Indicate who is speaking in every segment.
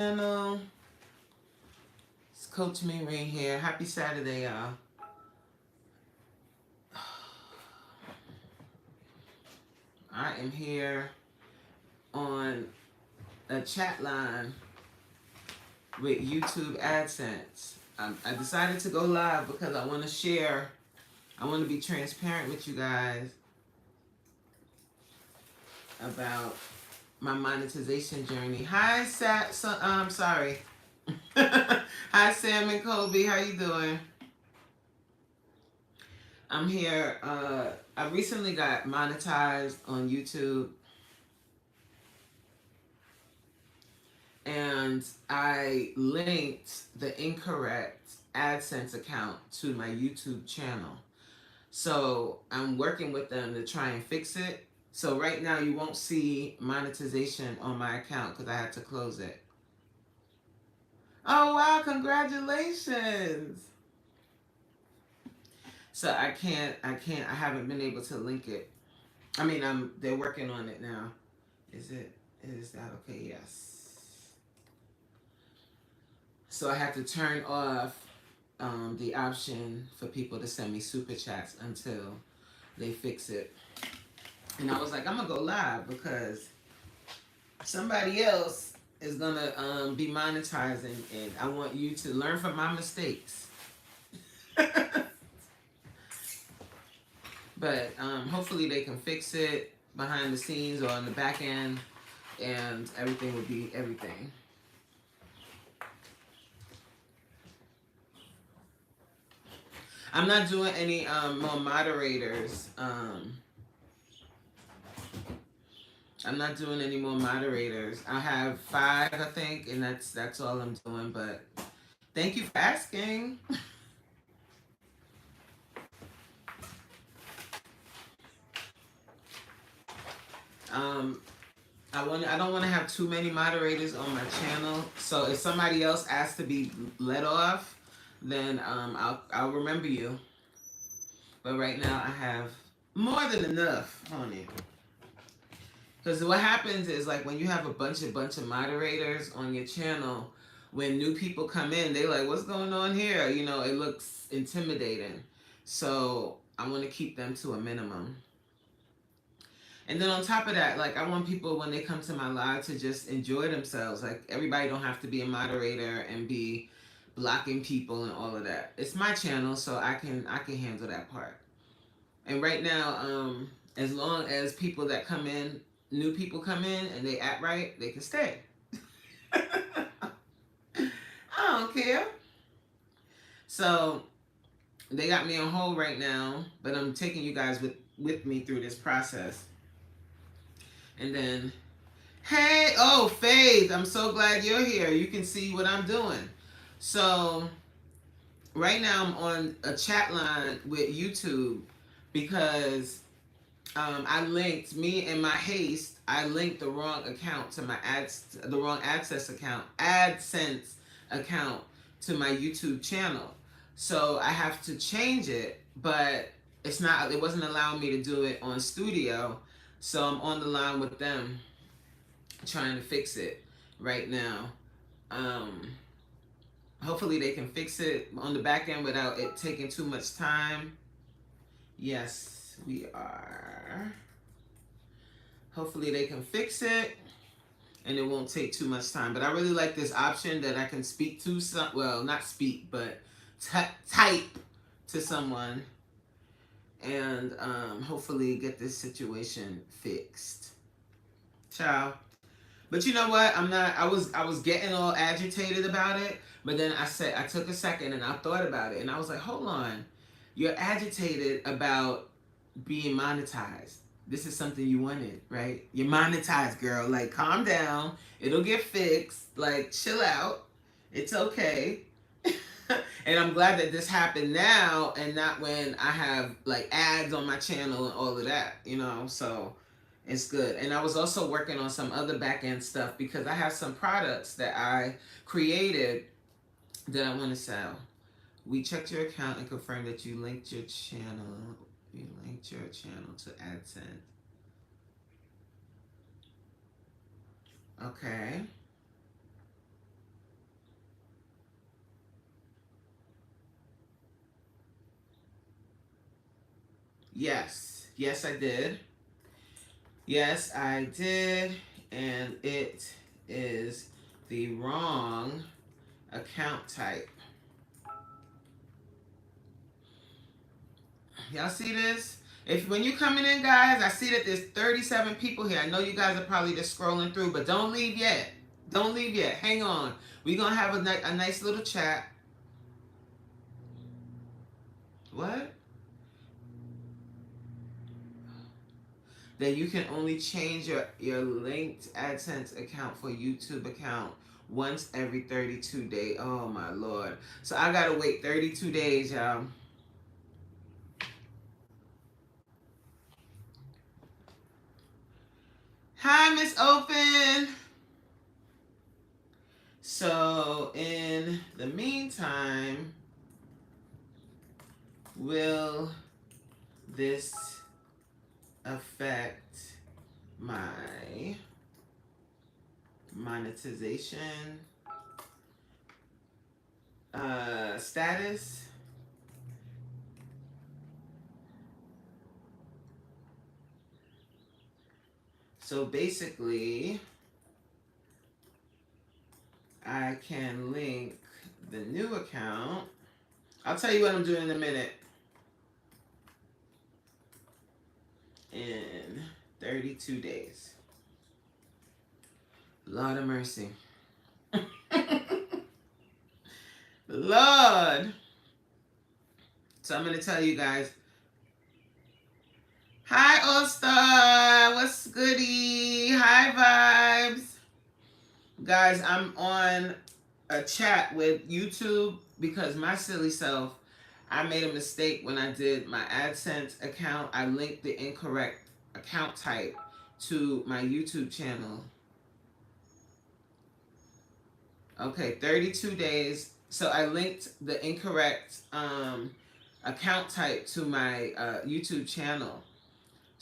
Speaker 1: Channel. It's Coach Maureen here. Happy Saturday, y'all. I am here on a chat line with YouTube AdSense. I decided to go live because I want to share. I want to be transparent with you guys about my monetization journey. Hi, sorry. Hi, Sam and Kobe. How you doing? I'm here. I recently got monetized on YouTube, and I linked the incorrect AdSense account to my YouTube channel. So I'm working with them to try and fix it. So right now you won't see monetization on my account because I had to close it. Oh wow, congratulations. So I haven't been able to link it. I mean, they're working on it now. Is that okay? Yes. So I have to turn off the option for people to send me super chats until they fix it. And I was like, I'm gonna go live because somebody else is gonna be monetizing, and I want you to learn from my mistakes. But hopefully they can fix it behind the scenes or on the back end, and everything will be everything. I'm not doing any more moderators. I'm not doing any more moderators. I have 5, I think, and that's all I'm doing. But thank you for asking. um, I don't want to have too many moderators on my channel. So if somebody else asks to be let off, then I'll remember you. But right now I have more than enough on it. Because what happens is, like, when you have a bunch of moderators on your channel, when new people come in, they like, what's going on here? You know, it looks intimidating. So I want to keep them to a minimum. And then on top of that, like, I want people when they come to my live to just enjoy themselves. Like, everybody don't have to be a moderator and be blocking people and all of that. It's my channel, so I can handle that part. And right now, as long as people that come in, new people come in and they act right, they can stay. I don't care. So they got me on hold right now, but I'm taking you guys with me through this process. And then, hey, oh, Faith, I'm so glad you're here. You can see what I'm doing. So right now I'm on a chat line with YouTube because I linked I linked the wrong account to the wrong AdSense account to my YouTube channel. So I have to change it, but it wasn't allowing me to do it on Studio. So I'm on the line with them trying to fix it right now. Hopefully they can fix it on the back end without it taking too much time. Yes, we are. Hopefully they can fix it and it won't take too much time. But I really like this option that I can speak to not speak, but type to someone and hopefully get this situation fixed. Ciao. But you know what? I was getting all agitated about it, but then I took a second and I thought about it and I was like, hold on. You're agitated about being monetized. This is something you wanted, right? You're monetized, girl. Like, calm down. It'll get fixed. Like, chill out. It's okay. And I'm glad that this happened now and not when I have like ads on my channel and all of that, you know? So it's good. And I was also working on some other back end stuff because I have some products that I created that I want to sell. We checked your account and confirmed that you linked your channel. You linked your channel to AdSense. Okay. Yes. Yes, I did. Yes, I did. And it is the wrong account type. Y'all see this? If when you coming in, guys, I see that there's 37 people here. I know you guys are probably just scrolling through, but don't leave yet. Don't leave yet. Hang on. We're going to have a nice little chat. What? That you can only change your linked AdSense account for YouTube account once every 32 days. Oh, my Lord. So I got to wait 32 days, y'all. Hi, Miss Open. So in the meantime, will this affect my monetization status? So basically, I can link the new account. I'll tell you what I'm doing in a minute. In 32 days. Lord of mercy. Lord. So I'm going to tell you guys. Hi, All-Star. What's goody? Hi, Vibes. Guys, I'm on a chat with YouTube because my silly self, I made a mistake when I did my AdSense account. I linked the incorrect account type to my YouTube channel. Okay, 32 days. So I linked the incorrect account type to my YouTube channel.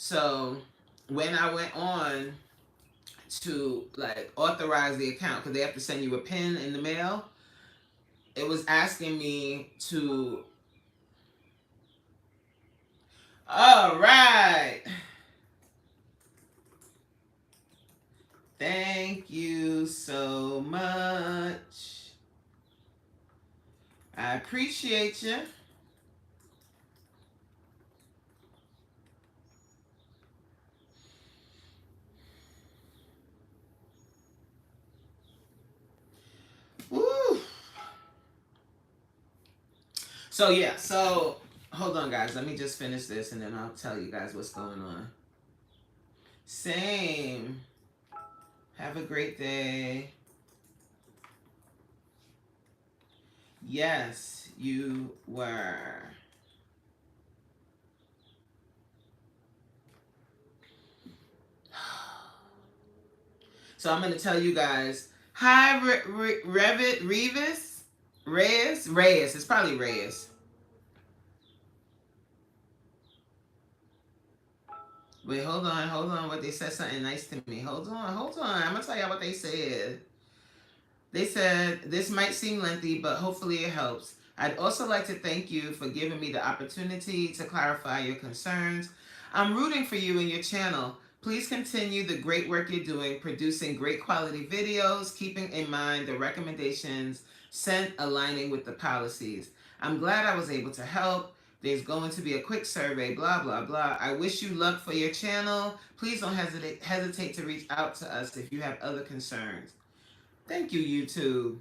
Speaker 1: So when I went on to like authorize the account, because they have to send you a pin in the mail, it was asking me to. All right. Thank you so much. I appreciate you. Woo. So yeah, so hold on guys, let me just finish this and then I'll tell you guys what's going on. Same. Have a great day. Yes, you were. So I'm going to tell you guys. Hi, Reyes. It's probably Reyes. Wait, hold on. What they said something nice to me. Hold on. I'm going to tell y'all what they said. They said, this might seem lengthy, but hopefully it helps. I'd also like to thank you for giving me the opportunity to clarify your concerns. I'm rooting for you and your channel. Please continue the great work you're doing, producing great quality videos, keeping in mind the recommendations sent aligning with the policies. I'm glad I was able to help. There's going to be a quick survey, blah, blah, blah. I wish you luck for your channel. Please don't hesitate to reach out to us if you have other concerns. Thank you, YouTube.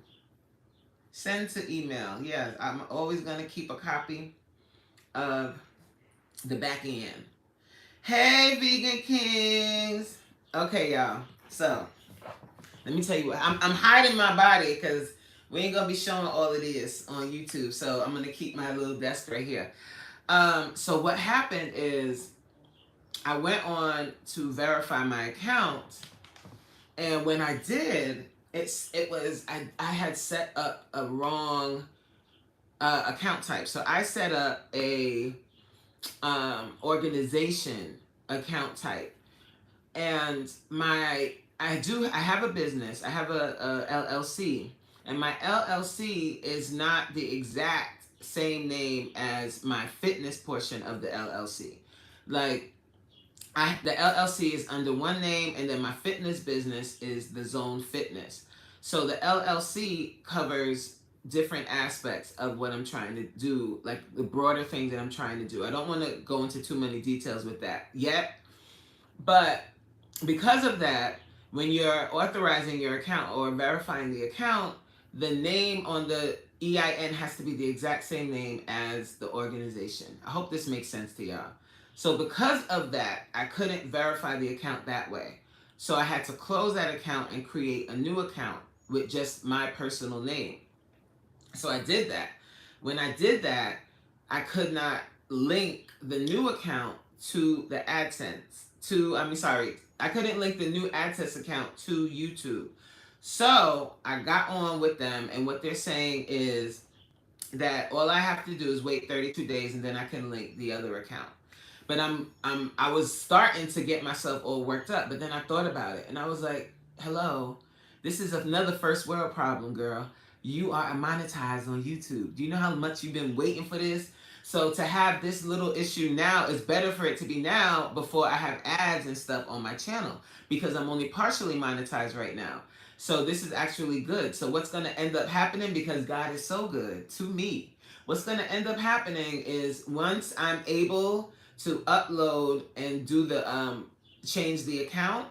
Speaker 1: Send to email. Yeah, I'm always going to keep a copy of the back end. Hey, Vegan Kings. Okay, y'all. So, let me tell you what. I'm hiding my body because we ain't going to be showing all of this on YouTube. So, I'm going to keep my little desk right here. So, what happened is I went on to verify my account. And when I did, I had set up a wrong account type. So I set up a organization account type, and I have a business. I have a LLC, and my LLC is not the exact same name as my fitness portion of the LLC. Like, the LLC is under one name, and then my fitness business is the Zone Fitness. So the LLC covers different aspects of what I'm trying to do, like the broader things that I'm trying to do. I don't want to go into too many details with that yet, but because of that, when you're authorizing your account or verifying the account, the name on the EIN has to be the exact same name as the organization. I hope this makes sense to y'all. So because of that, I couldn't verify the account that way. So I had to close that account and create a new account with just my personal name. So I did that. When I did that, I could not link the new account to the AdSense. I couldn't link the new AdSense account to YouTube. So I got on with them, and what they're saying is that all I have to do is wait 32 days, and then I can link the other account. But I was starting to get myself all worked up, but then I thought about it, and I was like, hello, this is another first world problem, girl. You are monetized on YouTube. Do you know how much you've been waiting for this? So to have this little issue now is better for it to be now before I have ads and stuff on my channel, because I'm only partially monetized right now. So this is actually good. So what's going to end up happening, because God is so good to me, what's going to end up happening is once I'm able to upload and do the change the account,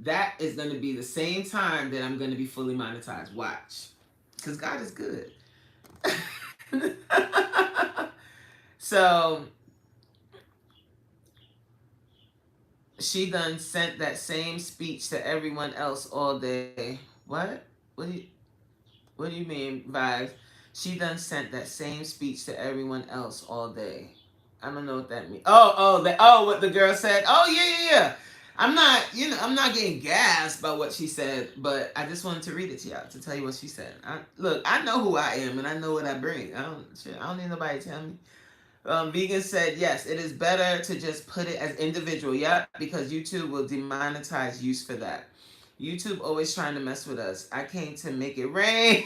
Speaker 1: that is going to be the same time that I'm going to be fully monetized. Watch, because God is good. So she done sent that same speech to everyone else all day. What? What do you mean, vibes? She done sent that same speech to everyone else all day. I don't know what that means. What the girl said. Oh, yeah. I'm not getting gassed by what she said, but I just wanted to read it to y'all to tell you what she said. I know who I am and I know what I bring. I don't need nobody to tell me. Vegan said, yes, it is better to just put it as individual. Yep, because YouTube will demonetize use for that. YouTube always trying to mess with us. I came to make it rain.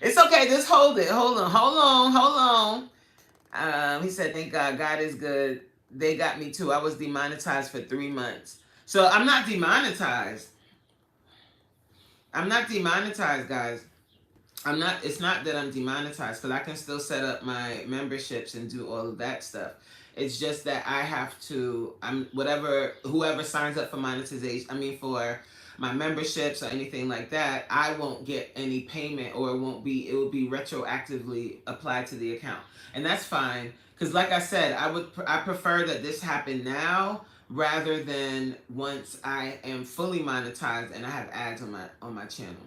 Speaker 1: It's okay. Just hold it. Hold on. He said, thank God. God is good. They got me too. I was demonetized for 3 months. So I'm not demonetized. Guys. It's not that I'm demonetized, because I can still set up my memberships and do all of that stuff. It's just that I have to, whoever signs up for for my memberships or anything like that, I won't get any payment, or it will be retroactively applied to the account. And that's fine, because like I said, I prefer that this happen now rather than once I am fully monetized and I have ads on my channel.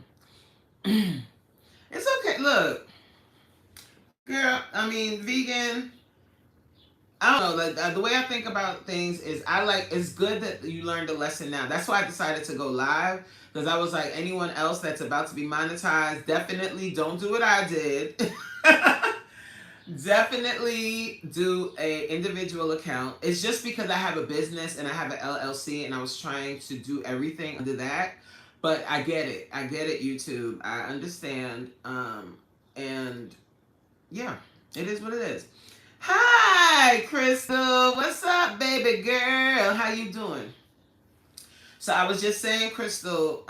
Speaker 1: It's okay. Look, girl, vegan. I don't know. Like, the way I think about things is it's good that you learned a lesson now. That's why I decided to go live, because I was like, anyone else that's about to be monetized, definitely don't do what I did. Definitely do a individual account. It's just because I have a business and I have an LLC, and I was trying to do everything under that. But I get it, YouTube. I understand. And yeah, it is what it is. Hi, Crystal. What's up, baby girl? How you doing? So I was just saying, Crystal,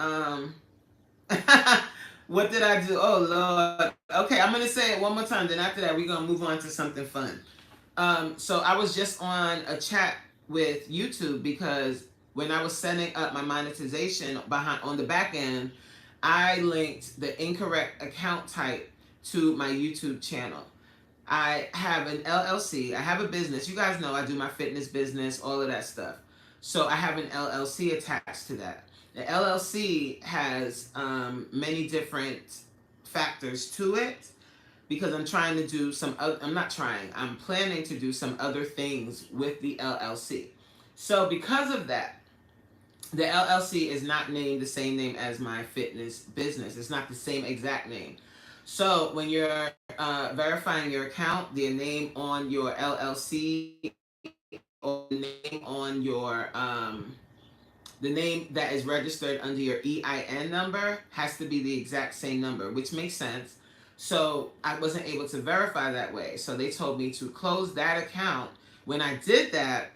Speaker 1: what did I do? Oh, Lord. Okay, I'm going to say it one more time. Then after that, we're going to move on to something fun. So I was just on a chat with YouTube, because when I was setting up my monetization on the back end, I linked the incorrect account type to my YouTube channel. I have an LLC. I have a business. You guys know I do my fitness business, all of that stuff. So I have an LLC attached to that. The LLC has many different factors to it, because I'm trying to do I'm planning to do some other things with the LLC. So because of that, the LLC is not named the same name as my fitness business. It's not the same exact name. So when you're verifying your account, the name on your LLC, or the name on your the name that is registered under your EIN number has to be the exact same number, which makes sense. So I wasn't able to verify that way. So they told me to close that account When I did that,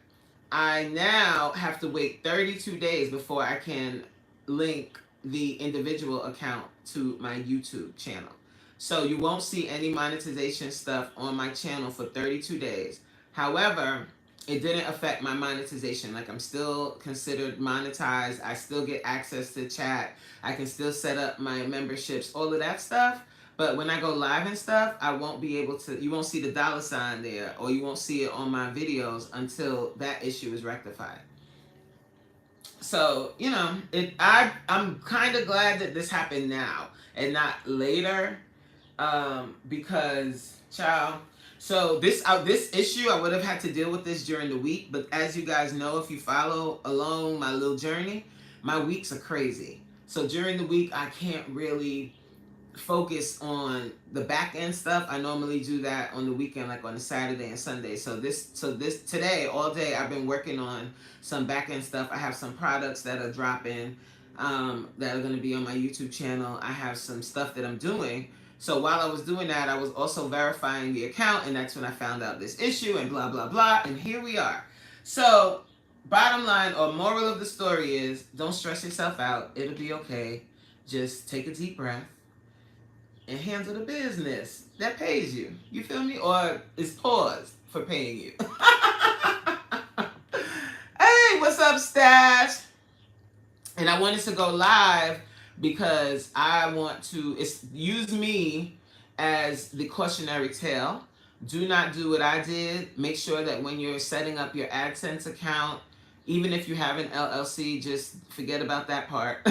Speaker 1: I now have to wait 32 days before I can link the individual account to my YouTube channel. So you won't see any monetization stuff on my channel for 32 days. However, it didn't affect my monetization. Like, I'm still considered monetized. I still get access to chat. I can still set up my memberships, all of that stuff. But when I go live and stuff, I won't be able to, you won't see the dollar sign there, or you won't see it on my videos until that issue is rectified. So, you know, I'm kind of glad that this happened now and not later, because, child. So this issue, I would have had to deal with this during the week, but as you guys know, if you follow along my little journey, my weeks are crazy. So during the week, I can't really focus on the back end stuff. I normally do that on the weekend, like on a Saturday and Sunday. So this today, all day, I've been working on some back end stuff. I have some products that are dropping, that are going to be on my YouTube channel. I have some stuff that I'm doing. So while I was doing that, I was also verifying the account, and that's when I found out this issue and blah blah blah, and here we are. So bottom line, or moral of the story is, don't stress yourself out. It'll be okay. Just take a deep breath and handle the business that pays you. You feel me? Or is paused for paying you. Hey, what's up, Stash? And I wanted to go live because I want to use me as the cautionary tale. Do not do what I did. Make sure that when you're setting up your AdSense account, even if you have an LLC, just forget about that part.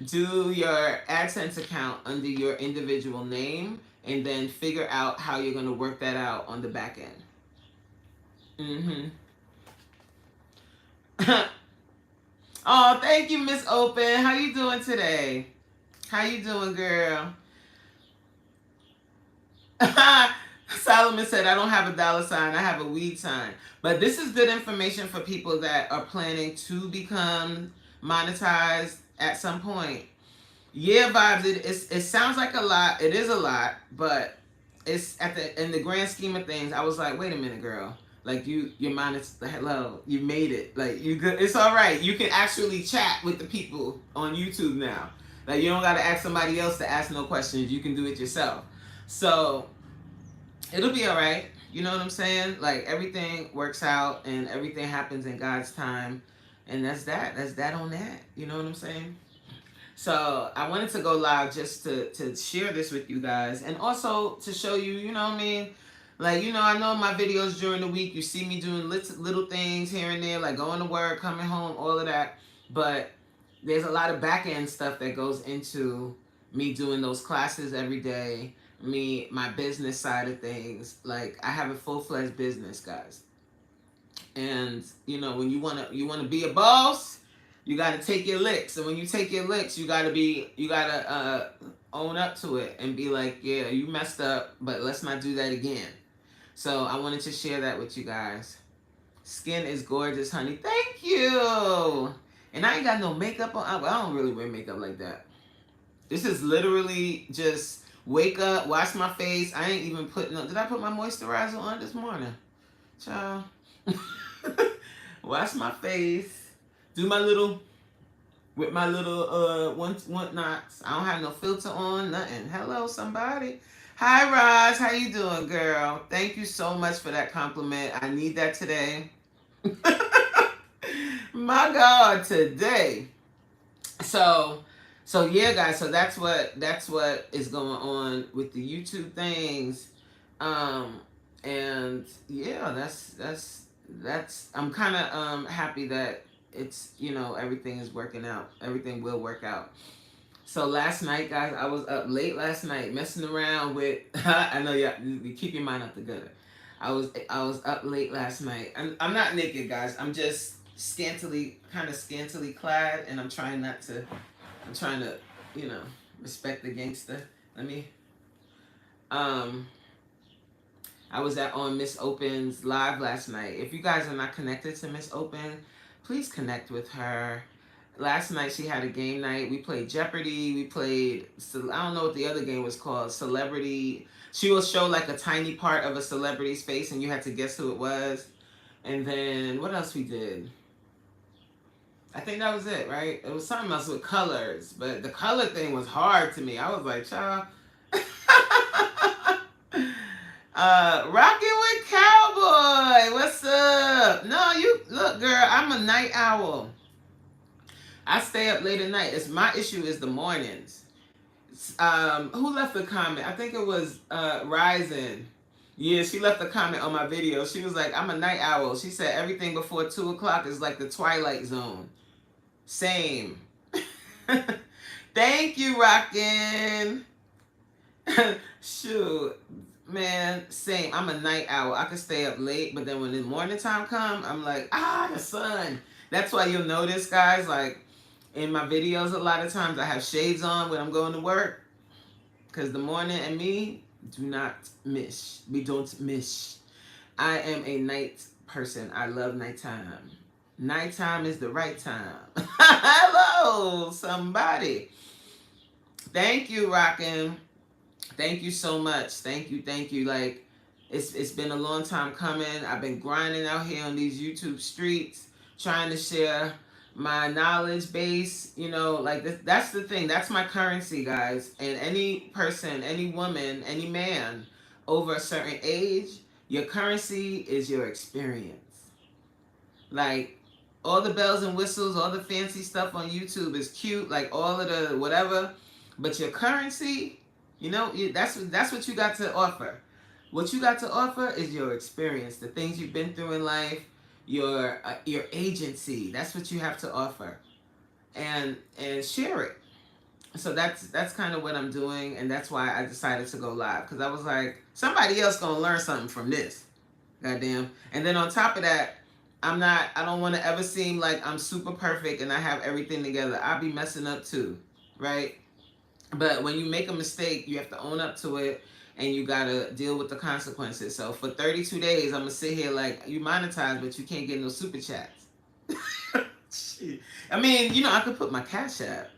Speaker 1: Do your AdSense account under your individual name, and then figure out how you're going to work that out on the back end. Oh, thank you, Miss Open. How you doing today? How you doing, girl? Solomon said, I don't have a dollar sign. I have a weed sign. But this is good information for people that are planning to become monetized at some point. Yeah, vibes. It sounds like a lot. It is a lot, but it's in the grand scheme of things. I was like, wait a minute, girl. Like, you're monetized. Hello, you made it. Like, you good. It's all right. You can actually chat with the people on YouTube now. Like, you don't got to ask somebody else to ask no questions. You can do it yourself. So it'll be all right. You know what I'm saying? Like, everything works out and everything happens in God's time, and that's that. That's that on that. You know what I'm saying? So I wanted to go live just to share this with you guys, and also to show you, you know what I mean? Like, you know, I know my videos during the week, you see me doing little things here and there, like going to work, coming home, all of that. But there's a lot of back end stuff that goes into me doing those classes every day, my business side of things. Like, I have a full-fledged business, guys. And, you know, when you wanna be a boss, you got to take your licks. And when you take your licks, you got to own up to it and be like, yeah, you messed up, but let's not do that again. So I wanted to share that with you guys. Skin is gorgeous, honey. Thank you. And I ain't got no makeup on. I don't really wear makeup like that. This is literally just wake up, wash my face. I ain't even put no. Did I put my moisturizer on this morning? Child. Wash my face. Do my little, with my little one knots. I don't have no filter on, nothing. Hello, somebody. Hi, Raj. How you doing, girl? Thank you so much for that compliment. I need that today. My God, today. So yeah, guys. So that's what is going on with the YouTube things. And yeah, that's. I'm kind of happy that it's, you know, everything is working out. Everything will work out. So last night, guys, I was up late last night messing around with. I know you keep your mind out the gutter. I was up late last night. I'm not naked, guys. I'm just scantily clad, and I'm trying to, you know, respect the gangster. Let me. I was on Miss Open's live last night. If you guys are not connected to Miss Open, please connect with her. Last night she had a game night. We played Jeopardy. We played, I don't know what the other game was called, Celebrity. She will show like a tiny part of a celebrity's face and you had to guess who it was. And then what else we did? I think that was it, right? It was something else with colors, but the color thing was hard to me. I was like, child. Rocking with Cowboy. What's up? No, you look, girl. I'm a night owl. I stay up late at night. It's my issue is the mornings. Who left a comment? I think it was Ryzen. Yeah, she left a comment on my video. She was like, I'm a night owl. She said everything before 2 o'clock is like the twilight zone. Same. Thank you, Rockin'. Shoot, man, same. I'm a night owl. I can stay up late, but then when the morning time come, I'm like, the sun. That's why you'll notice, guys, like in my videos, a lot of times I have shades on when I'm going to work, because the morning and me do not mish. We don't mish. I am a night person. I love nighttime. Nighttime is the right time. Hello, somebody. Thank you, Rockin'. Thank you so much. Thank you. Like, it's been a long time coming. I've been grinding out here on these YouTube streets, trying to share my knowledge base. You know, like that's the thing. That's my currency, guys. And any person, any woman, any man over a certain age, your currency is your experience. Like, all the bells and whistles, all the fancy stuff on YouTube is cute, like all of the whatever, but your currency, you know, that's what you got to offer. What you got to offer is your experience, the things you've been through in life, your agency. That's what you have to offer, and share it. So that's kind of what I'm doing, and that's why I decided to go live, because I was like, somebody else gonna learn something from this, goddamn. And then on top of that, I don't want to ever seem like I'm super perfect and I have everything together. I'll be messing up too, right? But when you make a mistake, you have to own up to it, and you gotta deal with the consequences. So for 32 days, I'm gonna sit here like, you monetize, but you can't get no super chats. I mean, you know, I could put my cash app.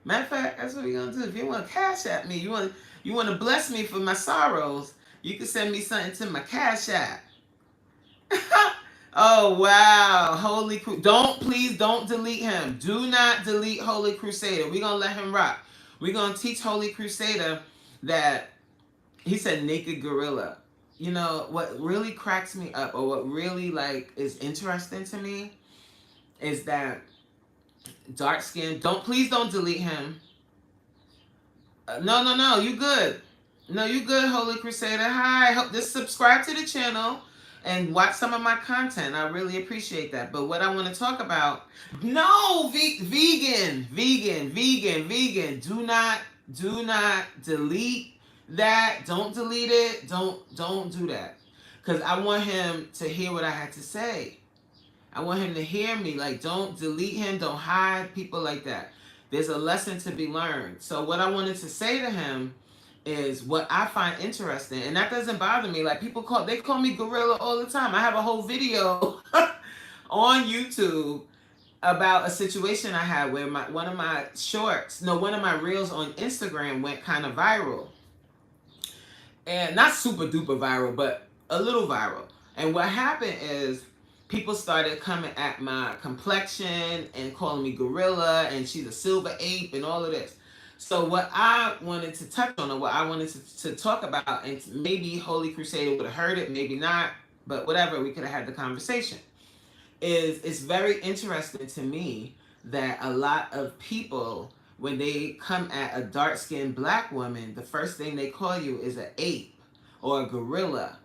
Speaker 1: Matter of fact, that's what we're gonna do. If you want to cash at me, you want to bless me for my sorrows, you can send me something to my cash app. Oh wow, please don't delete him. Do not delete Holy Crusader. We're gonna let him rock. We're gonna teach Holy Crusader that he said naked gorilla. You know what really cracks me up, or what really like is interesting to me, is that dark skin. Please don't delete him. No, you good. No, you good, Holy Crusader. Hi, just subscribe to the channel and watch some of my content. I really appreciate that. But what I want to talk about, no, vegan. Do not delete that. Don't delete it. Don't do that. Because I want him to hear what I had to say. I want him to hear me. Like, don't delete him. Don't hide people like that. There's a lesson to be learned. So what I wanted to say to him is what I find interesting, and that doesn't bother me. Like, they call me gorilla all the time. I have a whole video on YouTube about a situation I had where one of my reels on Instagram went kind of viral, and not super duper viral, but a little viral. And what happened is, people started coming at my complexion and calling me gorilla, and she's a silver ape and all of this. So what I wanted to touch on, or what I wanted to talk about, and maybe Holy Crusader would have heard it, maybe not, but whatever, we could have had the conversation, is it's very interesting to me that a lot of people, when they come at a dark-skinned black woman, the first thing they call you is an ape or a gorilla.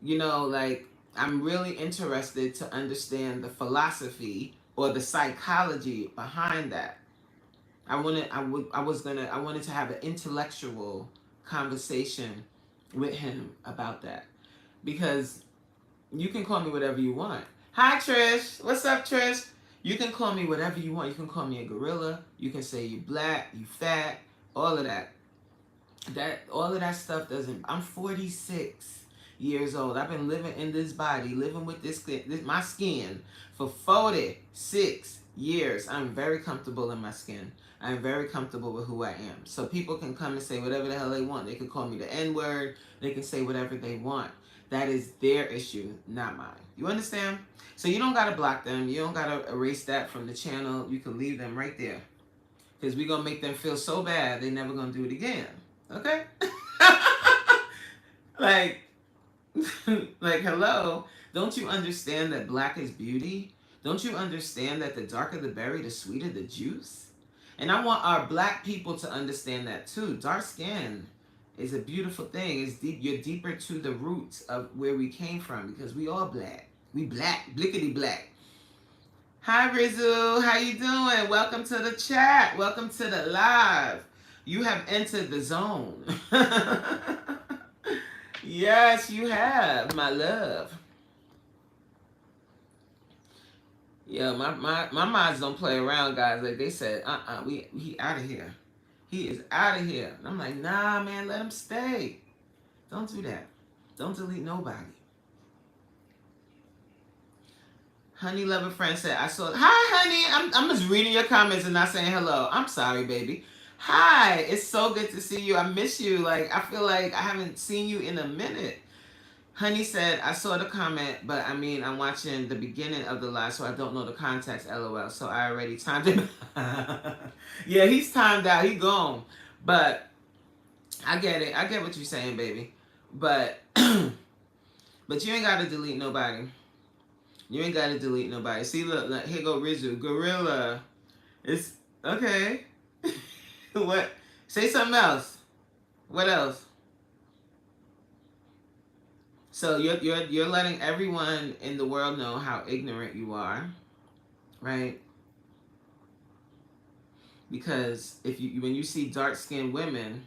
Speaker 1: You know, like, I'm really interested to understand the philosophy or the psychology behind that. I wanted to have an intellectual conversation with him about that, because you can call me whatever you want. Hi Trish, what's up Trish? You can call me whatever you want. You can call me a gorilla. You can say you black, you fat, all of that. All of that stuff doesn't. I'm 46 years old. I've been living in this body, living with my skin for 46 years. I'm very comfortable in my skin. I'm very comfortable with who I am. So people can come and say whatever the hell they want. They can call me the N-word. They can say whatever they want. That is their issue, not mine. You understand? So you don't gotta block them. You don't gotta erase that from the channel. You can leave them right there. Because we're gonna make them feel so bad they never gonna do it again. Okay? like, like, hello. Don't you understand that black is beauty? Don't you understand that the darker the berry, the sweeter the juice? And I want our black people to understand that too. Dark skin is a beautiful thing. It's deep. You're deeper to the roots of where we came from because we all black. We black, blickety black. Hi Rizu, how you doing? Welcome to the chat. Welcome to the live. You have entered the zone. Yes, you have, my love. Yeah, my minds don't play around, guys. Like they said, he out of here. He is out of here. And I'm like, nah, man, let him stay. Don't do that. Don't delete nobody. Honey Lover Friend said, I saw, hi, honey. I'm just reading your comments and not saying hello. I'm sorry, baby. Hi, it's so good to see you. I miss you. Like, I feel like I haven't seen you in a minute. Honey said, I saw the comment, but I mean, I'm watching the beginning of the live, so I don't know the context, LOL. So I already timed him. Yeah, he's timed out. He gone. But I get it. I get what you're saying, baby. But but you ain't got to delete nobody. You ain't got to delete nobody. See, look, here go Rizu. Gorilla. It's okay. What? Say something else. What else? So you're letting everyone in the world know how ignorant you are, right? Because if you when you see dark-skinned women,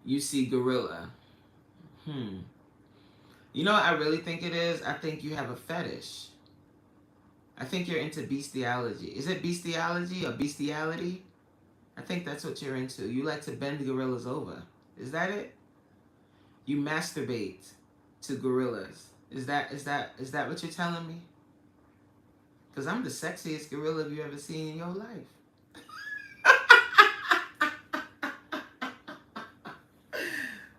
Speaker 1: you see gorilla. You know what I really think it is? I think you have a fetish. I think you're into bestiality. Is it bestiality or bestiality? I think that's what you're into. You like to bend gorillas over. Is that it? You masturbate to gorillas. Is that what you're telling me? Because I'm the sexiest gorilla you ever seen in your life.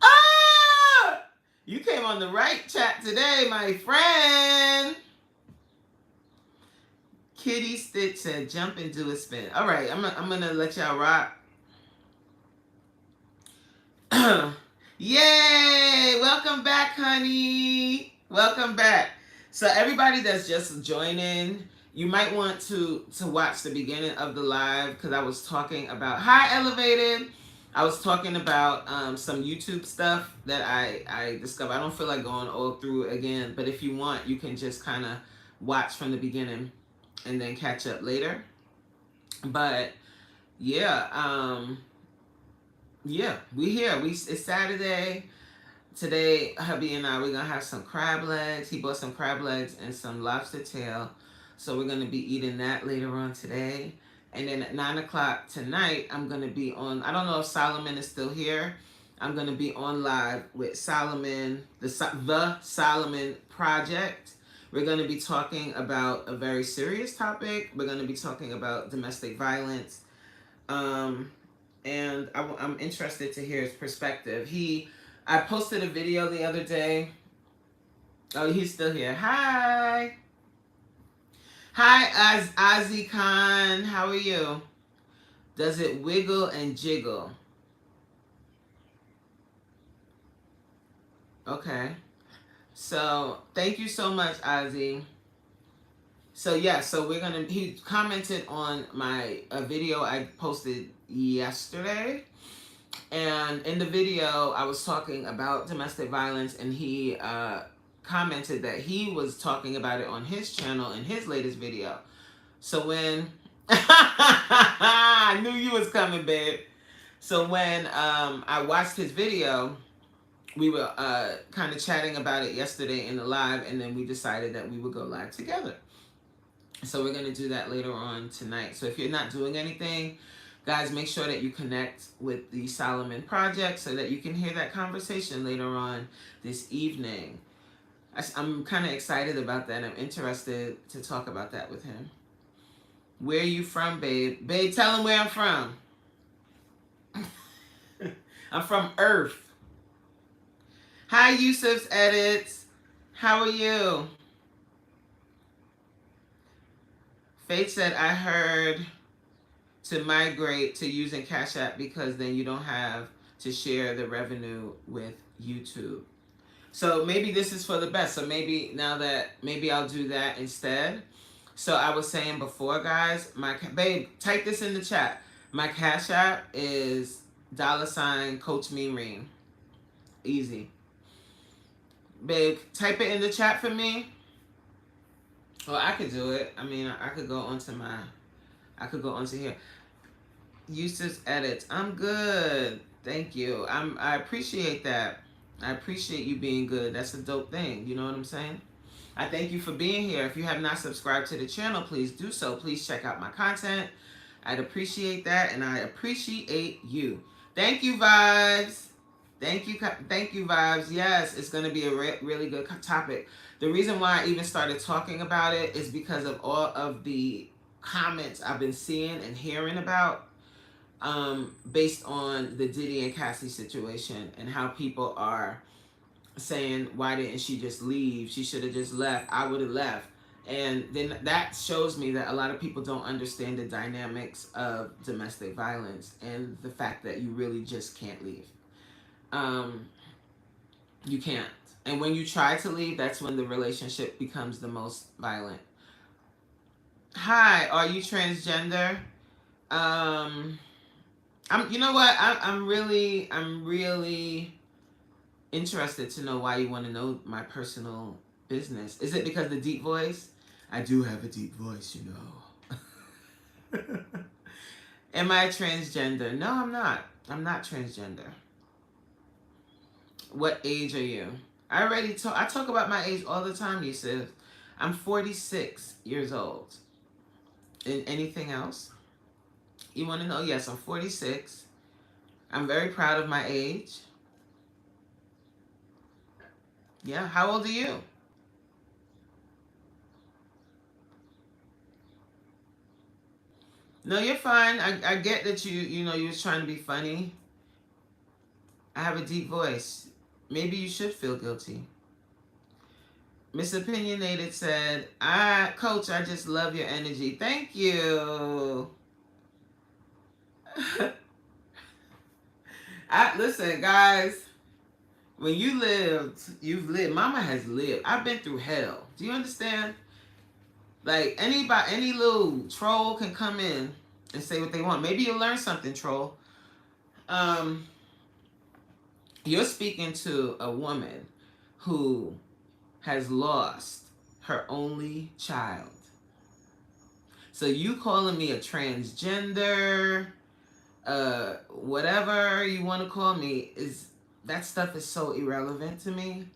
Speaker 1: Ah! You came on the right chat today, my friend. Kitty Stitch said, jump and do a spin. All right, I'm gonna let y'all rock. Yay! Welcome back, honey. Welcome back. So everybody that's just joining, you might want to watch the beginning of the live because I was talking about, hi Elevated. I was talking about some YouTube stuff that I discovered. I don't feel like going all through it again, but if you want, you can just kind of watch from the beginning and then catch up later. But yeah, yeah, we here. It's Saturday. Today, hubby and I, we're going to have some crab legs. He bought some crab legs and some lobster tail. So we're going to be eating that later on today. And then at 9 o'clock tonight, I'm going to be on, I don't know if Solomon is still here. I'm going to be on live with Solomon, the Solomon Project. We're going to be talking about a very serious topic. We're going to be talking about domestic violence. And I'm interested to hear his perspective. I posted a video the other day. Oh, he's still here. Hi. Hi, Azie Khan. How are you? Does it wiggle and jiggle? Okay. So, thank you so much, Azie. So, yeah, so he commented on a video I posted yesterday. And in the video, I was talking about domestic violence, and he commented that he was talking about it on his channel in his latest video. So when I knew you was coming, babe. So when I watched his video, we were kind of chatting about it yesterday in the live, and then we decided that we would go live together. So we're going to do that later on tonight. So if you're not doing anything, guys, make sure that you connect with the Solomon Project so that you can hear that conversation later on this evening. I'm kind of excited about that. I'm interested to talk about that with him. Where are you from, babe? Babe, tell him where I'm from. I'm from Earth. Hi, Yusuf's Edits. How are you? Faith said, I heard to migrate to using Cash App because then you don't have to share the revenue with YouTube. So maybe this is for the best. So maybe now that maybe I'll do that instead. So I was saying before, guys, babe, type this in the chat. My Cash App is $ Coach Mean. Easy. Babe, type it in the chat for me. Well, I could do it. I mean, I could go onto here. Yusuf's Edits. I'm good. Thank you. I appreciate that. I appreciate you being good. That's a dope thing. You know what I'm saying? I thank you for being here. If you have not subscribed to the channel, please do so. Please check out my content. I'd appreciate that, and I appreciate you. Thank you, Vibes. Thank you, Vibes. Yes, it's going to be a really good topic. The reason why I even started talking about it is because of all of the comments I've been seeing and hearing about based on the Diddy and Cassie situation and how people are saying, why didn't she just leave? She should have just left. I would have left. And then that shows me that a lot of people don't understand the dynamics of domestic violence and the fact that you really just can't leave. You can't. And when you try to leave, that's when the relationship becomes the most violent. Hi, are you transgender? You know what? I'm really interested to know why you want to know my personal business. Is it because of the deep voice? I do have a deep voice, you know. Am I transgender? No, I'm not. I'm not transgender. What age are you? I talk about my age all the time, Yusuf. I'm 46 years old. And anything else? You want to know? Yes, I'm 46. I'm very proud of my age. Yeah, how old are you? No, you're fine. I get that you was trying to be funny. I have a deep voice. Maybe you should feel guilty. Miss Opinionated said, Coach, I just love your energy. Thank you. Listen, guys, when you've lived. Mama has lived. I've been through hell. Do you understand? Like any little troll can come in and say what they want. Maybe you'll learn something, troll. Um, you're speaking to a woman who has lost her only child. So you calling me a transgender, whatever you want to call me, that stuff is so irrelevant to me.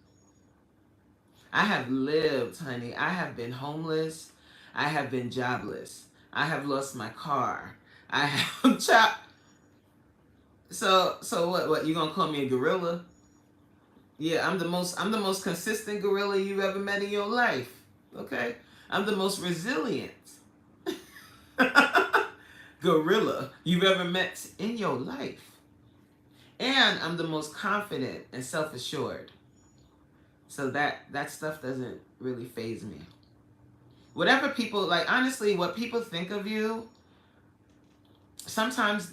Speaker 1: I have lived, honey. I have been homeless. I have been jobless. I have lost my car. I have So what you gonna call me a gorilla? Yeah, I'm the most consistent gorilla you've ever met in your life. Okay? I'm the most resilient gorilla you've ever met in your life. And I'm the most confident and self-assured. So that stuff doesn't really faze me. Whatever people like, honestly, what people think of you, sometimes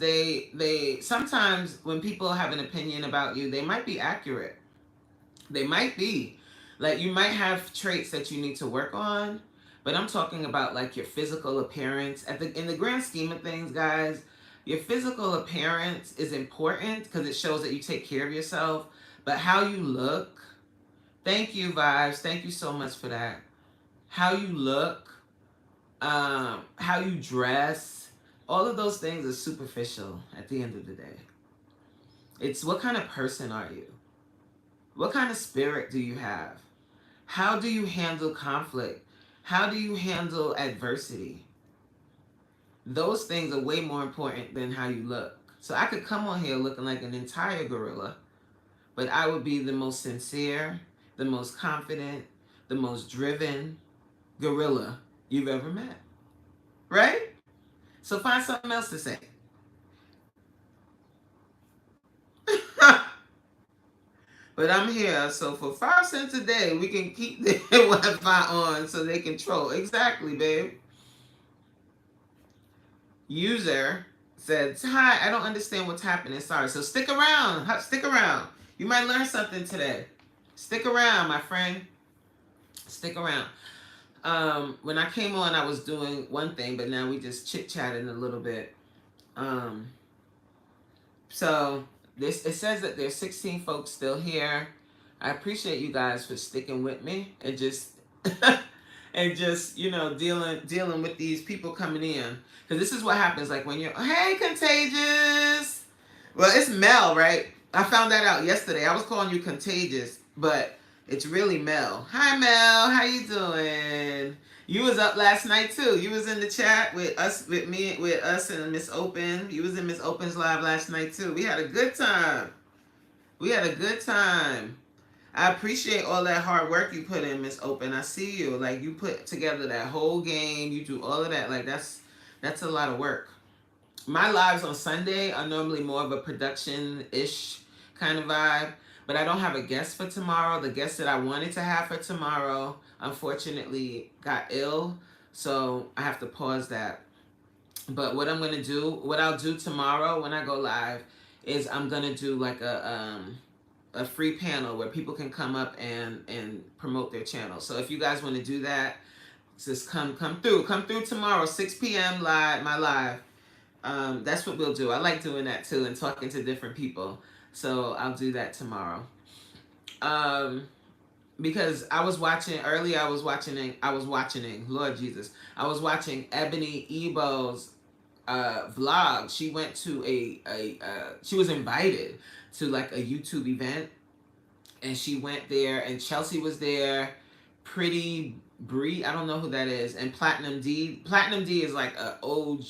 Speaker 1: sometimes when people have an opinion about you, they might be accurate. They might be. Like, you might have traits that you need to work on, but I'm talking about like your physical appearance. In the grand scheme of things, guys, your physical appearance is important because it shows that you take care of yourself. But how you look, thank you, Vibes. Thank you so much for that. How you look, how you dress, all of those things are superficial at the end of the day. It's what kind of person are you? What kind of spirit do you have? How do you handle conflict? How do you handle adversity? Those things are way more important than how you look. So I could come on here looking like an entire gorilla, but I would be the most sincere, the most confident, the most driven gorilla you've ever met. Right? So find something else to say. But I'm here, so for 5 cents a day, we can keep the Wi-Fi on so they can troll. Exactly, babe. User said, "Hi, I don't understand what's happening. Sorry." So stick around. Stick around. You might learn something today. Stick around, my friend. Stick around. When I came on, I was doing one thing, but now we just chit-chatting a little bit. Um, so it says that there's 16 folks still here. I appreciate you guys for sticking with me and just and just dealing with these people coming in, because this is what happens, like when you're, hey, Contagious. Well, it's Mel, right? I found that out yesterday. I was calling you Contagious, but it's really Mel. Hi, Mel. How you doing? You was up last night too. You was in the chat with us, with us and Miss Open. You was in Miss Open's live last night too. We had a good time. We had a good time. I appreciate all that hard work you put in, Miss Open. I see you. Like, you put together that whole game. You do all of that. Like, that's a lot of work. My lives on Sunday are normally more of a production-ish kind of vibe, but I don't have a guest for tomorrow. The guest that I wanted to have for tomorrow, unfortunately, got ill, so I have to pause that. But what I'll do tomorrow when I go live is I'm gonna do like a free panel where people can come up and promote their channel. So if you guys want to do that, just come through tomorrow, 6 p.m. live, my live. That's what we'll do. I like doing that too and talking to different people. So I'll do that tomorrow. Because I was watching earlier, Lord Jesus, I was watching Ebony Ebo's vlog. She went to she was invited to like a YouTube event, and she went there, and Chelsea was there, Pretty Bree, I don't know who that is, and Platinum D. Platinum D is like a OG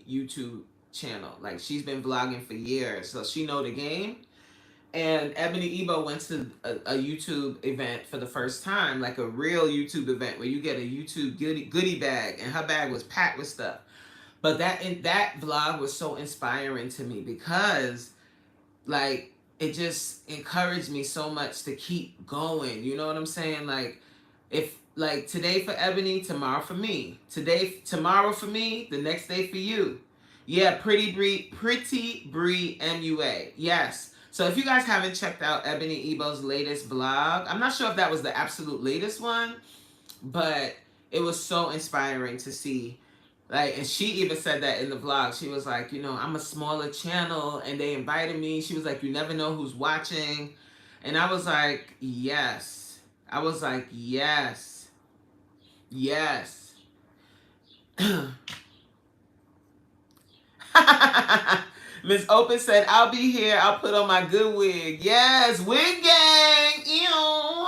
Speaker 1: YouTube channel. Like, she's been vlogging for years, so she know the game. And Ebony Ebo went to a YouTube event for the first time, like a real YouTube event where you get a YouTube goodie bag, and her bag was packed with stuff. But that vlog was so inspiring to me, because like, it just encouraged me so much to keep going. You know what I'm saying? Like, if like today for Ebony, tomorrow for me. Tomorrow for me, the next day for you. Yeah, Pretty Bree MUA. Yes. So if you guys haven't checked out Ebony Ebo's latest vlog, I'm not sure if that was the absolute latest one, but it was so inspiring to see. Like, and she even said that in the vlog. She was like, I'm a smaller channel and they invited me. She was like, you never know who's watching. And I was like, yes. I was like, yes. Yes. Miss Open said, I'll be here. I'll put on my good wig. Yes, wig gang. Ew.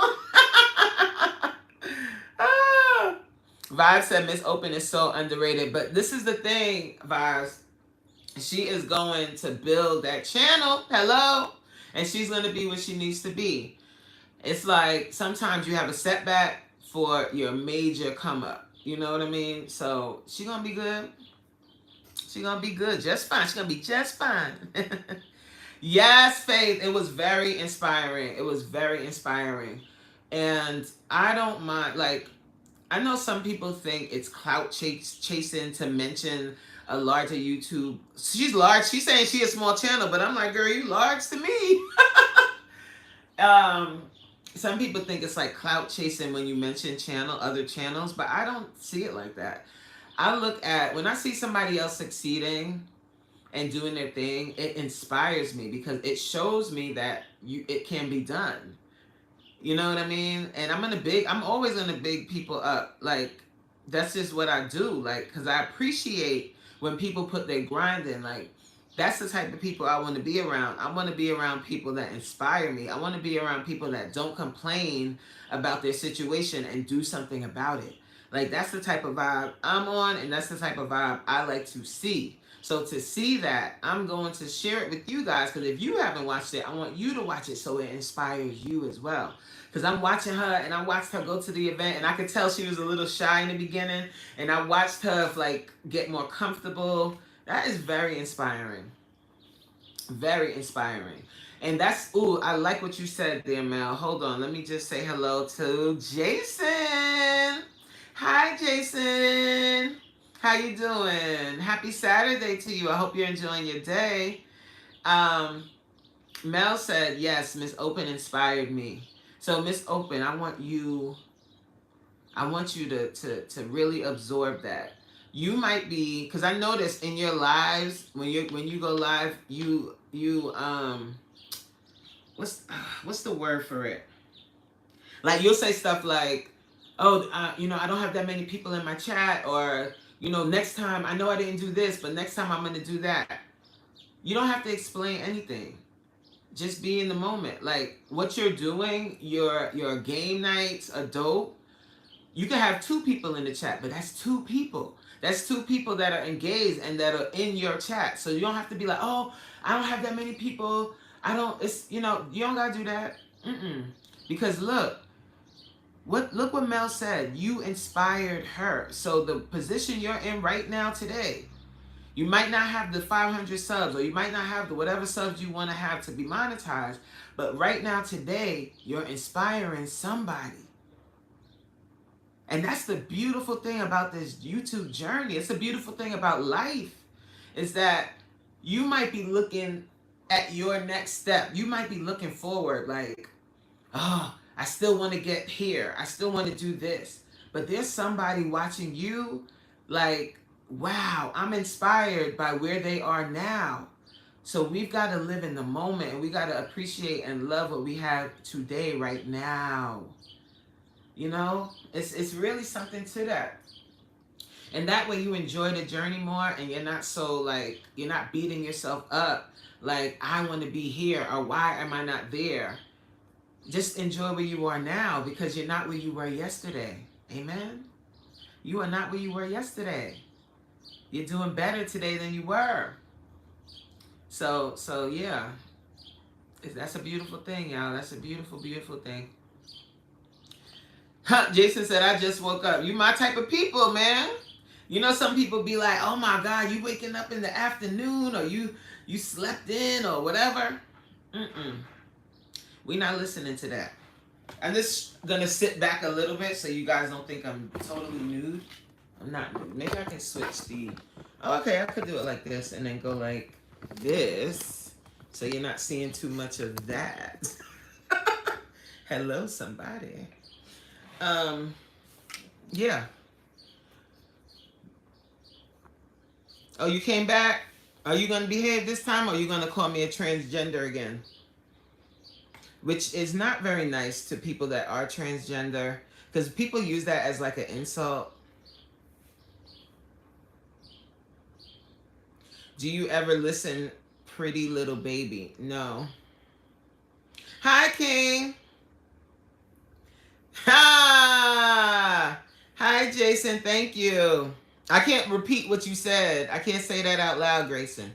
Speaker 1: Vibe said Miss Open is so underrated. But this is the thing, Vibes. She is going to build that channel. Hello. And she's going to be what she needs to be. It's like sometimes you have a setback for your major come up. You know what I mean? So she's going to be good. She's going to be good. Just fine. She's going to be just fine. Yes, Faith. It was very inspiring. It was very inspiring. And I don't mind, like, I know some people think it's clout chasing to mention a larger YouTube. She's large. She's saying she a small channel, but I'm like, girl, you large to me. Some people think it's like clout chasing when you mention other channels, but I don't see it like that. I look at, when I see somebody else succeeding and doing their thing, it inspires me, because it shows me that it can be done. You know what I mean? And I'm always gonna big people up. Like, that's just what I do. Like, because I appreciate when people put their grind in. Like, that's the type of people I want to be around. I want to be around people that inspire me. I want to be around people that don't complain about their situation and do something about it. Like, that's the type of vibe I'm on, and that's the type of vibe I like to see. So to see that, I'm going to share it with you guys, because if you haven't watched it, I want you to watch it so it inspires you as well. Because I'm watching her, and I watched her go to the event, and I could tell she was a little shy in the beginning, and I watched her like get more comfortable. That is very inspiring. Very inspiring. And that's, ooh, I like what you said there, Mel. Hold on. Let me just say hello to Jason. Hi, Jason. How you doing? Happy Saturday to you. I hope you're enjoying your day. Um, Mel said, yes, Miss Open inspired me. So Miss Open, I want you to really absorb that. You might be, because I noticed in your lives, when you go live, what's the word for it? Like you'll say stuff like, oh, I don't have that many people in my chat, or next time, I know I didn't do this, but next time I'm gonna do that. You don't have to explain anything. Just be in the moment. Like what you're doing, your game nights are dope. You can have two people in the chat, but that's two people. That's two people that are engaged and that are in your chat. So you don't have to be like, oh, I don't have that many people. I don't. It's you don't gotta do that. Because look what Mel said. You inspired her. So the position you're in right now today, you might not have the 500 subs, or you might not have the whatever subs you want to have to be monetized. But right now today, you're inspiring somebody. And that's the beautiful thing about this YouTube journey. It's the beautiful thing about life, is that you might be looking at your next step. You might be looking forward like, oh, I still want to get here. I still want to do this. But there's somebody watching you like, wow, I'm inspired by where they are now. So we've got to live in the moment, and we got to appreciate and love what we have today, right now. It's really something to that. And that way you enjoy the journey more, and you're not so like, you're not beating yourself up like, I want to be here, or why am I not there? Just enjoy where you are now, because you're not where you were yesterday. Amen? You are not where you were yesterday. You're doing better today than you were. So yeah. That's a beautiful thing, y'all. That's a beautiful, beautiful thing. Jason said, I just woke up. You my type of people, man. Some people be like, oh my God, you waking up in the afternoon, or you slept in, or whatever. We not listening to that. I'm just gonna sit back a little bit so you guys don't think I'm totally nude. I'm not nude. Maybe I can switch the. Oh, okay, I could do it like this and then go like this, so you're not seeing too much of that. Hello, somebody. Yeah. Oh, you came back? Are you gonna behave this time, or are you gonna call me a transgender again? Which is not very nice to people that are transgender, because people use that as like an insult. Do you ever listen Pretty Little Baby? No. Hi, King. Ha! Hi, Jason. Thank you. I can't repeat what you said. I can't say that out loud, Grayson.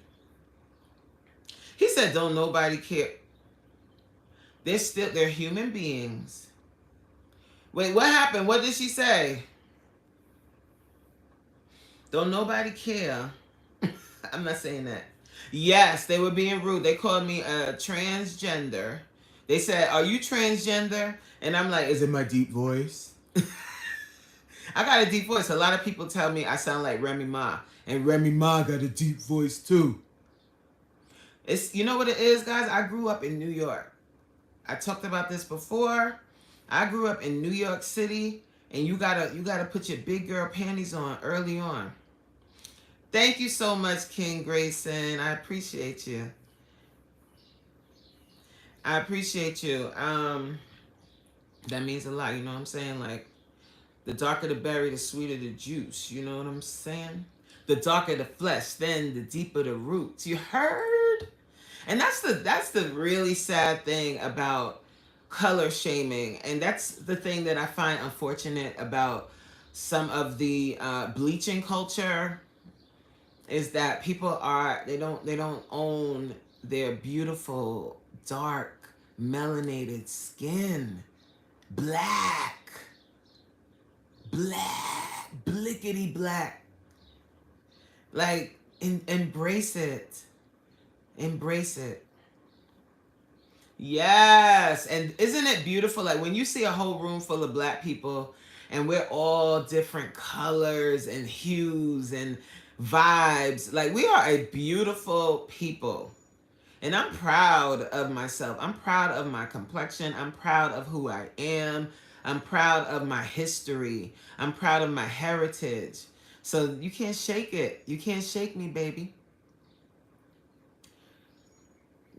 Speaker 1: He said, don't nobody care. They're human beings. Wait, what happened? What did she say? Don't nobody care. I'm not saying that. Yes, they were being rude. They called me a transgender. They said, are you transgender? And I'm like, is it my deep voice? I got a deep voice. A lot of people tell me I sound like Remy Ma. And Remy Ma got a deep voice too. You know what it is, guys? I grew up in New York. I talked about this before. I grew up in New York City, and you gotta put your big girl panties on early on. Thank you so much, King Grayson. I appreciate you. I appreciate you. That means a lot. You know what I'm saying? Like, the darker the berry, the sweeter the juice. You know what I'm saying? The darker the flesh, then the deeper the roots. You heard? And that's the really sad thing about color shaming. And that's the thing that I find unfortunate about some of the bleaching culture, is that people they don't own their beautiful, dark, melanated skin. Black, blickety black. Like, embrace it. Embrace it. Yes. And isn't it beautiful? Like when you see a whole room full of black people and we're all different colors and hues and vibes. Like we are a beautiful people. And I'm proud of myself. I'm proud of my complexion. I'm proud of who I am. I'm proud of my history. I'm proud of my heritage. So you can't shake it. You can't shake me, baby.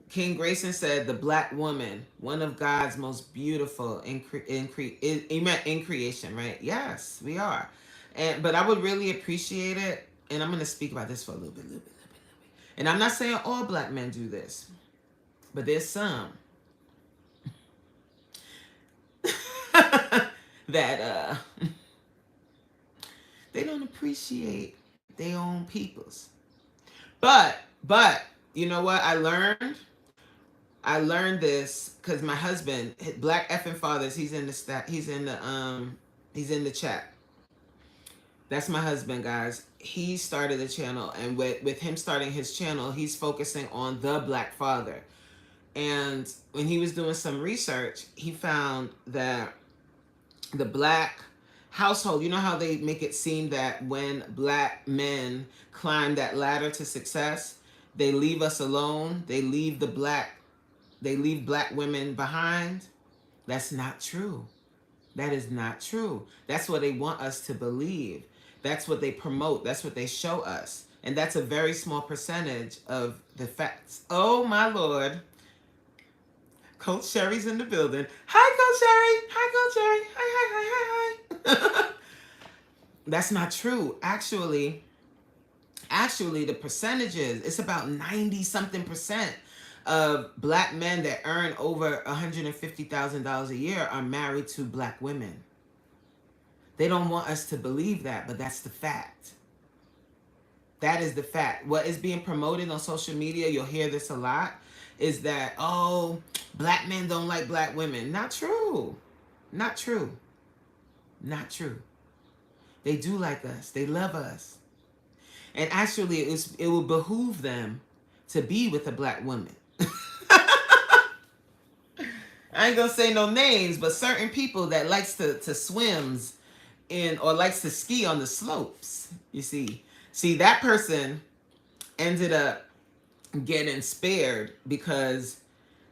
Speaker 1: King Grayson said, "The black woman, one of God's most beautiful he meant in creation, right? Yes, we are. But I would really appreciate it. And I'm going to speak about this for a little bit. And I'm not saying all black men do this, but there's some that they don't appreciate their own peoples. But you know what I learned? I learned this because my husband, Black effing fathers, he's in the he's in the chat. That's my husband, guys. He started the channel, and with him starting his channel, he's focusing on the black father. And when he was doing some research, he found that the black household, you know how they make it seem that when black men climb that ladder to success, they leave us alone, they leave black women behind. That's not true. That is not true. That's what they want us to believe. That's what they promote. That's what they show us. And that's a very small percentage of the facts. Oh my Lord. Coach Sherry's in the building. Hi, Coach Sherry. Hi, Coach Sherry. Hi. That's not true. Actually, the percentages, it's about 90 something percent of black men that earn over $150,000 a year are married to black women. They don't want us to believe that, but that's the fact. That is the fact. What is being promoted on social media, you'll hear this a lot, is that, oh, black men don't like black women. Not true. Not true. Not true. They do like us. They love us. And actually, it will behoove them to be with a black woman. I ain't gonna say no names, but certain people that likes to swims in or likes to ski on the slopes. You see that person ended up getting spared because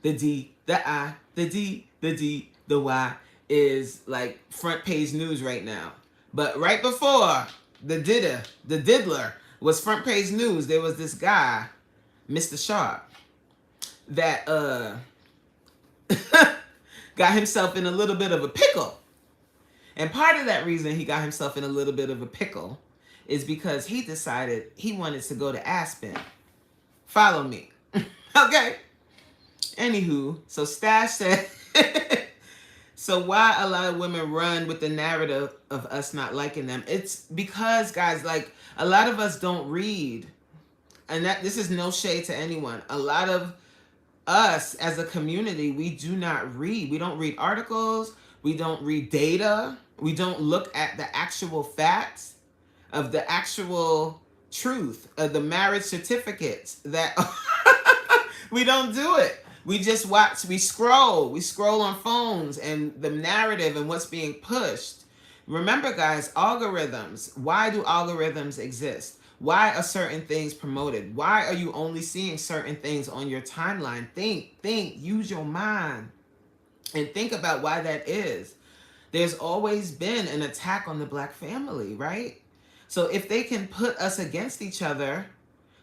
Speaker 1: the D, the I, the D, the D, the Y is like front page news right now. But right before the diddler was front page news, there was this guy, Mr. Sharp, that got himself in a little bit of a pickle. And part of that reason he got himself in a little bit of a pickle is because he decided he wanted to go to Aspen. Follow me. Okay. Anywho, so Stash said, so why a lot of women run with the narrative of us not liking them? It's because, guys, like a lot of us don't read. And this is no shade to anyone. A lot of us as a community, we do not read. We don't read articles. We don't read data. We don't look at the actual facts of the actual truth of the marriage certificates that we don't do it. We just watch, we scroll on phones and the narrative and what's being pushed. Remember, guys, algorithms. Why do algorithms exist? Why are certain things promoted? Why are you only seeing certain things on your timeline? Think, use your mind and think about why that is. There's always been an attack on the black family, right? So if they can put us against each other,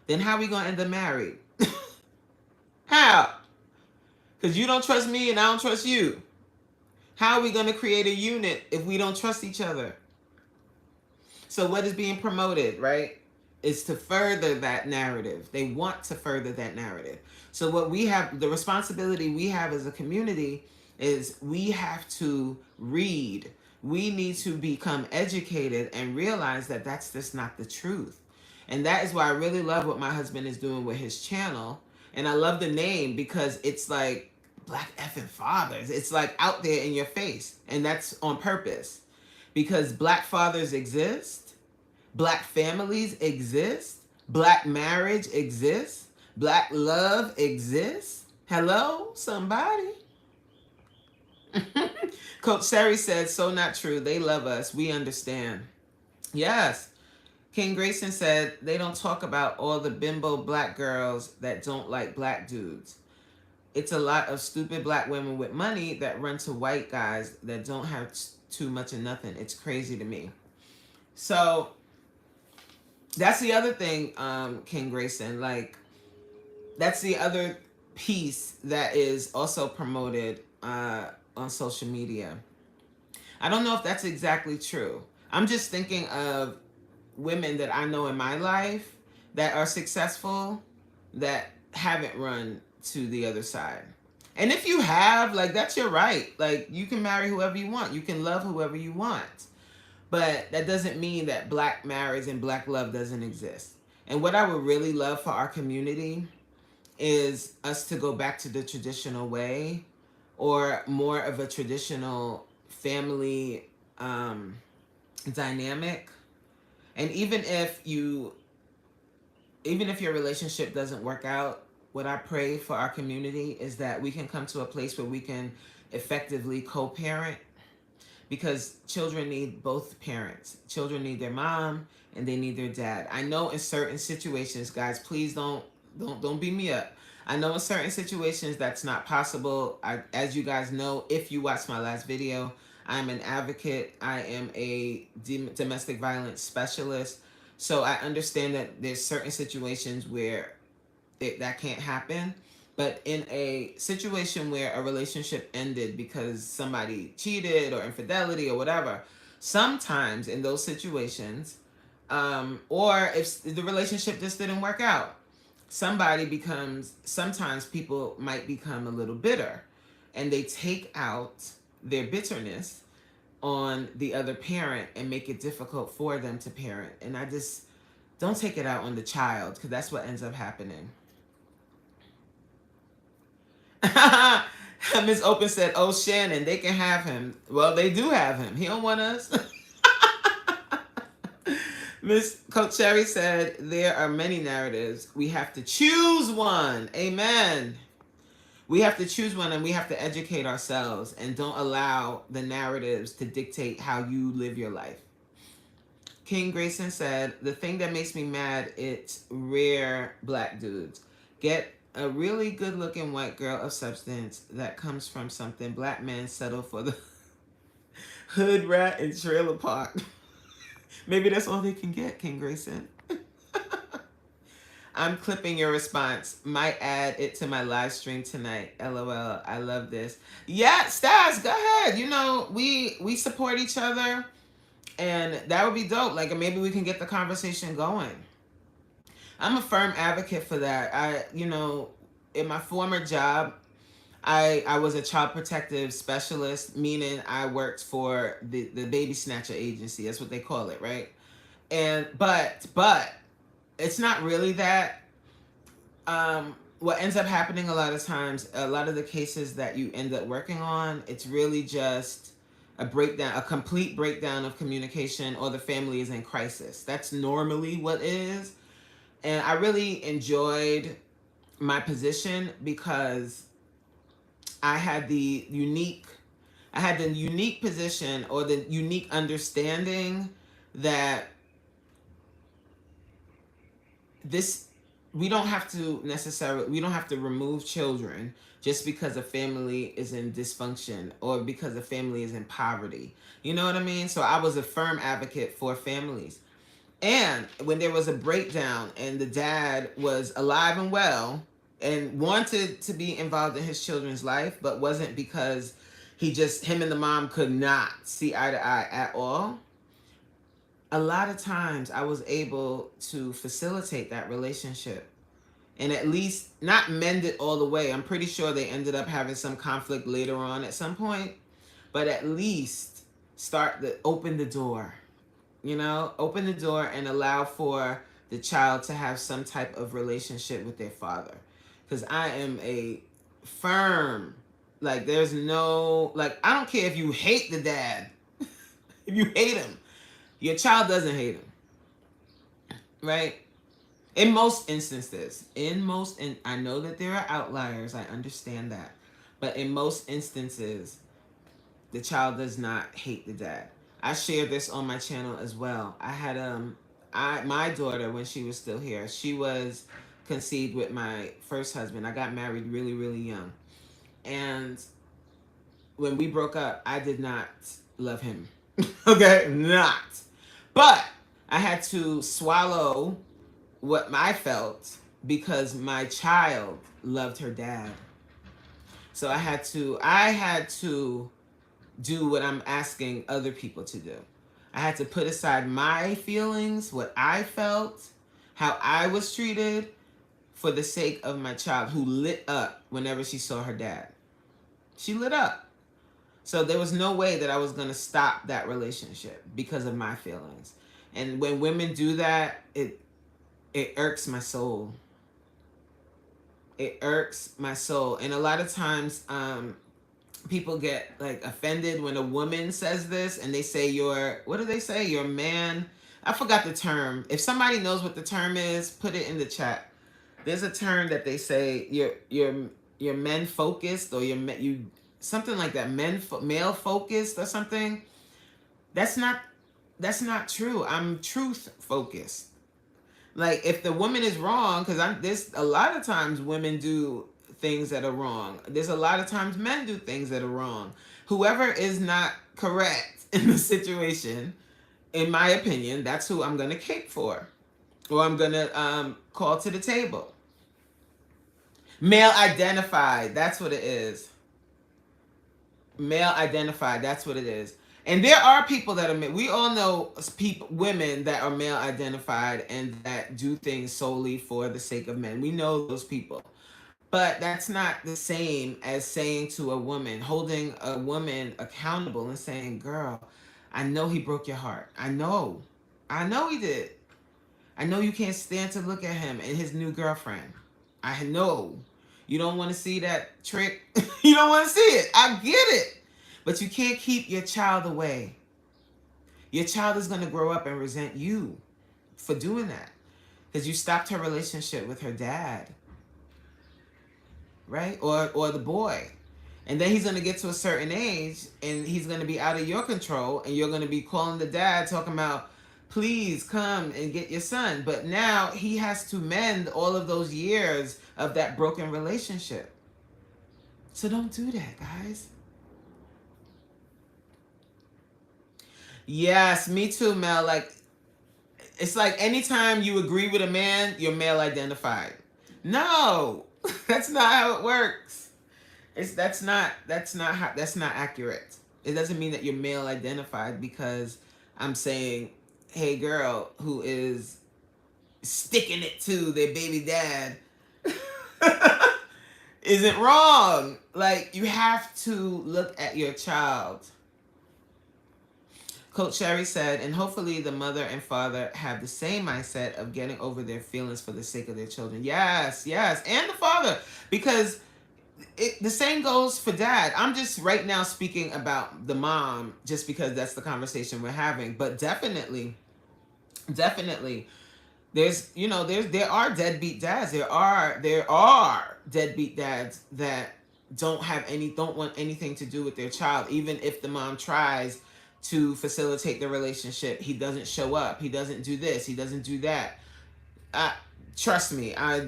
Speaker 1: then how are we going to end up married? How? Because you don't trust me and I don't trust you. How are we going to create a unit if we don't trust each other? So what is being promoted, right, is to further that narrative. They want to further that narrative. So what we have, the responsibility we have as a community is we have to read. We need to become educated and realize that that's just not the truth. And that is why I really love what my husband is doing with his channel. And I love the name because it's like Black effing fathers. It's like out there in your face. And that's on purpose. Because black fathers exist. Black families exist. Black marriage exists. Black love exists? Hello, somebody. Coach Sherry said, so not true. They love us. We understand. Yes. King Grayson said, they don't talk about all the bimbo black girls that don't like black dudes. It's a lot of stupid black women with money that run to white guys that don't have too much of nothing. It's crazy to me. So that's the other thing, King Grayson. Like, that's the other piece that is also promoted on social media. I don't know if that's exactly true. I'm just thinking of women that I know in my life that are successful that haven't run to the other side. And if you have, like, that's your right. Like, you can marry whoever you want. You can love whoever you want. But that doesn't mean that black marriage and black love doesn't exist. And what I would really love for our community is us to go back to the traditional way, or more of a traditional family dynamic. And even if your relationship doesn't work out, what I pray for our community is that we can come to a place where we can effectively co-parent, because children need both parents. Children need their mom and they need their dad. I know in certain situations, guys, please don't beat me up. I know in certain situations that's not possible. As you guys know, if you watched my last video, I'm an advocate. I am a domestic violence specialist. So I understand that there's certain situations where that can't happen. But in a situation where a relationship ended because somebody cheated or infidelity or whatever, sometimes in those situations, or if the relationship just didn't work out, sometimes people might become a little bitter, and they take out their bitterness on the other parent and make it difficult for them to parent. And I just don't take it out on the child, because that's what ends up happening. Miss Open said, oh, Shannon, they can have him. Well, they do have him. He don't want us. Miss Coach Sherry said, there are many narratives. We have to choose one. Amen. We have to choose one, and we have to educate ourselves and don't allow the narratives to dictate how you live your life. King Grayson said, the thing that makes me mad, it's rare black dudes. Get a really good looking white girl of substance that comes from something. Black men settle for the hood rat and trailer park. Maybe that's all they can get, King Grayson. I'm clipping your response. Might add it to my live stream tonight. LOL. I love this. Yeah, Stas, go ahead. You know, we support each other, and that would be dope. Like, maybe we can get the conversation going. I'm a firm advocate for that. In my former job, I was a child protective specialist, meaning I worked for the baby snatcher agency. That's what they call it, right? And but it's not really that. What ends up happening a lot of times, a lot of the cases that you end up working on, it's really just a breakdown, a complete breakdown of communication, or the family is in crisis. That's normally what it is. And I really enjoyed my position because I had the unique position, or the unique understanding that we don't have to remove children just because a family is in dysfunction or because a family is in poverty. You know what I mean? So I was a firm advocate for families. And when there was a breakdown and the dad was alive and well and wanted to be involved in his children's life, but wasn't, because him and the mom could not see eye to eye at all, a lot of times I was able to facilitate that relationship and at least not mend it all the way. I'm pretty sure they ended up having some conflict later on at some point, but at least open the door. Open the door and allow for the child to have some type of relationship with their father. Because I am a firm, there's no, I don't care if you hate the dad. If you hate him, your child doesn't hate him. Right? In most instances, I know that there are outliers, I understand that. But in most instances, the child does not hate the dad. I shared this on my channel as well. I had my daughter, when she was still here, she was conceived with my first husband. I got married really, really young. And when we broke up, I did not love him. Okay? Not. But I had to swallow what I felt because my child loved her dad. So I had to do what I'm asking other people to do. I had to put aside my feelings, what I felt, how I was treated for the sake of my child, who lit up whenever she saw her dad. She lit up. So there was no way that I was going to stop that relationship because of my feelings. And when women do that, it irks my soul. It irks my soul. And a lot of times, people get like offended when a woman says this, and they say what do they say? You're a man. I forgot the term. If somebody knows what the term is, put it in the chat. There's a term that they say you're men focused, or you something like that. Male focused or something. That's not true. I'm truth focused. Like, if the woman is wrong, because there's a lot of times women do things that are wrong. There's a lot of times men do things that are wrong. Whoever is not correct in the situation, in my opinion, that's who I'm going to cape for. Or I'm going to call to the table. Male identified, that's what it is. Male identified, that's what it is. And there are people that are, we all know women that are male identified and that do things solely for the sake of men. We know those people. But that's not the same as saying to a woman, holding a woman accountable and saying, girl, I know he broke your heart. I know he did. I know you can't stand to look at him and his new girlfriend. I know. You don't want to see that trick. You don't want to see it. I get it. But you can't keep your child away. Your child is going to grow up and resent you for doing that. Because you stopped her relationship with her dad. Right? Or the boy. And then he's going to get to a certain age and he's going to be out of your control, and you're going to be calling the dad talking about, please come and get your son. But now he has to mend all of those years of that broken relationship. So don't do that, guys. Yes, me too, Mel. Like, it's like anytime you agree with a man, you're male identified. No, that's not how it works. That's not accurate. It doesn't mean that you're male identified because I'm saying, hey, girl who is sticking it to their baby dad isn't wrong. Like, you have to look at your child. Coach Sherry said, and hopefully the mother and father have the same mindset of getting over their feelings for the sake of their children. Yes, and the father, because the same goes for dad. I'm just right now speaking about the mom just because that's the conversation we're having. But definitely, there's there are deadbeat dads. There are deadbeat dads that don't want anything to do with their child, even if the mom tries to facilitate the relationship. He doesn't show up. He doesn't do this. He doesn't do that. Trust me, I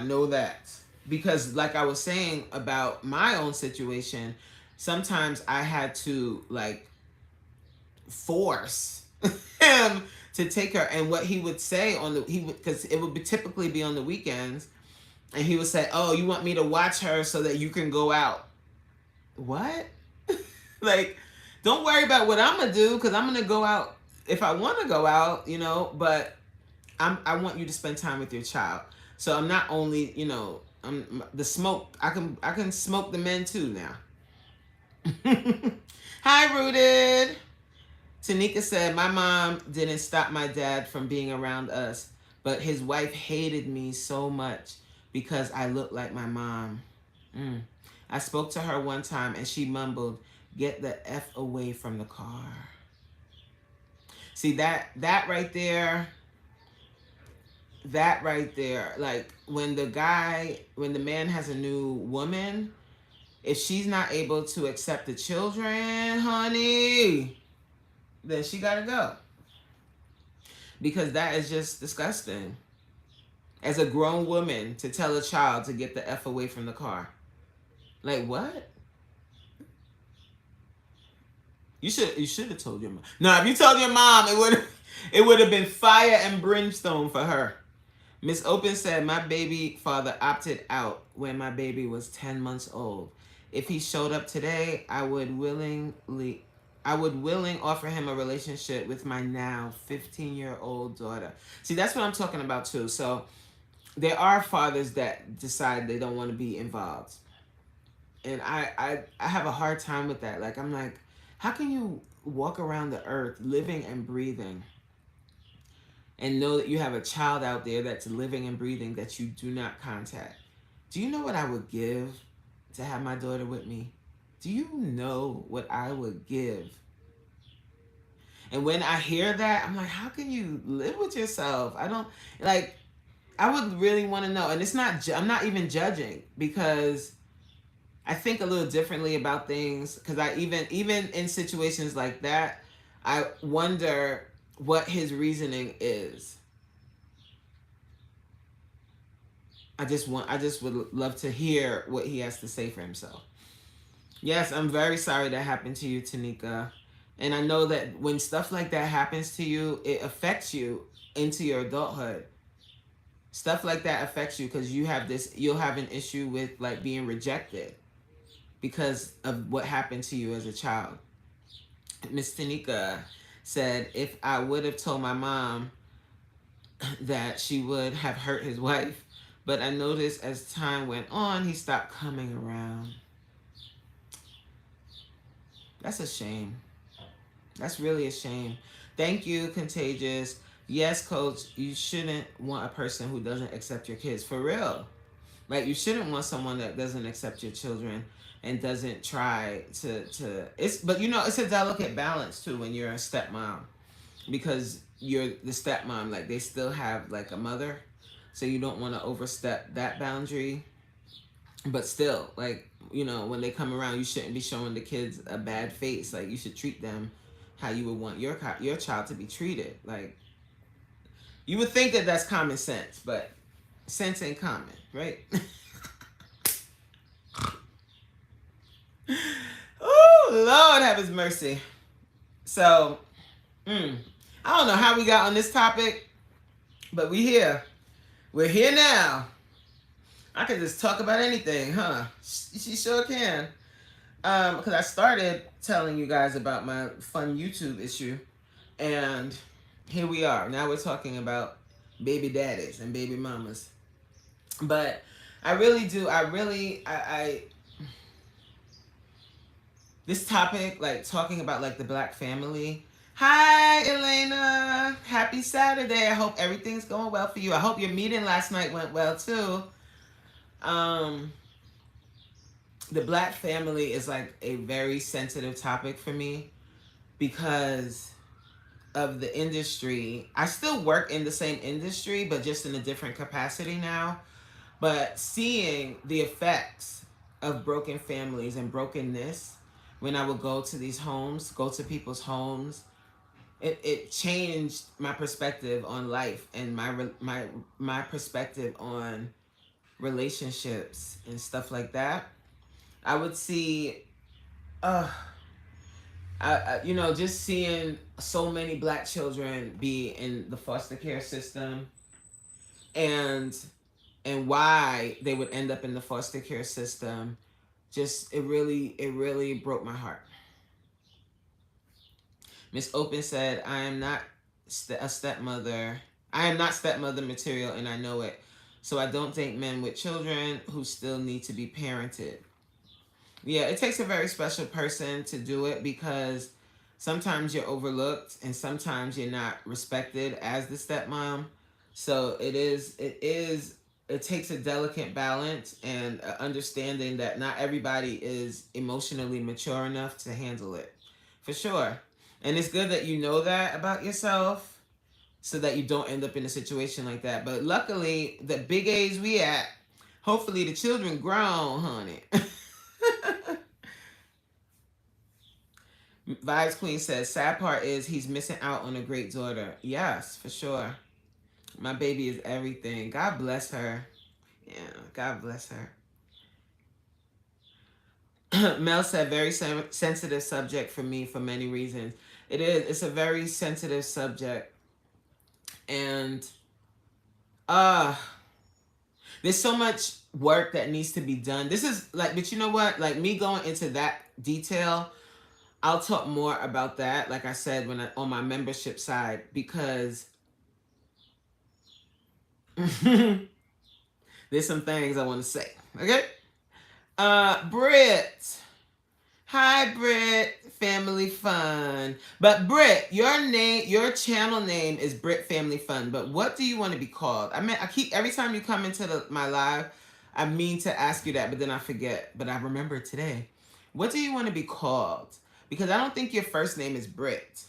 Speaker 1: know that. Because like I was saying about my own situation, sometimes I had to like force him to take her. And what he would say because it would typically be on the weekends, and he would say, oh, you want me to watch her so that you can go out? What? Like, don't worry about what I'm gonna do, because I'm gonna go out if I want to go out, but I want you to spend time with your child. So I'm not only, the smoke. I can smoke the men too now. Hi, Rooted. Tanika said, my mom didn't stop my dad from being around us, but his wife hated me so much because I looked like my mom. I spoke to her one time and she mumbled, get the F away from the car. See, that right there that right there, like when the man has a new woman, if she's not able to accept the children, honey, then she gotta go. Because that is just disgusting. As a grown woman to tell a child to get the F away from the car. Like what? You should have told your mom. No, if you told your mom, it would have been fire and brimstone for her. Miss Open said, my baby father opted out when my baby was 10 months old. If he showed up today, I would willing offer him a relationship with my now 15-year-old daughter. See, that's what I'm talking about too. So there are fathers that decide they don't want to be involved. And I have a hard time with that. Like, I'm like, how can you walk around the earth living and breathing and know that you have a child out there that's living and breathing that you do not contact? Do you know what I would give to have my daughter with me? Do you know what I would give? And when I hear that, I'm like, how can you live with yourself? I don't, like, I would really want to know. And it's not, I'm not even judging, because I think a little differently about things. Because I even in situations like that, I wonder what his reasoning is. I just would love to hear what he has to say for himself. Yes, I'm very sorry that happened to you, Tanika. And I know that when stuff like that happens to you, it affects you into your adulthood. Stuff like that affects you because you'll have an issue with like being rejected because of what happened to you as a child. Miss Tanika said, if I would have told my mom that, she would have hurt his wife. But I noticed as time went on, he stopped coming around. That's a shame. That's really a shame. Thank you, Contagious. Yes, Coach, you shouldn't want a person who doesn't accept your kids. For real. Like, you shouldn't want someone that doesn't accept your children and doesn't try to but you know, it's a delicate balance too when you're a stepmom, because you're the stepmom, like they still have like a mother, so you don't want to overstep that boundary. But still, like, you know, when they come around, you shouldn't be showing the kids a bad face. Like, you should treat them how you would want your child to be treated. Like, you would think that that's common sense, but sense ain't common, right? Oh, Lord have his mercy. So, I don't know how we got on this topic, but we're here now. I can just talk about anything, huh? She sure can. Because I started telling you guys about my fun YouTube issue, and here we are. Now we're talking about baby daddies and baby mamas. But I really do. This topic, like talking about like the black family. Hi, Elena. Happy Saturday. I hope everything's going well for you. I hope your meeting last night went well too. The black family is like a very sensitive topic for me because of the industry. I still work in the same industry, but just in a different capacity now. But seeing the effects of broken families and brokenness when I would go to these homes, go to people's homes, it changed my perspective on life and my perspective on relationships and stuff like that. I would see, you know, just seeing so many black children be in the foster care system, and why they would end up in the foster care system, just it really broke my heart. Miss Open said, I am not a stepmother. I am not stepmother material, and I know it. So I don't date men with children who still need to be parented. Yeah, it takes a very special person to do it, because sometimes you're overlooked and sometimes you're not respected as the stepmom. So it takes a delicate balance and understanding that not everybody is emotionally mature enough to handle it. For sure. And it's good that you know that about yourself. so that you don't end up in a situation like that. But luckily, the big age we at, hopefully the children grown, honey. Vibes Queen says, sad part is he's missing out on a great daughter. Yes, for sure. My baby is everything. God bless her. Yeah, God bless her. Mel said, very sensitive subject for me for many reasons. It is. It's a very sensitive subject. And uh there's so much work that needs to be done. This is like, but you know what? Like me going into that detail, I'll talk more about that, like I said, on my membership side, because there's some things I want to say. Okay? Britt. Hi, Britt. Family Fun. But Britt, your channel name is Britt Family Fun. But what do you want to be called? I mean, I keep every time you come into my live, I mean to ask you that, but then I forget. But I remember today. What do you want to be called? Because I don't think your first name is Britt,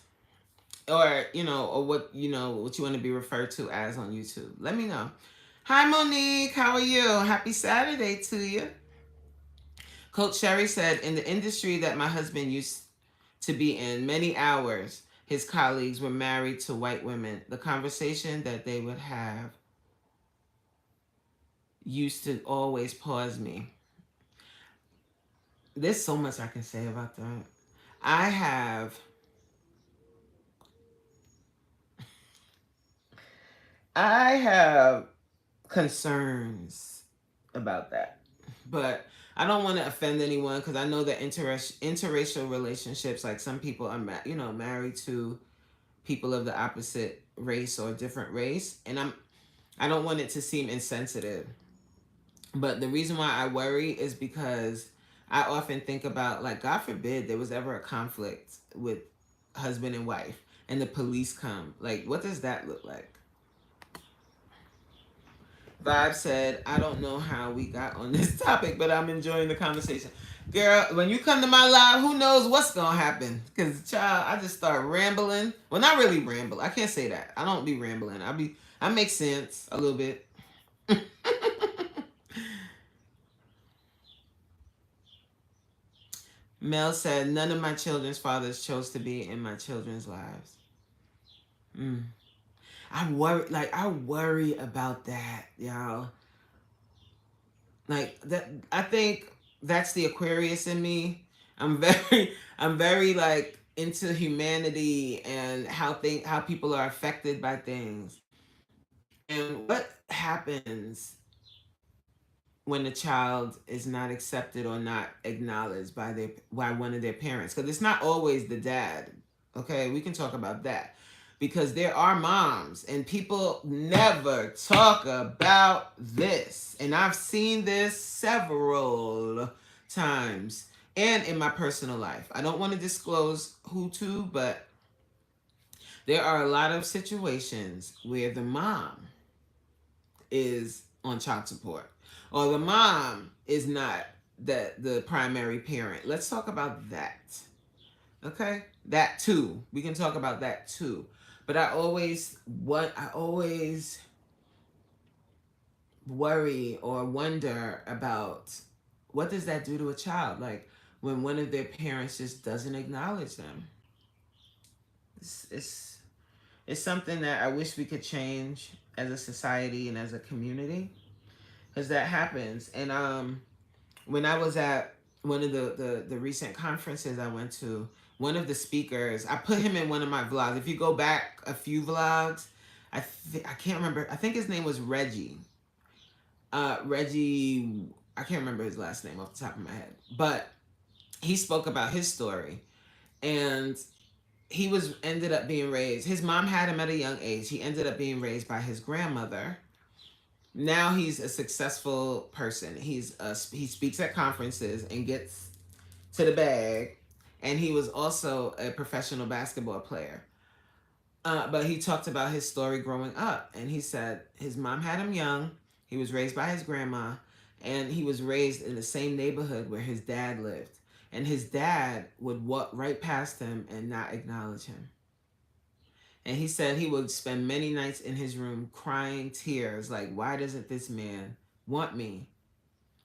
Speaker 1: or or what what you want to be referred to as on YouTube. Let me know. Hi, Monique. How are you? Happy Saturday to you. Coach Sherry said, in the industry that my husband used to be in, many hours, his colleagues were married to white women. The conversation that they would have used to always pause me. There's so much I can say about that. I have I have concerns about that. But I don't want to offend anyone, because I know that interracial relationships, like some people are married to people of the opposite race or different race, and I don't want it to seem insensitive. But the reason why I worry is because I often think about, like, God forbid there was ever a conflict with husband and wife and the police come. Like, what does that look like? Vibe said, I don't know how we got on this topic, but I'm enjoying the conversation. Girl, when you come to my live, who knows what's going to happen? Because, child, I just start rambling. Well, not really ramble. I can't say that. I don't be rambling. I make sense a little bit. Mel said, none of my children's fathers chose to be in my children's lives. I worry about that, y'all. Like that, I think that's the Aquarius in me. I'm very like into humanity and how people are affected by things. And what happens when a child is not accepted or not acknowledged by one of their parents? Because it's not always the dad. Okay, we can talk about that, because there are moms and people never talk about this, and I've seen this several times and in my personal life. I don't want to disclose who to, but there are a lot of situations where the mom is on child support, or the mom is not the primary parent. Let's talk about that. Okay? That too. We can talk about that too. But I always worry or wonder about, what does that do to a child? Like, when one of their parents just doesn't acknowledge them. It's something that I wish we could change as a society and as a community, because that happens. And when I was at one of the recent conferences I went to, one of the speakers, I put him in one of my vlogs. If you go back a few vlogs, I can't remember. I think his name was Reggie. Reggie, I can't remember his last name off the top of my head. But he spoke about his story. And he ended up being raised. His mom had him at a young age. He ended up being raised by his grandmother. Now he's a successful person. He speaks at conferences and gets to the bag. And he was also a professional basketball player. But he talked about his story growing up. And he said his mom had him young. He was raised by his grandma. And he was raised in the same neighborhood where his dad lived. And his dad would walk right past him and not acknowledge him. And he said he would spend many nights in his room crying tears like, why doesn't this man want me?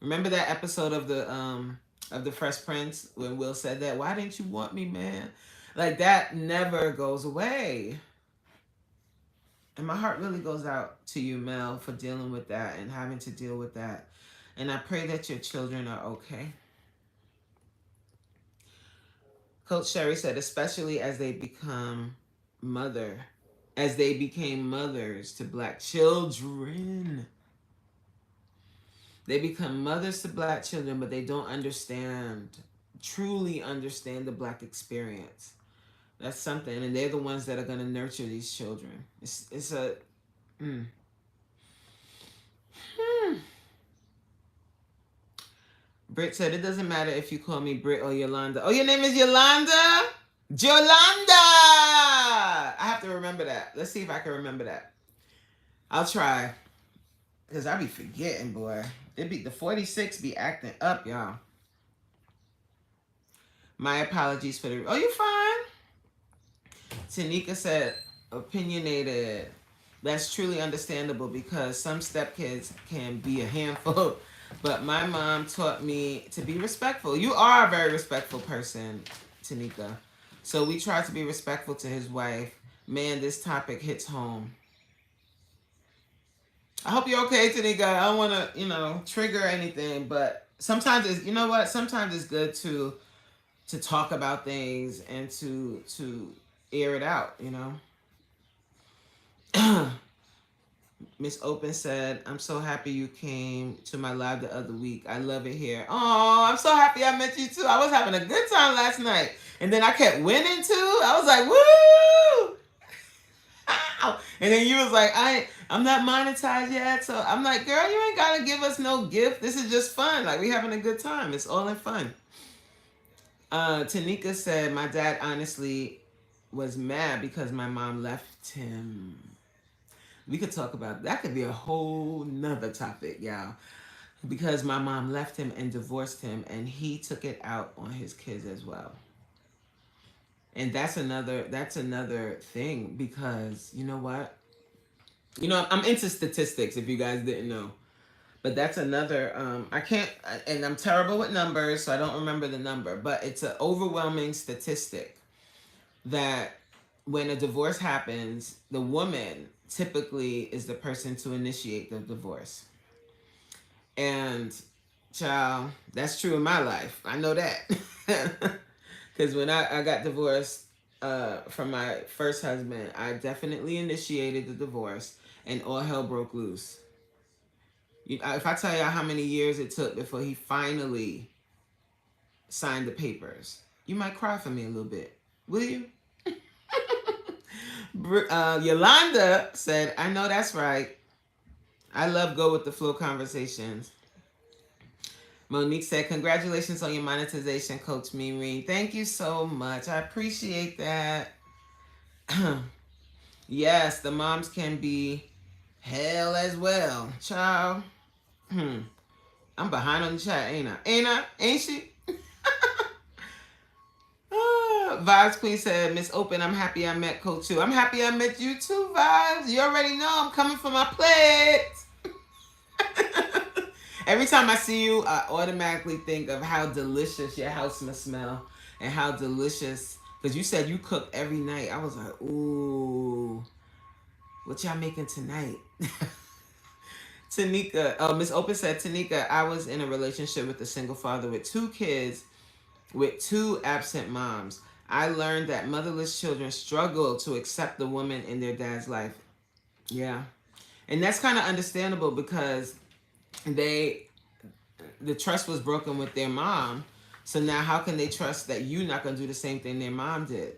Speaker 1: Remember that episode of the Fresh Prince when Will said that, why didn't you want me, man? Like, that never goes away. And my heart really goes out to you, Mel, for dealing with that and having to deal with that. And I pray that your children are okay. Coach Sherry said, especially as they became mothers to black children. They become mothers to black children, but they don't truly understand the black experience. That's something, and they're the ones that are going to nurture these children. It's a... Britt said, it doesn't matter if you call me Britt or Yolanda. Oh, your name is Yolanda? Yolanda! I have to remember that. Let's see if I can remember that. I'll try. Because I be forgetting, boy. The 46 be acting up, y'all. My apologies for the... Oh, you fine. Tanika said, opinionated. That's truly understandable because some stepkids can be a handful. But my mom taught me to be respectful. You are a very respectful person, Tanika. So we try to be respectful to his wife. Man, this topic hits home. I hope you're okay, Tanika. I don't want to, trigger anything. But sometimes it's, you know what? Sometimes it's good to talk about things and to air it out, Miss Open said, I'm so happy you came to my live the other week. I love it here. Oh, I'm so happy I met you too. I was having a good time last night. And then I kept winning too. I was like, woo! Ow! And then you was like, I'm not monetized yet. So I'm like, girl, you ain't got to give us no gift. This is just fun. Like, we having a good time. It's all in fun. Tanika said, my dad honestly was mad because my mom left him. We could talk about that. Could be a whole nother topic, y'all. Because my mom left him and divorced him, and he took it out on his kids as well. And that's another thing, because you know what? I'm into statistics, if you guys didn't know. But that's another, and I'm terrible with numbers, so I don't remember the number, but it's an overwhelming statistic that when a divorce happens, the woman typically is the person to initiate the divorce. And, child, that's true in my life. I know that. Because when I got divorced from my first husband, I definitely initiated the divorce, and all hell broke loose. If I tell y'all how many years it took before he finally signed the papers, you might cry for me a little bit. Will you? Yolanda said, I know that's right. I love go with the flow conversations. Monique said, congratulations on your monetization, Coach Mimi. Thank you so much. I appreciate that. Yes, the moms can be hell as well. Child. I'm behind on the chat, ain't I? Ain't she? Vibes Queen said, Miss Open, I'm happy I met Coach too. I'm happy I met you too, Vibes. You already know I'm coming for my plate. Every time I see you, I automatically think of how delicious your house must smell and how delicious, because you said you cook every night. I was like, ooh, what y'all making tonight? Tanika, Miss Open said, Tanika, I was in a relationship with a single father with 2 kids with 2 absent moms. I learned that motherless children struggle to accept the woman in their dad's life. Yeah. And that's kind of understandable because the trust was broken with their mom. So now how can they trust that you're not going to do the same thing their mom did?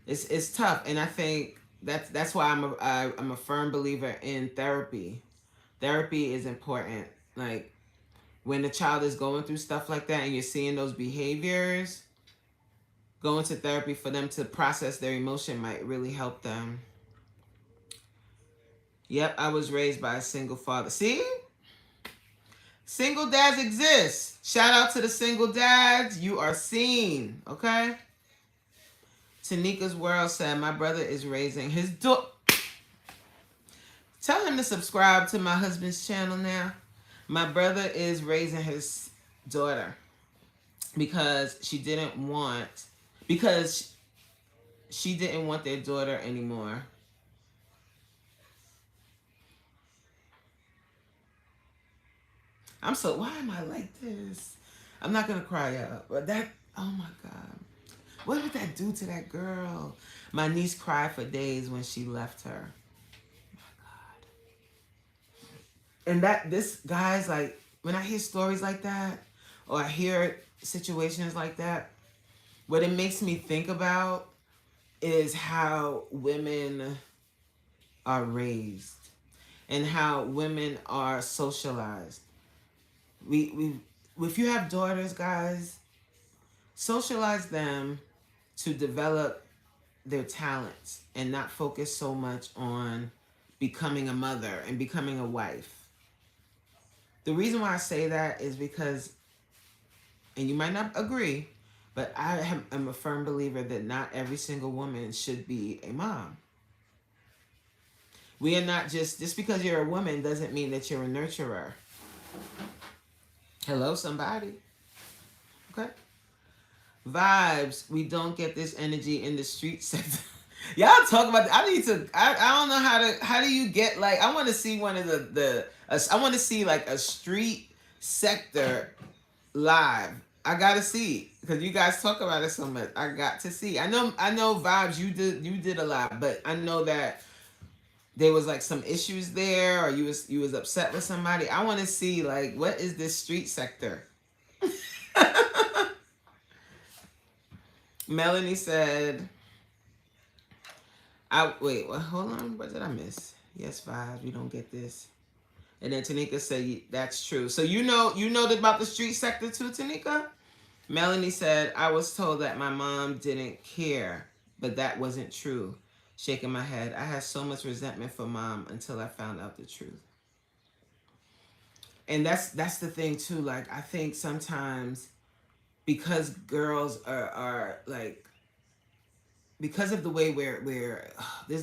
Speaker 1: It's tough. And I think that's why I'm a firm believer in therapy. Therapy is important. Like, when the child is going through stuff like that and you're seeing those behaviors, going to therapy for them to process their emotion might really help them. Yep, I was raised by a single father. See? Single dads exist. Shout out to the single dads. You are seen, okay? Tanika's World said, my brother is raising his daughter. Tell him to subscribe to my husband's channel now. My brother is raising his daughter because she didn't want their daughter anymore. Why am I like this? I'm not gonna cry out, but oh my God. What did that do to that girl? My niece cried for days when she left her. And this guys, like, when I hear stories like that, or I hear situations like that, what it makes me think about is how women are raised and how women are socialized. If you have daughters, guys, socialize them to develop their talents and not focus so much on becoming a mother and becoming a wife. The reason why I say that is because, and you might not agree, but I am a firm believer that not every single woman should be a mom. We are not just because you're a woman doesn't mean that you're a nurturer. Hello, somebody. Okay. Vibes, we don't get this energy in the street sector. Y'all talk about, I don't know how do you get, like, I want to see one of I want to see like a street sector live. I gotta see, because you guys talk about it so much. I got to see. I know Vibes, you did a lot, but I know that there was like some issues there, or you was upset with somebody. I want to see, like, what is this street sector? Melanie said, wait, well, hold on, what did I miss? Yes, Vibes, we don't get this. And then Tanika said, that's true. So you know about the street sector too, Tanika? Melanie said, I was told that my mom didn't care, but that wasn't true. Shaking my head. I had so much resentment for mom until I found out the truth. And that's the thing too. Like, I think sometimes because girls are like, because of the way we're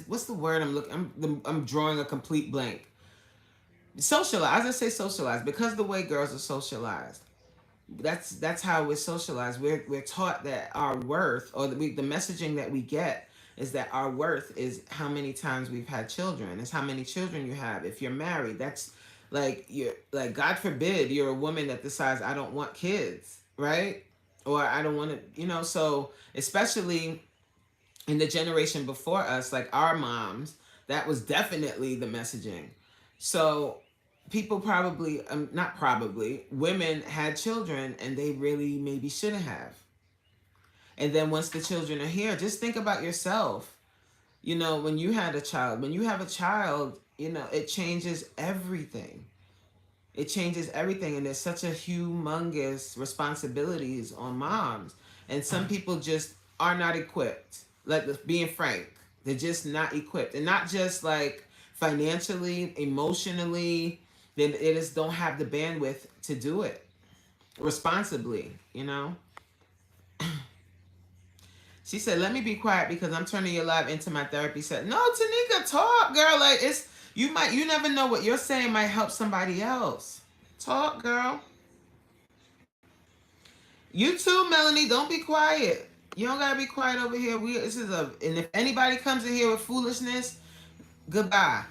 Speaker 1: what's the word I'm looking, I'm drawing a complete blank. Socialized. I say socialized because the way girls are socialized. That's how we're socialized. We're taught that our worth, or the messaging that we get, is that our worth is how many times we've had children. It's how many children you have. If you're married, that's like, you're like, God forbid you're a woman that decides, I don't want kids, right? Or I don't want to, so especially in the generation before us, like our moms, that was definitely the messaging. So people probably, not probably, women had children and they really maybe shouldn't have. And then once the children are here, just think about yourself. When you have a child, it changes everything. It changes everything. And there's such a humongous responsibilities on moms. And some people just are not equipped. Like, being frank, they're just not equipped. And not just like financially, emotionally, they just don't have the bandwidth to do it responsibly, She said, let me be quiet because I'm turning your live into my therapy set. No, Tanika, talk, girl. Like, you never know what you're saying might help somebody else. Talk, girl. You too, Melanie. Don't be quiet. You don't gotta be quiet over here. And if anybody comes in here with foolishness, goodbye.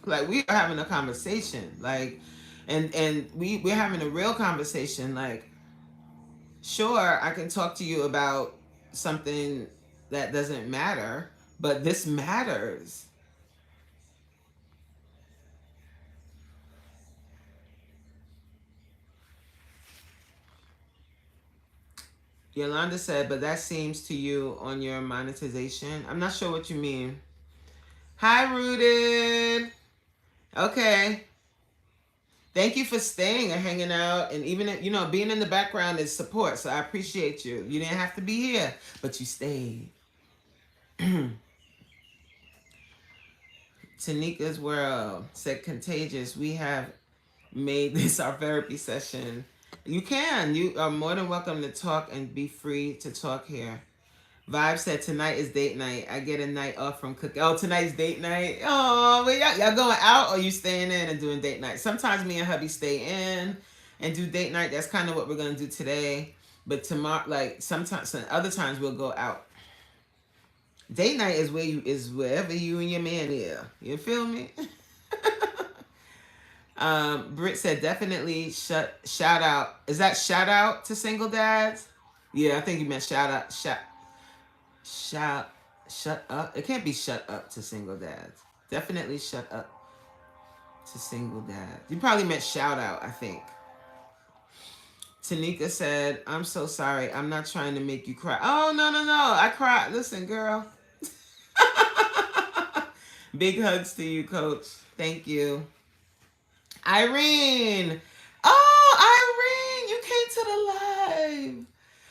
Speaker 1: Like, we are having a conversation. Like, and we're having a real conversation. Like, sure, I can talk to you about something that doesn't matter, but this matters. Yolanda said, but that seems to you on your monetization. I'm not sure what you mean. Hi, Rooted. Okay. Thank you for staying and hanging out, and even, being in the background is support, so I appreciate you. You didn't have to be here, but you stayed. Tanika's World said, contagious. We have made this our therapy session. You are more than welcome to talk and be free to talk here. Vibe said tonight is date night. I get a night off from cooking. Oh, tonight's date night. Oh, well, y'all going out or you staying in and doing date night? Sometimes me and hubby stay in and do date night. That's kind of what we're gonna do today. But tomorrow, like sometimes, other times we'll go out. Date night is wherever you and your man is. You feel me? Britt said definitely shout out. Is that shout out to single dads? Yeah, I think you meant shut up. It can't be shut up to single dads. Definitely shut up to single dads. You probably meant shout out, I think. Tanika said, I'm so sorry. I'm not trying to make you cry. Oh, no. I cried. Listen, girl. Big hugs to you, coach. Thank you. Irene. Oh, Irene, you came to the live.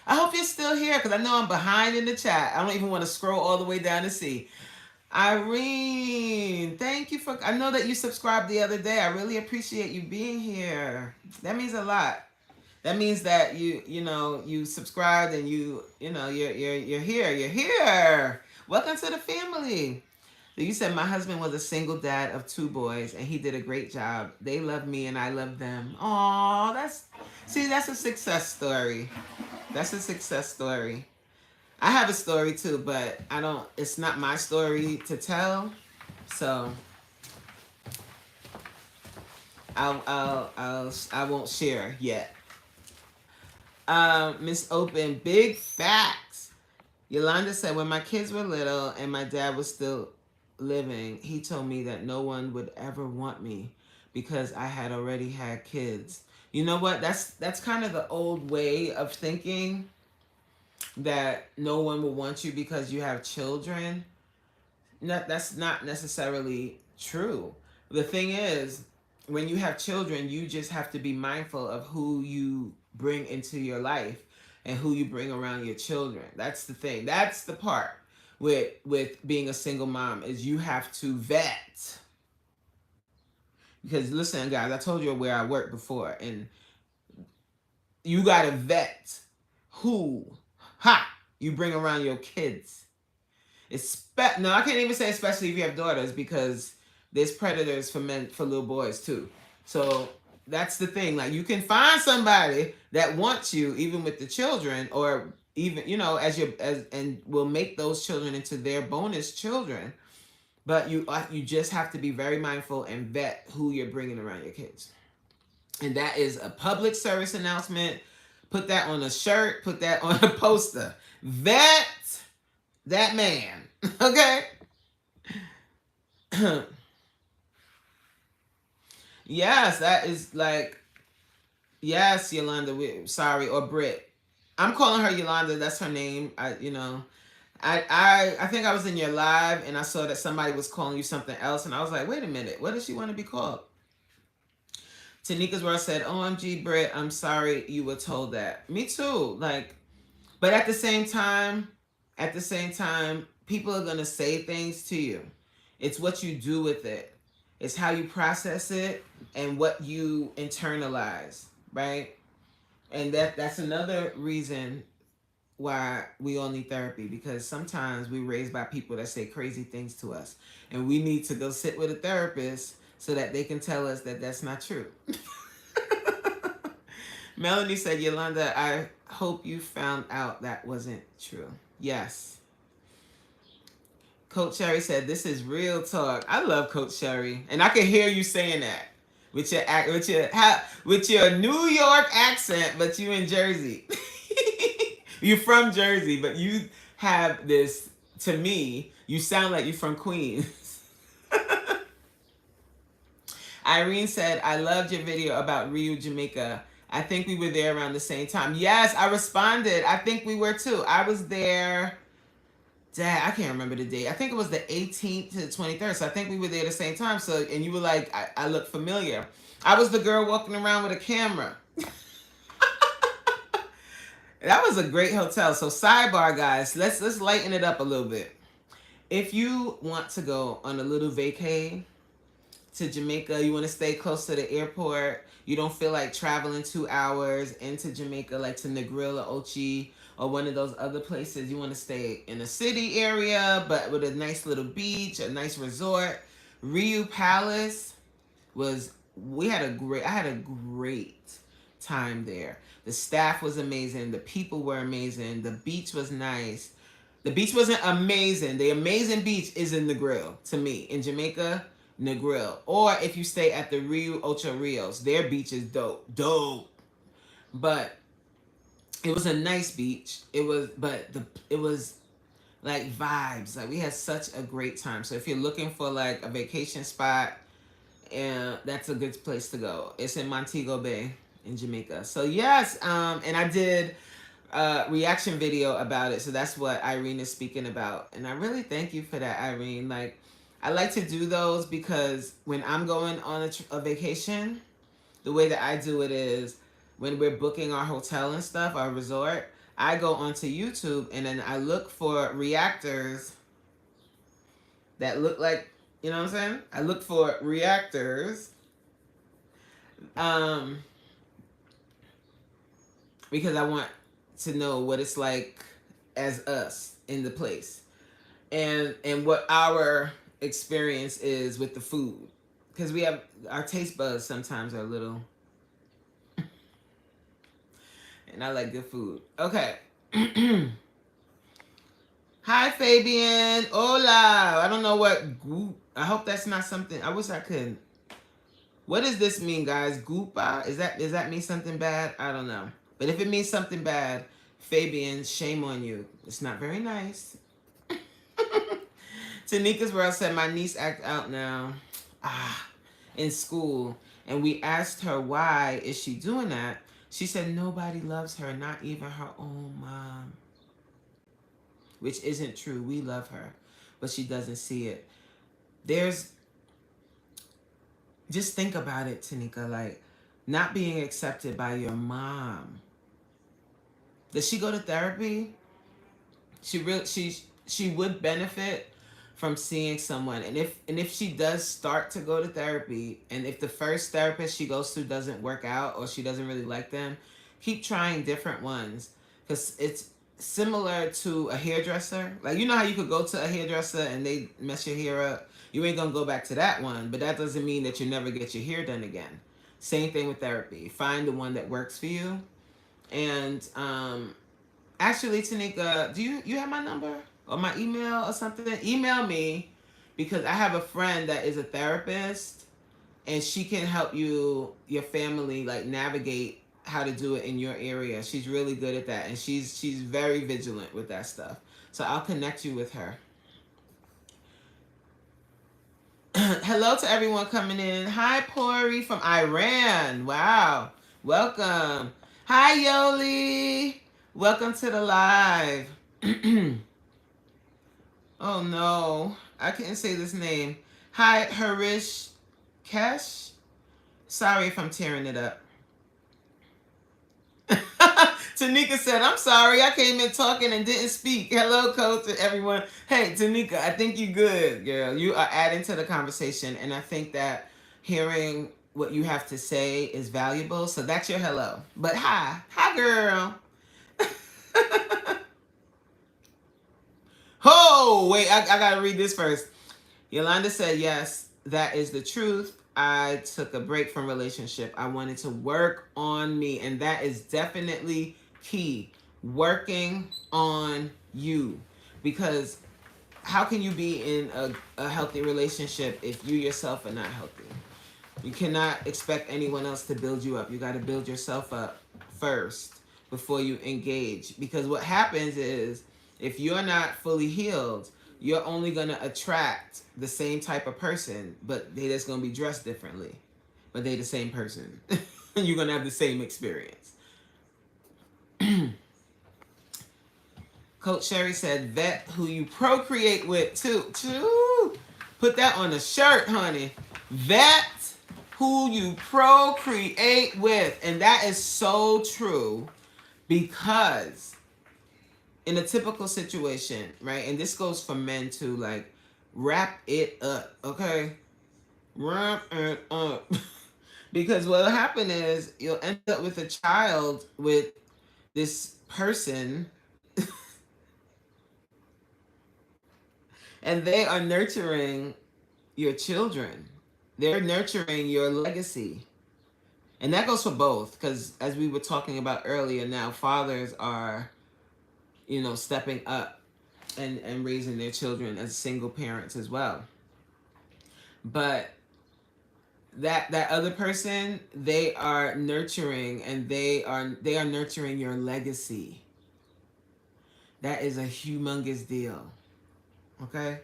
Speaker 1: I hope you're still here because I know I'm behind in the chat. I don't even want to scroll all the way down to see. Irene, thank you for, I know that you subscribed the other day. I really appreciate you being here. That means a lot. That means that you subscribed and you're here. You're here. Welcome to the family. You said my husband was a single dad of 2 boys and he did a great job. They love me and I love them. Aw, that's a success story. That's a success story. I have a story too, but it's not my story to tell. So I won't share yet. Miss Open, big facts. Yolanda said, when my kids were little and my dad was still living, he told me that no one would ever want me because I had already had kids. You know what? That's kind of the old way of thinking, that no one will want you because you have children. That's not necessarily true. The thing is, when you have children, you just have to be mindful of who you bring into your life and who you bring around your children. That's the thing. That's the part with being a single mom, is you have to vet. Because listen, guys, I told you where I worked before, and you got to vet who you bring around your kids. No, I can't even say especially if you have daughters, because there's predators for little boys too. So that's the thing. Like, you can find somebody that wants you even with the children, or even, and will make those children into their bonus children. But you just have to be very mindful and vet who you're bringing around your kids. And that is a public service announcement. Put that on a shirt. Put that on a poster. Vet that man. Okay? Yes, that is like, yes, Yolanda. Sorry, or Britt. I'm calling her Yolanda. That's her name. I think I was in your live and I saw that somebody was calling you something else, and I was like, wait a minute, what does she want to be called? Tanika's World said, OMG, Britt, I'm sorry you were told that. Me too. Like, but at the same time, people are going to say things to you. It's what you do with it. It's how you process it and what you internalize, right? And that's another reason why we all need therapy, because sometimes we're raised by people that say crazy things to us, and we need to go sit with a therapist so that they can tell us that that's not true. Melanie said, Yolanda, I hope you found out that wasn't true. Yes. Coach Sherry said, this is real talk. I love Coach Sherry. And I can hear you saying that with your New York accent, but you in Jersey. You're from Jersey, but you have this, to me, you sound like you're from Queens. Irene said, I loved your video about Rio, Jamaica. I think we were there around the same time. Yes, I responded. I think we were too. I was there. Dad, I can't remember the date. I think it was the 18th to the 23rd. So I think we were there at the same time. So, and you were like, I look familiar. I was the girl walking around with a camera. That was a great hotel. So sidebar, guys, let's lighten it up a little bit. If you want to go on a little vacay to Jamaica, you want to stay close to the airport, you don't feel like traveling 2 hours into Jamaica, like to Negril or Ochi or one of those other places, you want to stay in a city area, but with a nice little beach, a nice resort. Riu Palace was, I had a great time there. The staff was amazing. The people were amazing. The beach was nice. The beach wasn't amazing. The amazing beach is in Negril, to me. In Jamaica, Negril. Or if you stay at the Rio Ocho Rios, their beach is dope. Dope. But it was a nice beach. It was like vibes. Like we had such a great time. So if you're looking for like a vacation spot, and that's a good place to go. It's in Montego Bay in Jamaica. So yes, and I did a reaction video about it. So that's what Irene is speaking about. And I really thank you for that, Irene. Like, I like to do those because when I'm going on a vacation, the way that I do it is when we're booking our hotel and stuff, our resort, I go onto YouTube and then I look for reactors that look like, you know what I'm saying? I look for reactors because I want to know what it's like as us in the place and what our experience is with the food, because we have our taste buds sometimes are a little and I like good food. Okay. Hi Fabian. Hola. I don't know what goop. I hope that's not something. I wish I could. What does this mean, guys? Goopa? Does that mean something bad? I don't know. But if it means something bad, Fabian, shame on you. It's not very nice. Tanika's World said my niece act out now. In school. And we asked her why is she doing that. She said nobody loves her, not even her own mom. Which isn't true. We love her. But she doesn't see it. Just think about it, Tanika, like not being accepted by your mom. Does she go to therapy? She would benefit from seeing someone. And if she does start to go to therapy, and if the first therapist she goes to doesn't work out or she doesn't really like them, keep trying different ones. Because it's similar to a hairdresser. Like, you know how you could go to a hairdresser and they mess your hair up? You ain't gonna go back to that one, but that doesn't mean that you never get your hair done again. Same thing with therapy. Find the one that works for you. And actually, Tanika, do you have my number or my email or something? Email me, because I have a friend that is a therapist and she can help your family like navigate how to do it in your area. She's really good at that, and she's very vigilant with that stuff. So I'll connect you with her. Hello to everyone coming in. Hi, Pori from Iran. Wow. Welcome. Hi, Yoli. Welcome to the live. Oh, no. I can't say this name. Hi, Harish Kesh. Sorry if I'm tearing it up. Tanika said, I'm sorry, I came in talking and didn't speak. Hello, coach, and everyone. Hey, Tanika, I think you good, girl. You are adding to the conversation, and I think that hearing what you have to say is valuable. So that's your hello. But hi, girl. Oh, wait, I gotta read this first. Yolanda said, yes, that is the truth. I took a break from relationship. I wanted to work on me, and that is definitely key. Working on you, because how can you be in a healthy relationship if you yourself are not healthy? You cannot expect anyone else to build you up. You got to build yourself up first before you engage, because what happens is if you're not fully healed, you're only going to attract the same type of person, but they just going to be dressed differently, but they the same person. You're going to have the same experience. Coach Sherry said, vet who you procreate with too. Put that on a shirt, honey. Vet who you procreate with. And that is so true, because in a typical situation, right? And this goes for men too, like, wrap it up, okay? Wrap it up. Because what'll happen is you'll end up with a child with this person and they are nurturing your children. They're nurturing your legacy. And that goes for both, because as we were talking about earlier, now fathers are, stepping up and raising their children as single parents as well. But that other person, they are nurturing, and they are nurturing your legacy. That is a humongous deal. Okay?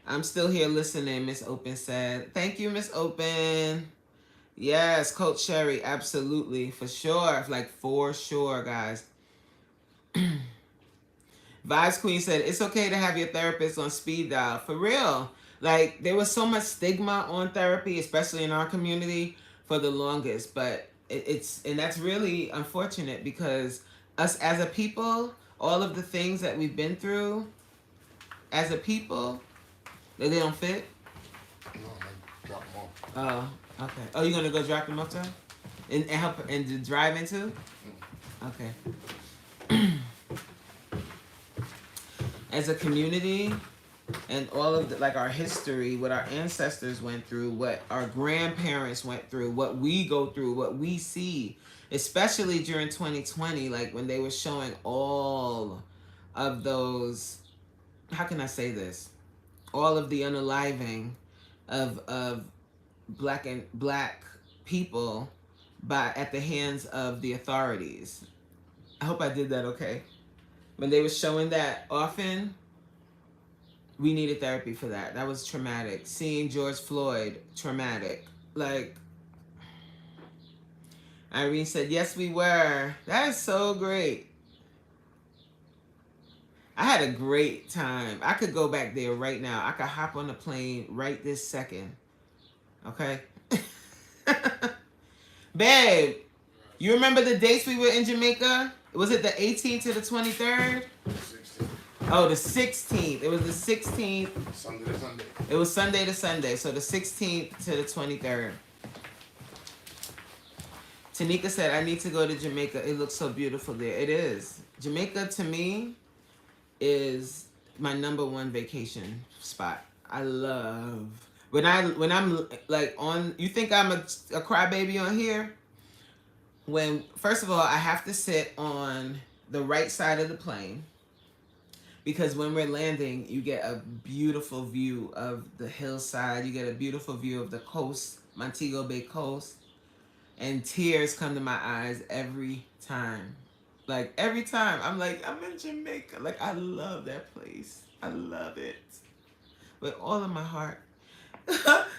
Speaker 1: I'm still here listening, Miss Open said. Thank you, Miss Open. Yes, Coach Sherry, absolutely, for sure. Like, for sure, guys. Vibes Queen said, it's okay to have your therapist on speed dial. For real. Like, there was so much stigma on therapy, especially in our community, for the longest. But and that's really unfortunate, because us as a people, all of the things that we've been through as a people, they don't fit.
Speaker 2: No, I drop them off.
Speaker 1: Oh, okay. Oh, you're gonna go drop them off to her? And help and to drive into? Okay. As a community, and all of our history, what our ancestors went through, what our grandparents went through, what we go through, what we see, especially during 2020, like when they were showing all of those, how can I say this? All of the unaliving of black people at the hands of the authorities. I hope I did that okay. When they were showing that often, we needed therapy for that. That was traumatic. Seeing George Floyd, traumatic. Like, Irene said, yes, we were. That is so great. I had a great time. I could go back there right now. I could hop on the plane right this second. Okay? Babe, you remember the dates we were in Jamaica? Was it the 18th to the 23rd?
Speaker 2: 16.
Speaker 1: Oh, the 16th. It was the 16th.
Speaker 2: Sunday to Sunday.
Speaker 1: It was Sunday to Sunday. So the 16th to the 23rd. Tanika said, I need to go to Jamaica. It looks so beautiful there. It is. Jamaica, to me, is my number one vacation spot. I love... When I'm like on... You think I'm a crybaby on here? First of all, I have to sit on the right side of the plane, because when we're landing, you get a beautiful view of the hillside. You get a beautiful view of the coast, Montego Bay coast, and tears come to my eyes every time. Like, every time, I'm like, I'm in Jamaica. Like, I love that place. I love it with all of my heart.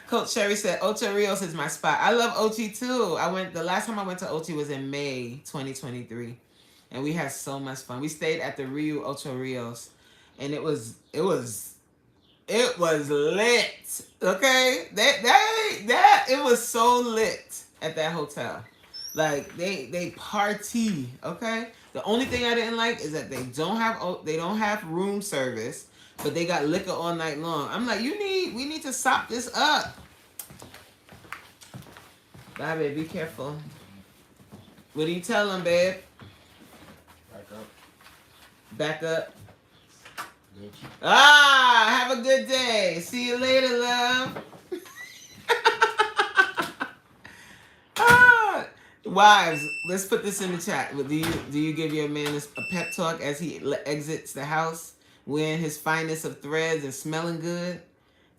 Speaker 1: Coach Sherry said, Ocho Rios is my spot. I love Ochi too. The last time I went to Ochi was in May 2023. And we had so much fun. We stayed at the Rio Ocho Rios. And it was lit. Okay? It was so lit at that hotel. Like, they party, okay? The only thing I didn't like is that they don't have room service, but they got liquor all night long. I'm like, we need to sop this up. Bye, babe. Be careful. What do you tell them, babe?
Speaker 2: Back up.
Speaker 1: Back up.
Speaker 2: Good.
Speaker 1: Have a good day. See you later, love. Wives, let's put this in the chat. Do you give your man a pep talk as he exits the house, wearing his finest of threads and smelling good,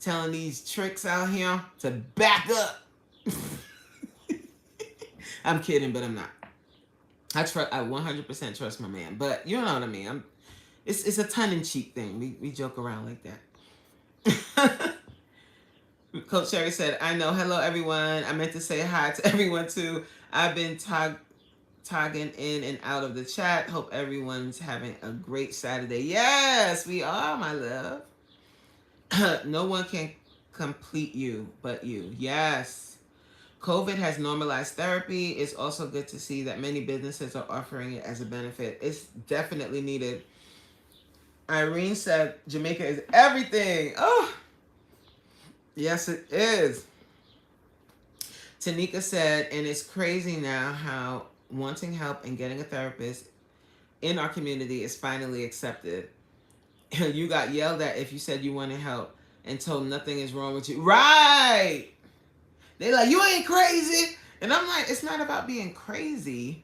Speaker 1: telling these tricks out here to back up? I'm kidding, but I'm not. I 100% trust my man, but you know what I mean. It's a tongue-in-cheek thing. We joke around like that. Coach Sherry said, I know. Hello, everyone. I meant to say hi to everyone, too. I've been tagging in and out of the chat. Hope everyone's having a great Saturday. Yes, we are, my love. No one can complete you but you. Yes. COVID has normalized therapy. It's also good to see that many businesses are offering it as a benefit. It's definitely needed. Irene said Jamaica is everything. Oh, Yes, it is. Tanika said, and it's crazy now how wanting help and getting a therapist in our community is finally accepted. You got yelled at if you said you wanted help and told nothing is wrong with you. Right. They like, you ain't crazy. And I'm like, it's not about being crazy.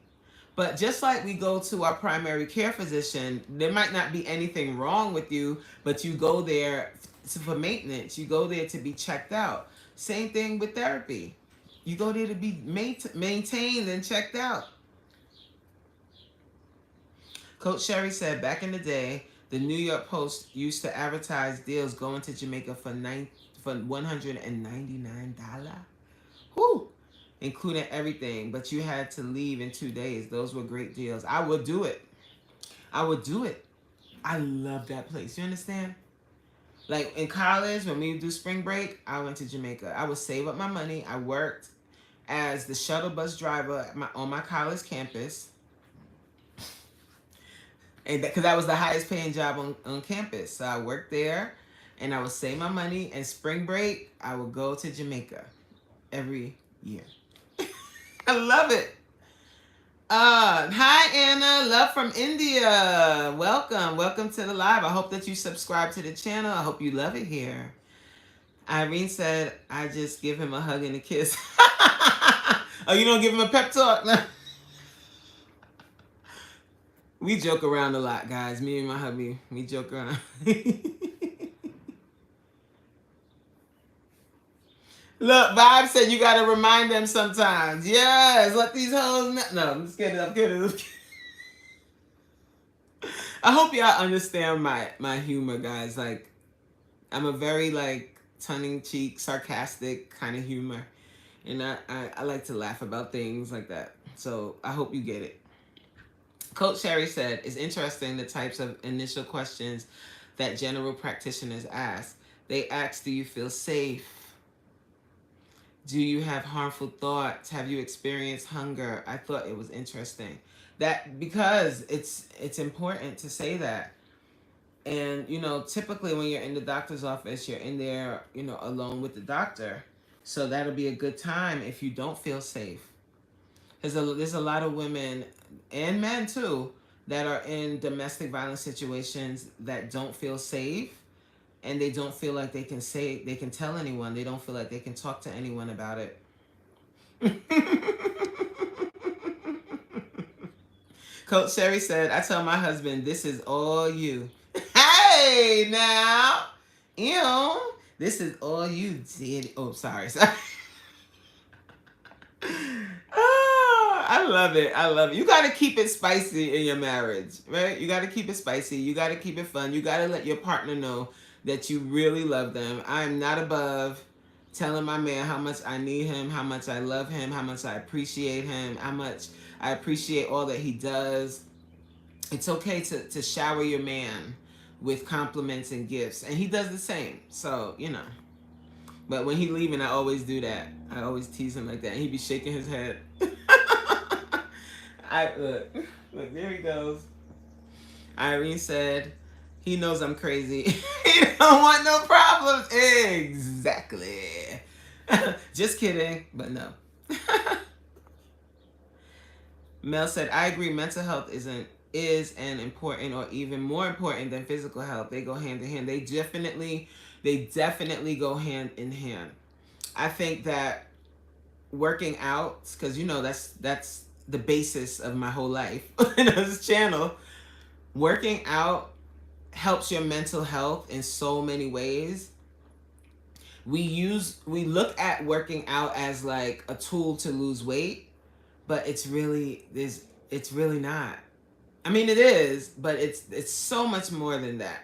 Speaker 1: But just like we go to our primary care physician, there might not be anything wrong with you, but you go there for maintenance. You go there to be checked out. Same thing with therapy. You go there to be maintained and checked out. Coach Sherry said, back in the day, the New York Post used to advertise deals going to Jamaica for $199. Whew. Including everything, but you had to leave in 2 days. Those were great deals. I would do it. I would do it. I love that place. You understand? Like in college, when we would do spring break, I went to Jamaica. I would save up my money. I worked as the shuttle bus driver on my college campus. And because that was the highest paying job on campus. So I worked there and I would save my money. And spring break, I would go to Jamaica every year. I love it. Hi Anna, love from India. Welcome to the live. I hope that you subscribe to the channel. I hope you love it here. Irene said, I just give him a hug and a kiss. Oh, you don't give him a pep talk? No. We joke around a lot, guys. Me and my hubby, we joke around. Look, Vibe said you gotta remind them sometimes. Yes, let these hoes know. No, I'm just kidding. I'm kidding. I hope y'all understand my humor, guys. Like, I'm a very like tongue-in-cheek, sarcastic kind of humor, and I like to laugh about things like that. So I hope you get it. Coach Sherry said, it's interesting the types of initial questions that general practitioners ask. They ask, do you feel safe? Do you have harmful thoughts? Have you experienced hunger? I thought it was interesting. That because it's important to say that. And, you know, typically when you're in the doctor's office, you're in there, you know, alone with the doctor. So that'll be a good time if you don't feel safe. There's a lot of women and men too that are in domestic violence situations that don't feel safe, and they don't feel like they can tell anyone. They don't feel like they can talk to anyone about it. Coach Sherry said, I tell my husband, this is all you. Hey, now. Ew. This is all you did. Oh, sorry. Oh, I love it. I love it. You got to keep it spicy in your marriage, right? You got to keep it spicy. You got to keep it fun. You got to let your partner know that you really love them. I am not above telling my man how much I need him, how much I love him, how much I appreciate him, how much I appreciate all that he does. It's okay to shower your man with compliments and gifts, and he does the same. So, you know. But when he leaving, I always do that. I always tease him like that, and he be shaking his head. Look, there he goes. Irene said, he knows I'm crazy. He don't want no problems. Exactly. Just kidding, but no. Mel said, I agree, mental health is an important or even more important than physical health. They go hand in hand. They definitely go hand in hand. I think that working out, because you know that's the basis of my whole life in this channel. Working out helps your mental health in so many ways. We look at working out as like a tool to lose weight, but it's really not. I mean, it is, but it's so much more than that.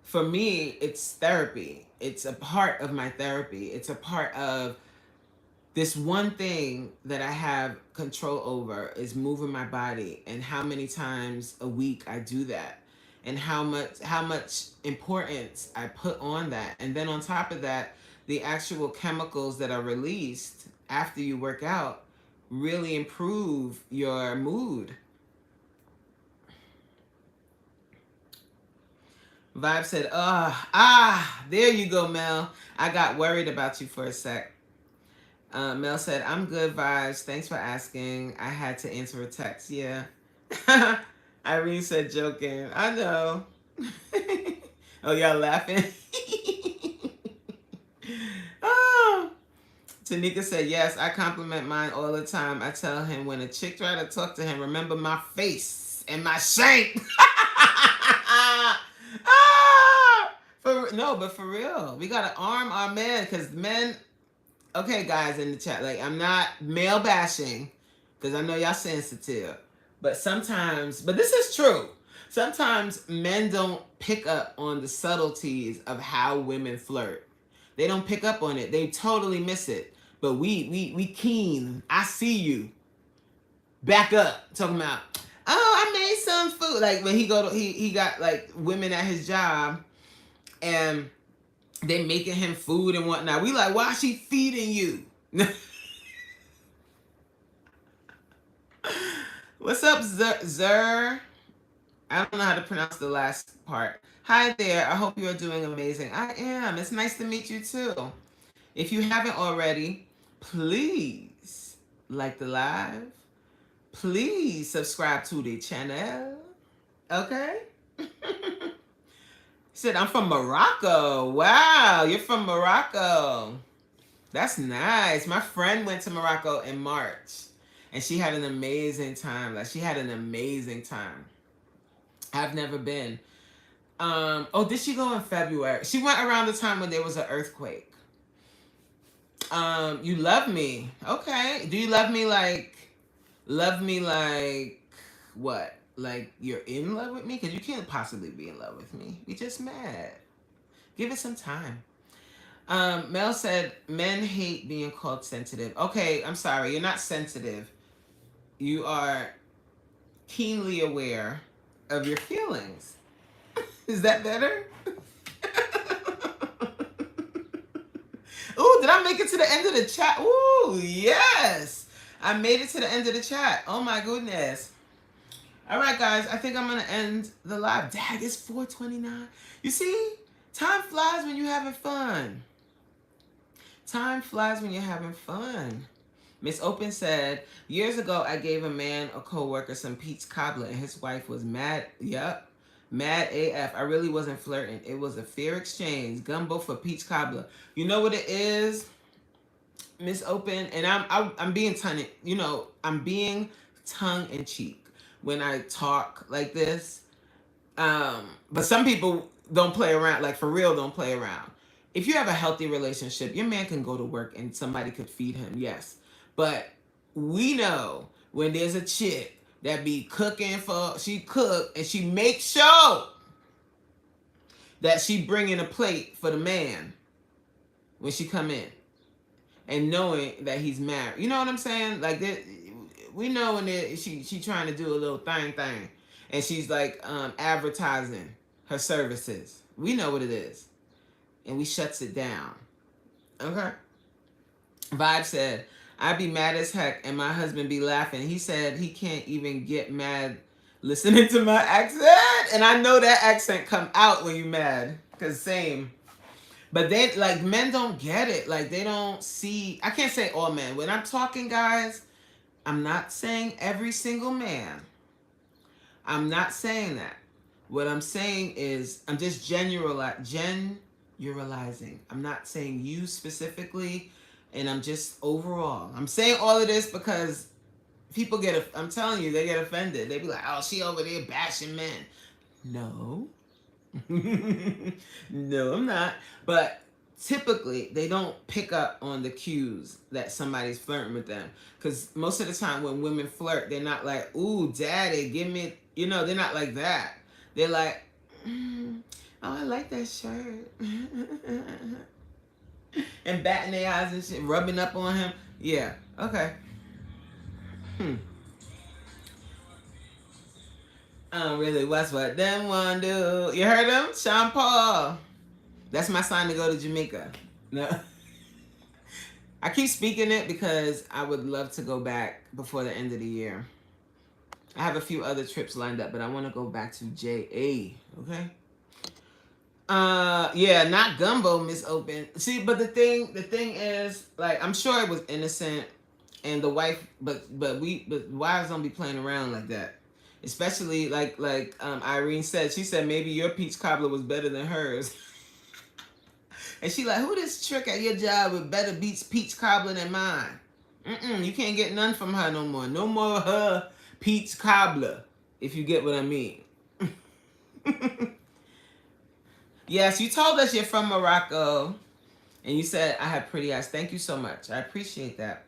Speaker 1: For me, it's therapy. It's a part of my therapy. It's a part of this one thing that I have control over is moving my body, and how many times a week I do that, and how much importance I put on that. And then on top of that, the actual chemicals that are released after you work out really improve your mood. Vibe said, there you go, Mel. I got worried about you for a sec. Mel said, I'm good, Vibes. Thanks for asking. I had to answer a text. Yeah. Irene said, joking. I know. Oh, y'all laughing? Oh. Tanika said, yes, I compliment mine all the time. I tell him when a chick try to talk to him, remember my face and my shape. But for real, we gotta arm our men, because men. Okay, guys in the chat, like, I'm not male bashing, because I know y'all sensitive, but sometimes, but this is true. Sometimes men don't pick up on the subtleties of how women flirt. They don't pick up on it. They totally miss it. But we keen. I see you. Back up. Talking about, oh, I made some food. Like when he got like women at his job, and they making him food and whatnot. We like, why is she feeding you? What's up, Zer? I don't know how to pronounce the last part. Hi there. I hope you are doing amazing. I am. It's nice to meet you too. If you haven't already, please like the live. Please subscribe to the channel. Okay? Said, I'm from Morocco. Wow, you're from Morocco. That's nice. My friend went to Morocco in March, and she had an amazing time. Like, she had an amazing time. I've never been. Oh, did she go in February? She went around the time when there was an earthquake. You love me. Okay. Do you love me like what? Like you're in love with me? Because you can't possibly be in love with me. We just mad. Give it some time. Mel said, men hate being called sensitive. Okay, I'm sorry. You're not sensitive. You are keenly aware of your feelings. Is that better? Ooh, did I make it to the end of the chat? Ooh, yes. I made it to the end of the chat. Oh my goodness. All right, guys. I think I'm going to end the live. Dag, it's 4:29. You see? Time flies when you're having fun. Time flies when you're having fun. Miss Open said, years ago, I gave a man, a coworker, some peach cobbler, and his wife was mad. Yup. Mad AF. I really wasn't flirting. It was a fair exchange. Gumbo for peach cobbler. You know what it is, Miss Open? And I'm being I'm being tongue in cheek when I talk like this. But some people don't play around, like for real, don't play around. If you have a healthy relationship, your man can go to work and somebody could feed him, yes. But we know when there's a chick that be cooking she cook and she makes sure that she bringing a plate for the man when she come in, and knowing that he's married. You know what I'm saying? Like that, we know when she trying to do a little thing, and she's like advertising her services. We know what it is, and we shuts it down. Okay. Vibe said, I'd be mad as heck and my husband be laughing. He said he can't even get mad listening to my accent. And I know that accent come out when you mad. Because same. But they, like, men don't get it. Like, they don't see. I can't say all men. When I'm talking, guys, I'm not saying every single man. I'm not saying that. What I'm saying is I'm just generalizing. I'm not saying you specifically. And I'm just overall. I'm saying all of this because people I'm telling you, they get offended. They be like, oh, she over there bashing men. No. No, I'm not. But typically, they don't pick up on the cues that somebody's flirting with them. Because most of the time when women flirt, they're not like, ooh, daddy, give me, they're not like that. They're like, oh, I like that shirt. And batting their eyes and shit, rubbing up on him. Yeah, okay. Really, what's what them one do? You heard him? Sean Paul. That's my sign to go to Jamaica. No. I keep speaking it because I would love to go back before the end of the year. I have a few other trips lined up, but I want to go back to JA, okay? Yeah, not gumbo, Miss Open. See, but the thing is, like, I'm sure it was innocent, and the wife, but wives don't be playing around like that. Especially like Irene said, she said maybe your peach cobbler was better than hers. And she like, who this trick at your job with better peach cobbler than mine? You can't get none from her no more. No more of her peach cobbler, if you get what I mean. Yes, you told us you're from Morocco, and you said I have pretty eyes. Thank you so much. I appreciate that.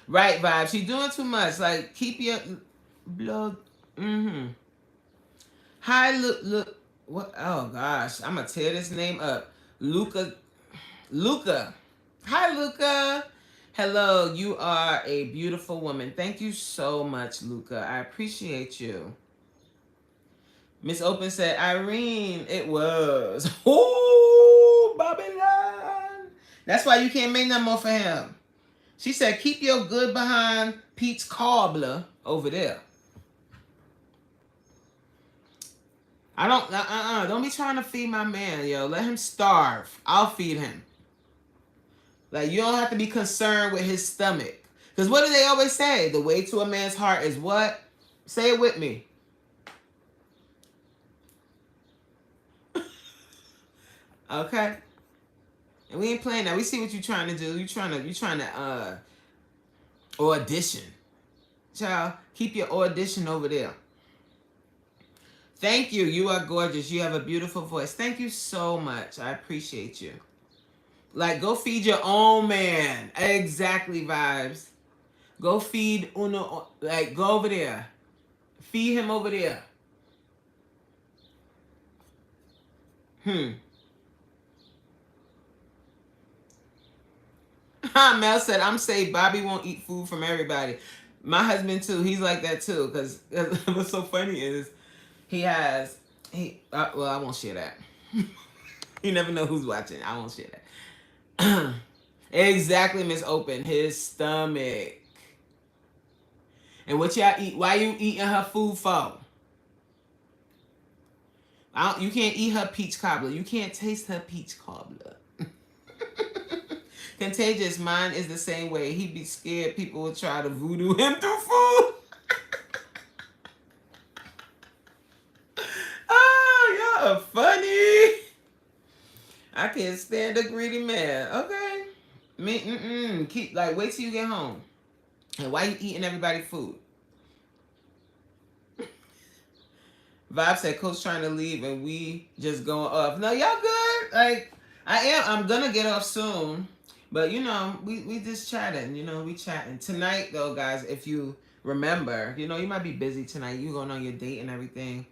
Speaker 1: Right, vibes. She's doing too much. Like, keep your blood. Hi, look. What? Oh gosh, I'm gonna tear this name up. Luca. Luca. Hi, Luca. Hello, you are a beautiful woman. Thank you so much, Luca. I appreciate you. Miss Open said, Irene, it was. Ooh, Babylon. That's why you can't make no more for him. She said, keep your good behind peach cobbler over there. I don't be trying to feed my man, yo. Let him starve. I'll feed him. Like, you don't have to be concerned with his stomach. Because what do they always say? The way to a man's heart is what? Say it with me. Okay? And we ain't playing that. We see what you're trying to do. You're trying to audition. Child, keep your audition over there. Thank you. You are gorgeous. You have a beautiful voice. Thank you so much. I appreciate you. Like, go feed your own man. Exactly, vibes. Go feed Uno. Like, go over there. Feed him over there. Mel said, I'm saying Bobby won't eat food from everybody. My husband, too. He's like that, too. Because what's so funny is well, I won't share that. You never know who's watching. I won't share that. Exactly, Miss Open. His stomach. And what y'all eat? Why you eating her food for? You can't eat her peach cobbler. You can't taste her peach cobbler. Contagious. Mine is the same way. He'd be scared people would try to voodoo him through food. Oh, y'all are funny. I can't stand a greedy man. Okay. Keep wait till you get home. And why you eating everybody's food? Vibe said Coach trying to leave and we just going off. No, y'all good. Like, I'm gonna get off soon. But we just chatting, we chatting. Tonight though, guys, if you remember, you might be busy tonight. You going on your date and everything.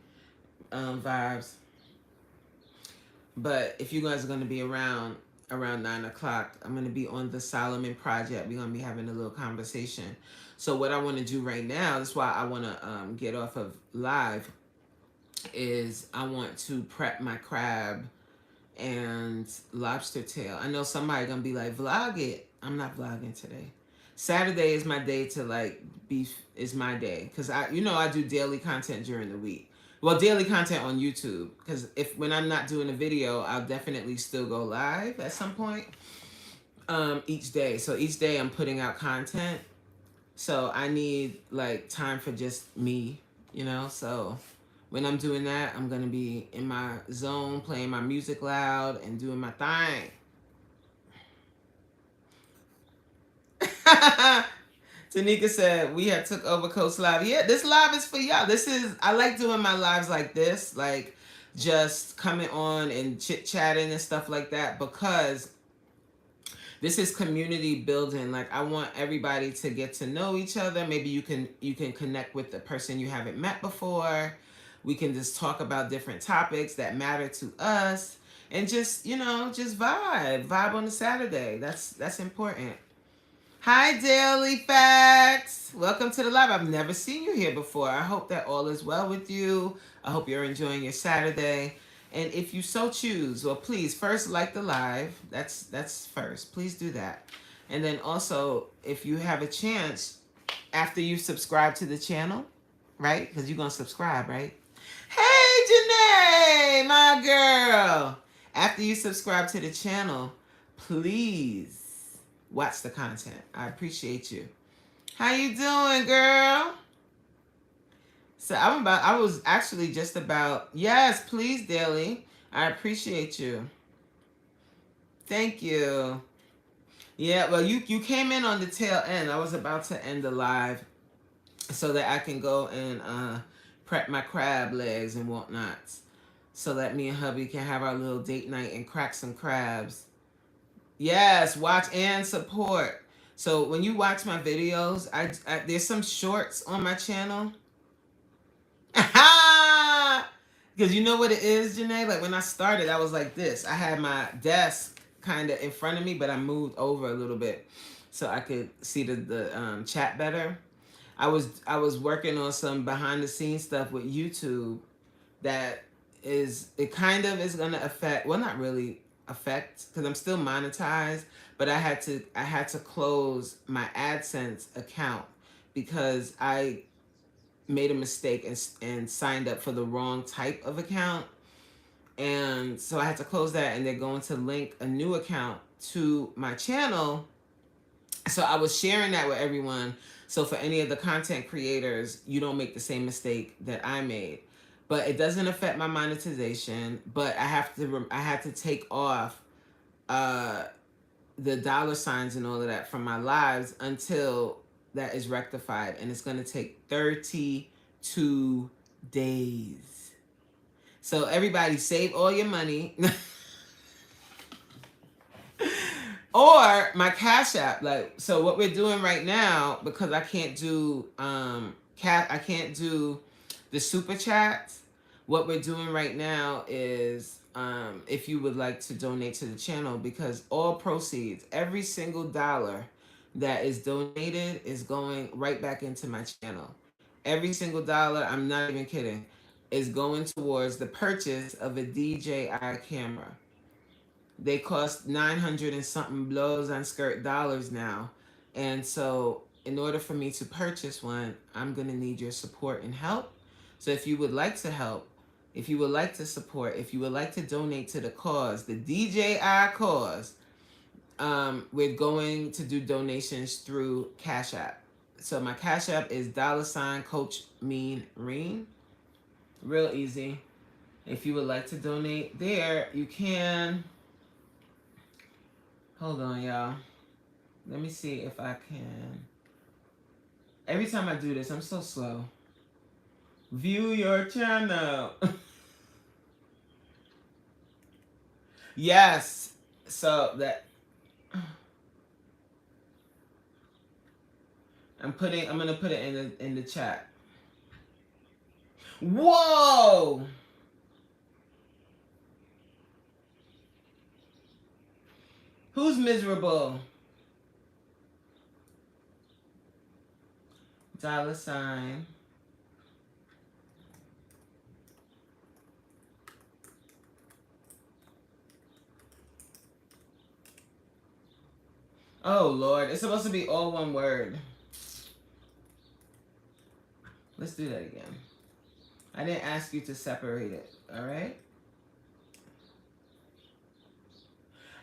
Speaker 1: Vibes. But if you guys are gonna be around 9 o'clock, I'm gonna be on the Solomon Project. We're gonna be having a little conversation. So what I wanna do right now, that's why I wanna get off of live, is I want to prep my crab and lobster tail. I know somebody gonna be like, vlog it. I'm not vlogging today. Saturday is my day to beef is my day. Cause I do daily content during the week. Well, daily content on YouTube. Cause when I'm not doing a video, I'll definitely still go live at some point. Each day. So each day I'm putting out content. So I need time for just me, so when I'm doing that, I'm going to be in my zone, playing my music loud and doing my thing. Tanika said, we have took over Coast Live. Yeah, this live is for y'all. I like doing my lives like this, just coming on and chit-chatting and stuff like that, because this is community building. I want everybody to get to know each other. Maybe you can connect with the person you haven't met before. We can just talk about different topics that matter to us, and just vibe on a Saturday. That's important. Hi, Daily Facts. Welcome to the live. I've never seen you here before. I hope that all is well with you. I hope you're enjoying your Saturday. And if you so choose, well, please first like the live. That's first. Please do that. And then also, if you have a chance, after you subscribe to the channel, right? Because you're going to subscribe, right? Hey, Janae, my girl. After you subscribe to the channel, please watch the content. I appreciate you. How you doing, girl? So I was actually just about, yes, please, Daily. I appreciate you. Thank you. Yeah, well, you came in on the tail end. I was about to end the live so that I can go and prep my crab legs and whatnot. So that me and hubby can have our little date night and crack some crabs. Yes, watch and support. So when you watch my videos, I there's some shorts on my channel. Because you know what it is, Janae? Like when I started, I was like this. I had my desk kind of in front of me, but I moved over a little bit so I could see the chat better. I was working on some behind the scenes stuff with YouTube that it kind of is gonna affect, well, not really affect because I'm still monetized, but I had to close my AdSense account because I made a mistake and signed up for the wrong type of account. And so I had to close that, and they're going to link a new account to my channel. So I was sharing that with everyone. So for any of the content creators, you don't make the same mistake that I made. But it doesn't affect my monetization. But I had to take off the dollar signs and all of that from my lives until that is rectified, and it's going to take 32 days. So everybody save all your money. Or my Cash App. Like, so what we're doing right now, because I can't do I can't do the super chats. What we're doing right now is if you would like to donate to the channel, because all proceeds, every single dollar that is donated is going right back into my channel. Every single dollar, I'm not even kidding, is going towards the purchase of a DJI camera. They cost 900 and something blows on skirt dollars now. And so in order for me to purchase one, I'm going to need your support and help. So if you would like to help, if you would like to support, if you would like to donate to the cause, the DJI cause, we're going to do donations through Cash App. So my Cash App is $Coach Mean Reen. Real easy. If you would like to donate there, you can. Hold on, y'all. Let me see if I can. Every time I do this, I'm so slow. View your channel. Yes. So that I'm gonna put it in the chat. Whoa! Who's miserable? $. Oh Lord, it's supposed to be all one word. Let's do that again. I didn't ask you to separate it, all right?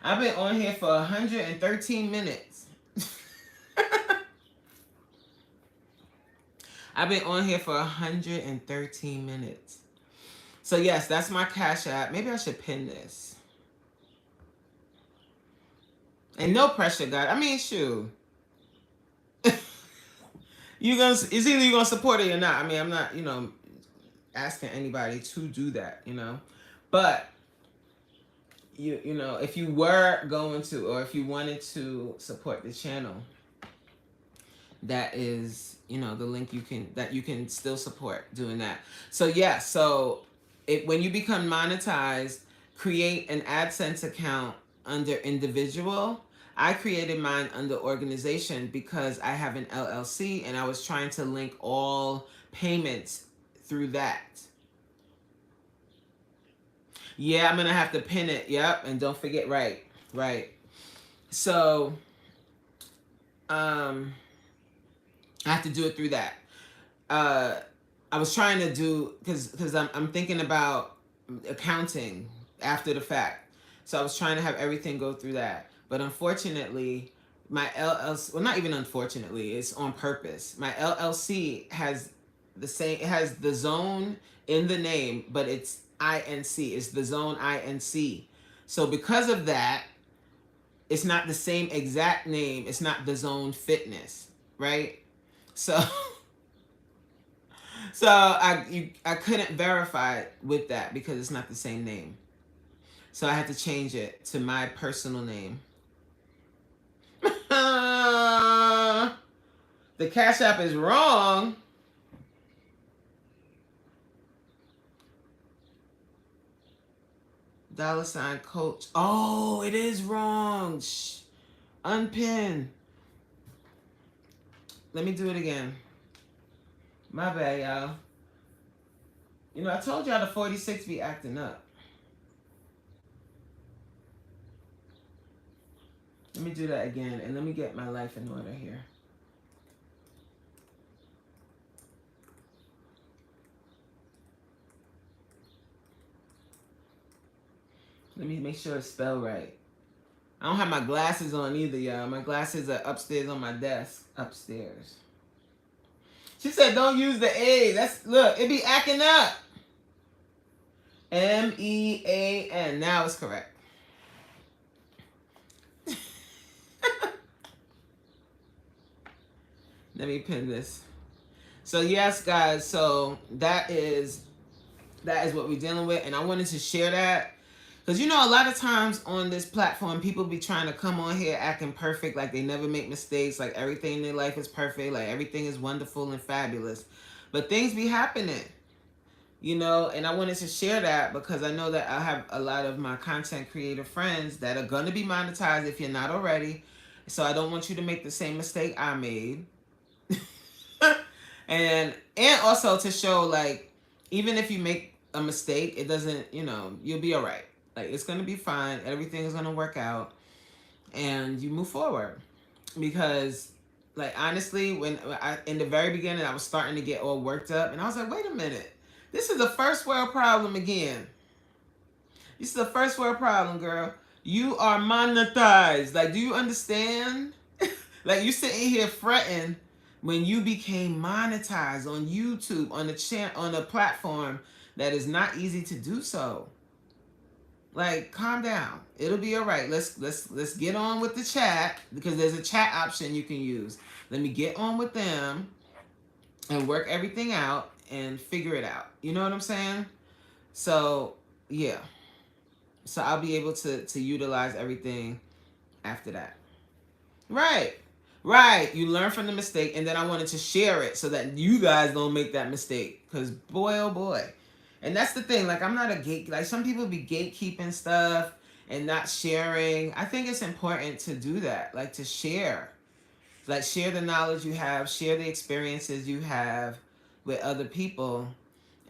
Speaker 1: I've been on here for 113 minutes. I've been on here for 113 minutes. So yes, that's my Cash App. Maybe I should pin this. And no pressure, God. I mean, shoot. It's either you're gonna support it or not. I mean, I'm not, asking anybody to do that, But you know, if you were going to, or if you wanted to support the channel, that is, the link you can still support doing that. So yeah, so when you become monetized, create an AdSense account under individual. I created mine under organization because I have an LLC and I was trying to link all payments through that. Yeah, I'm gonna have to pin it. Yep, and don't forget, right. So, I have to do it through that. I was trying to do, because I'm thinking about accounting after the fact. So I was trying to have everything go through that. But unfortunately, my LLC, well, not even unfortunately, it's on purpose. My LLC has the same, it has the zone in the name, but it's INC. It's the zone INC. So because of that, it's not the same exact name. It's not the zone fitness, right? So so I couldn't verify it with that because it's not the same name. So I had to change it to my personal name. The Cash App is wrong. $ coach. Oh, it is wrong. Shh. Unpin. Let me do it again. My bad, y'all. You know, I told y'all the 46 be acting up. Let me do that again, and let me get my life in order here. Let me make sure it's spelled right. I don't have my glasses on either, y'all. My glasses are upstairs on my desk. Upstairs. She said, don't use the A. Look, it be acting up. MEAN. Now it's correct. Let me pin this. So yes, guys. So that is what we're dealing with, and I wanted to share that because you know a lot of times on this platform, people be trying to come on here acting perfect, like they never make mistakes, like everything in their life is perfect, like everything is wonderful and fabulous, but things be happening, you know. And I wanted to share that because I know that I have a lot of my content creator friends that are gonna be monetized if you're not already. So I don't want you to make the same mistake I made. and also to show, like, even if you make a mistake, it doesn't, you know, you'll be all right. Like, it's gonna be fine. Everything is gonna work out, and you move forward. Because, like, honestly, when I in the very beginning, I was starting to get all worked up, and I was like, wait a minute, this is a first world problem again. This is a first world problem, girl. You are monetized. Like, do you understand? Like, you sitting here fretting when you became monetized on YouTube, on a platform that is not easy to do so. Like, calm down. It'll be all right. Let's get on with the chat, because there's a chat option you can use. Let me get on with them and work everything out and figure it out. You know what I'm saying? So, yeah. So I'll be able to utilize everything after that. Right. Right. You learn from the mistake, and then I wanted to share it so that you guys don't make that mistake. Because boy, oh boy. And that's the thing. Like, I'm not a gate. Like, some people be gatekeeping stuff and not sharing. I think it's important to do that. Like, to share. Like, share the knowledge you have. Share the experiences you have with other people.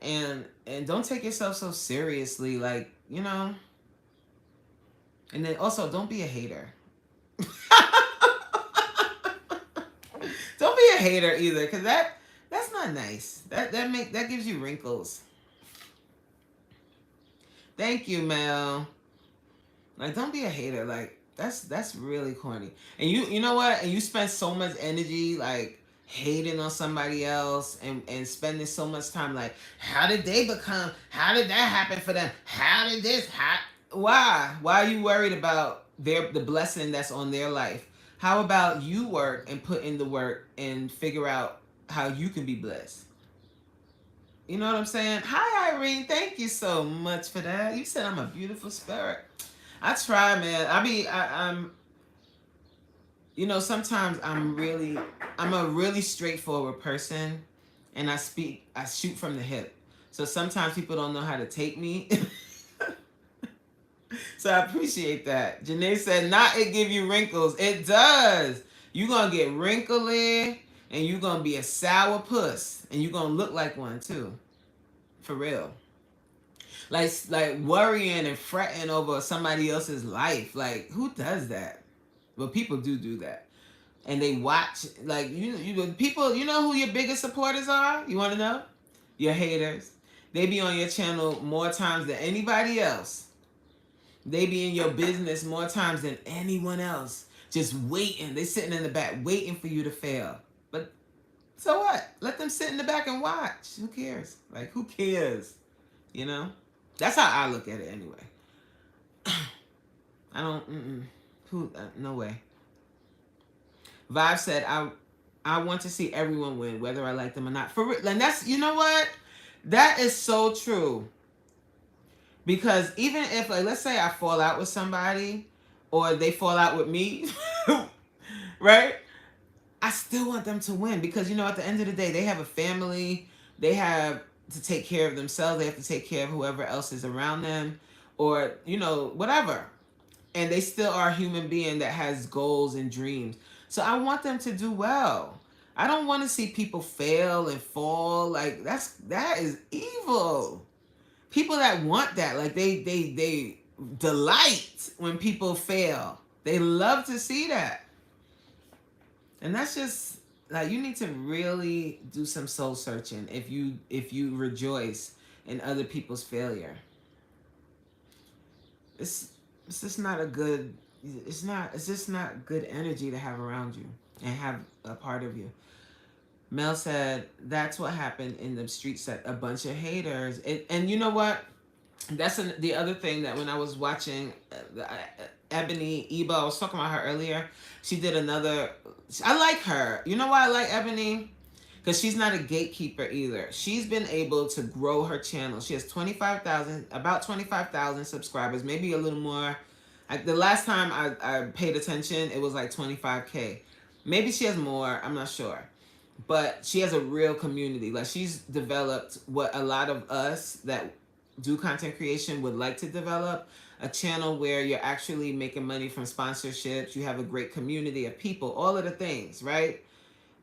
Speaker 1: And don't take yourself so seriously. Like, you know. And then also, don't be a hater. Don't be a hater either, because that's not nice. That gives you wrinkles. Thank you, Mel. Like, don't be a hater. Like, that's really corny. And you know what? And you spend so much energy, like, hating on somebody else, and spending so much time like, how did that happen for them? How did this why are you worried about the blessing that's on their life? How about you work and put in the work and figure out how you can be blessed? You know what I'm saying? Hi, Irene. Thank you so much for that. You said I'm a beautiful spirit. I try, man. I'm you know, sometimes I'm a really straightforward person, and I shoot from the hip. So sometimes people don't know how to take me. So I appreciate that. Janae said, not it give you wrinkles. It does. You're going to get wrinkly, and you're going to be a sour puss, and you're going to look like one too. For real. Like worrying and fretting over somebody else's life. Like, who does that? Well, people do that. And they watch, like, you people, you know who your biggest supporters are? You want to know? your haters. They be on your channel more times than anybody else. They be in your business more times than anyone else. Just waiting. They sitting in the back waiting for you to fail. But so what? Let them sit in the back and watch. Who cares? Like, who cares? You know? That's how I look at it anyway. I don't, no way. Vibe said, I want to see everyone win, whether I like them or not. For real. And that's, you know what? That is so true. Because even if, like, let's say I fall out with somebody or they fall out with me, right? I still want them to win because, you know, at the end of the day, they have a family. They have to take care of themselves. They have to take care of whoever else is around them or, you know, whatever. And they still are a human being that has goals and dreams. So I want them to do well. I don't want to see people fail and fall. Like, that is evil. People that want that, like they delight when people fail. They love to see that. And that's just like, you need to really do some soul searching if you rejoice in other people's failure. It's just not a good, it's just not good energy to have around you and have a part of you. Mel said, that's what happened in the streets, that a bunch of haters. And you know what? That's the other thing, that when I was watching Ebony Ebo, I was talking about her earlier. She did another, I like her. You know why I like Ebony? Because she's not a gatekeeper either. She's been able to grow her channel. She has about 25,000 subscribers, maybe a little more. The last time I paid attention, it was like 25K. Maybe she has more, I'm not sure. But she has a real community. Like, she's developed what a lot of us that do content creation would like to develop, a channel where you're actually making money from sponsorships. You have a great community of people, all of the things, right?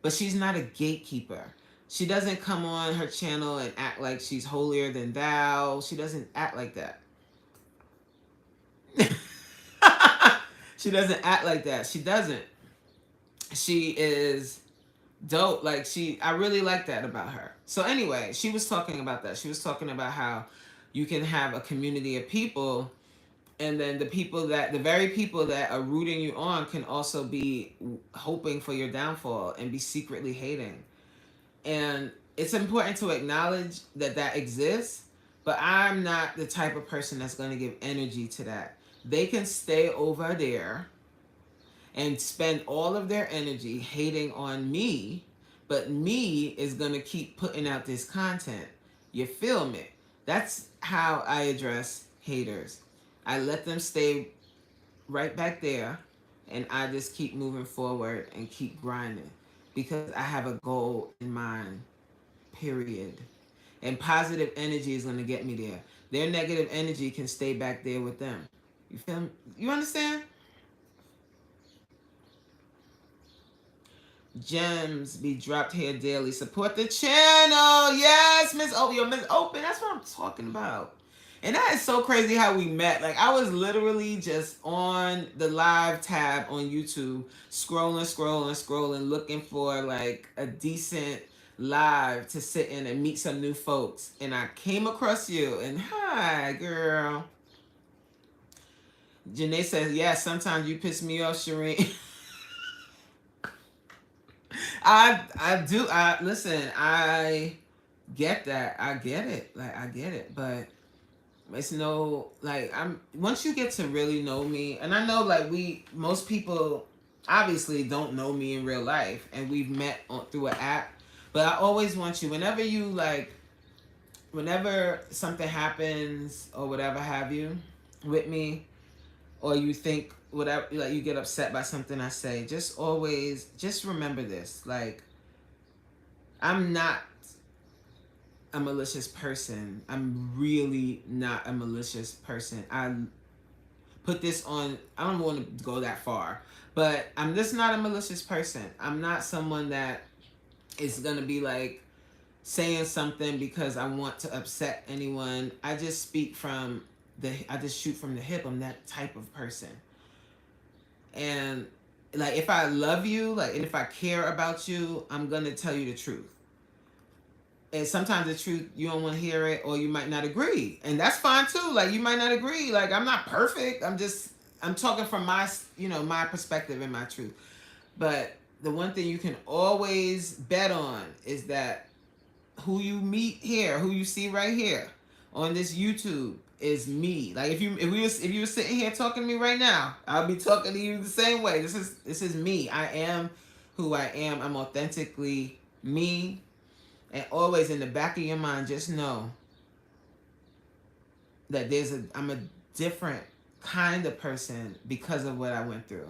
Speaker 1: But she's not a gatekeeper. She doesn't come on her channel and act like she's holier than thou. She doesn't act like that. She doesn't act like that. She doesn't. She is dope. Like, I really like that about her. So anyway, she was talking about that. She was talking about how you can have a community of people, and then the very people that are rooting you on can also be hoping for your downfall and be secretly hating. And it's important to acknowledge that exists, but I'm not the type of person that's going to give energy to that. They can stay over there and spend all of their energy hating on me, but me is going to keep putting out this content. You feel me? That's how I address haters. I let them stay right back there, and I just keep moving forward and keep grinding because I have a goal in mind, period. And positive energy is going to get me there. Their negative energy can stay back there with them. You feel me? You understand? Gems be dropped here daily. Support the channel. Yes, Miss Open. Miss Open. That's what I'm talking about. And that is so crazy how we met. Like, I was literally just on the live tab on YouTube, scrolling, looking for like a decent live to sit in and meet some new folks. And I came across you. And hi, girl. Janae says, yeah, sometimes you piss me off, Shireen. I do. Listen, I get that. I get it. Like, I get it. But it's no, like, once you get to really know me, and I know, like, most people obviously don't know me in real life, and we've met through an app, but I always want you, whenever something happens or whatever have you with me, or you think whatever, like, you get upset by something I say, just remember this. Like, I'm not a malicious person. I'm really not a malicious person. I put this on, I don't want to go that far, but I'm just not a malicious person. I'm not someone that is going to be like saying something because I want to upset anyone. I just shoot from the hip. I'm that type of person. And like, if I love you, like, and if I care about you, I'm going to tell you the truth. And sometimes the truth, you don't want to hear it, or you might not agree, and that's fine too. Like, you might not agree. Like, I'm not perfect. I'm talking from my, my perspective and my truth. But the one thing you can always bet on is that who you meet here, who you see right here on this YouTube, is me. Like, if you were sitting here talking to me right now, I'll be talking to you the same way. This is me. I am who I am. I'm authentically me. And always in the back of your mind, just know that I'm a different kind of person because of what I went through.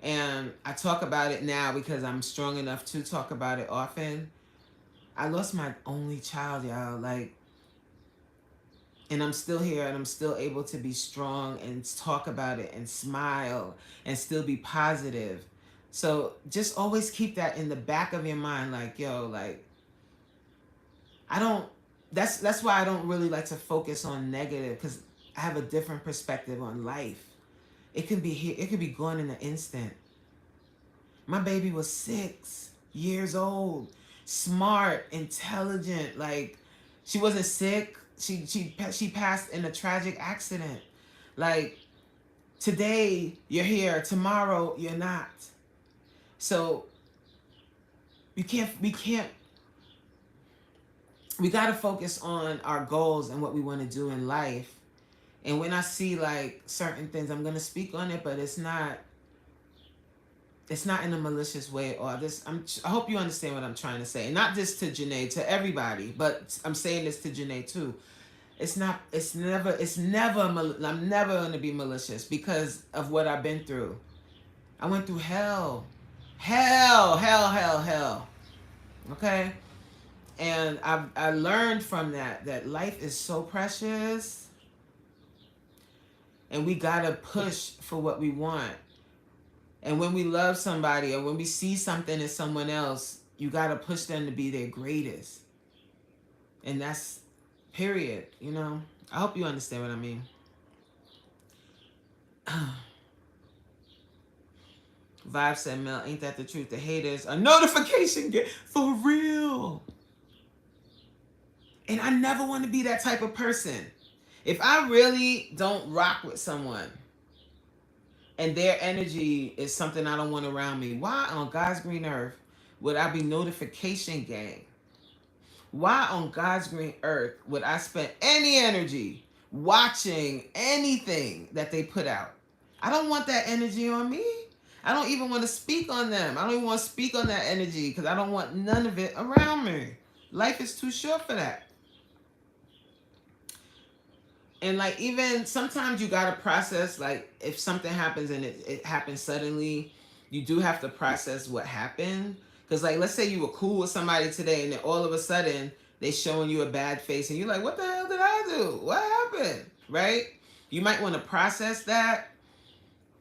Speaker 1: And I talk about it now because I'm strong enough to talk about it often. I lost my only child, y'all. Like, and I'm still here, and I'm still able to be strong and talk about it and smile and still be positive. So just always keep that in the back of your mind. Like, yo, like, I don't, that's why I don't really like to focus on negative, because I have a different perspective on life. It can be here, it could be gone in an instant. My baby was 6 years old, smart, intelligent. Like, she wasn't sick. She passed in a tragic accident. Like, today you're here, tomorrow you're not. So we gotta focus on our goals and what we want to do in life. And when I see like certain things, I'm gonna speak on it, but it's not in a malicious way, or this. I hope you understand what I'm trying to say. And not just to Janae, to everybody, but I'm saying this to Janae too. I'm never going to be malicious because of what I've been through. I went through hell. Hell. Okay? And I learned from that life is so precious, and we got to push for what we want. And when we love somebody, or when we see something in someone else, you got to push them to be their greatest. And that's period, I hope you understand what I mean. Vibe said, Mel, ain't that the truth? The haters are notification get for real. And I never want to be that type of person. If I really don't rock with someone and their energy is something I don't want around me, why on God's green earth would I be notification gang? Why on God's green earth would I spend any energy watching anything that they put out? I don't want that energy on me. I don't even want to speak on them. I don't even want to speak on that energy because I don't want none of it around me. Life is too short for that. And like, even sometimes you got to process, like, if something happens and it happens suddenly, you do have to process what happened. Because, like, let's say you were cool with somebody today and then all of a sudden they showing you a bad face and you're like, what the hell did I do? What happened? Right? You might want to process that,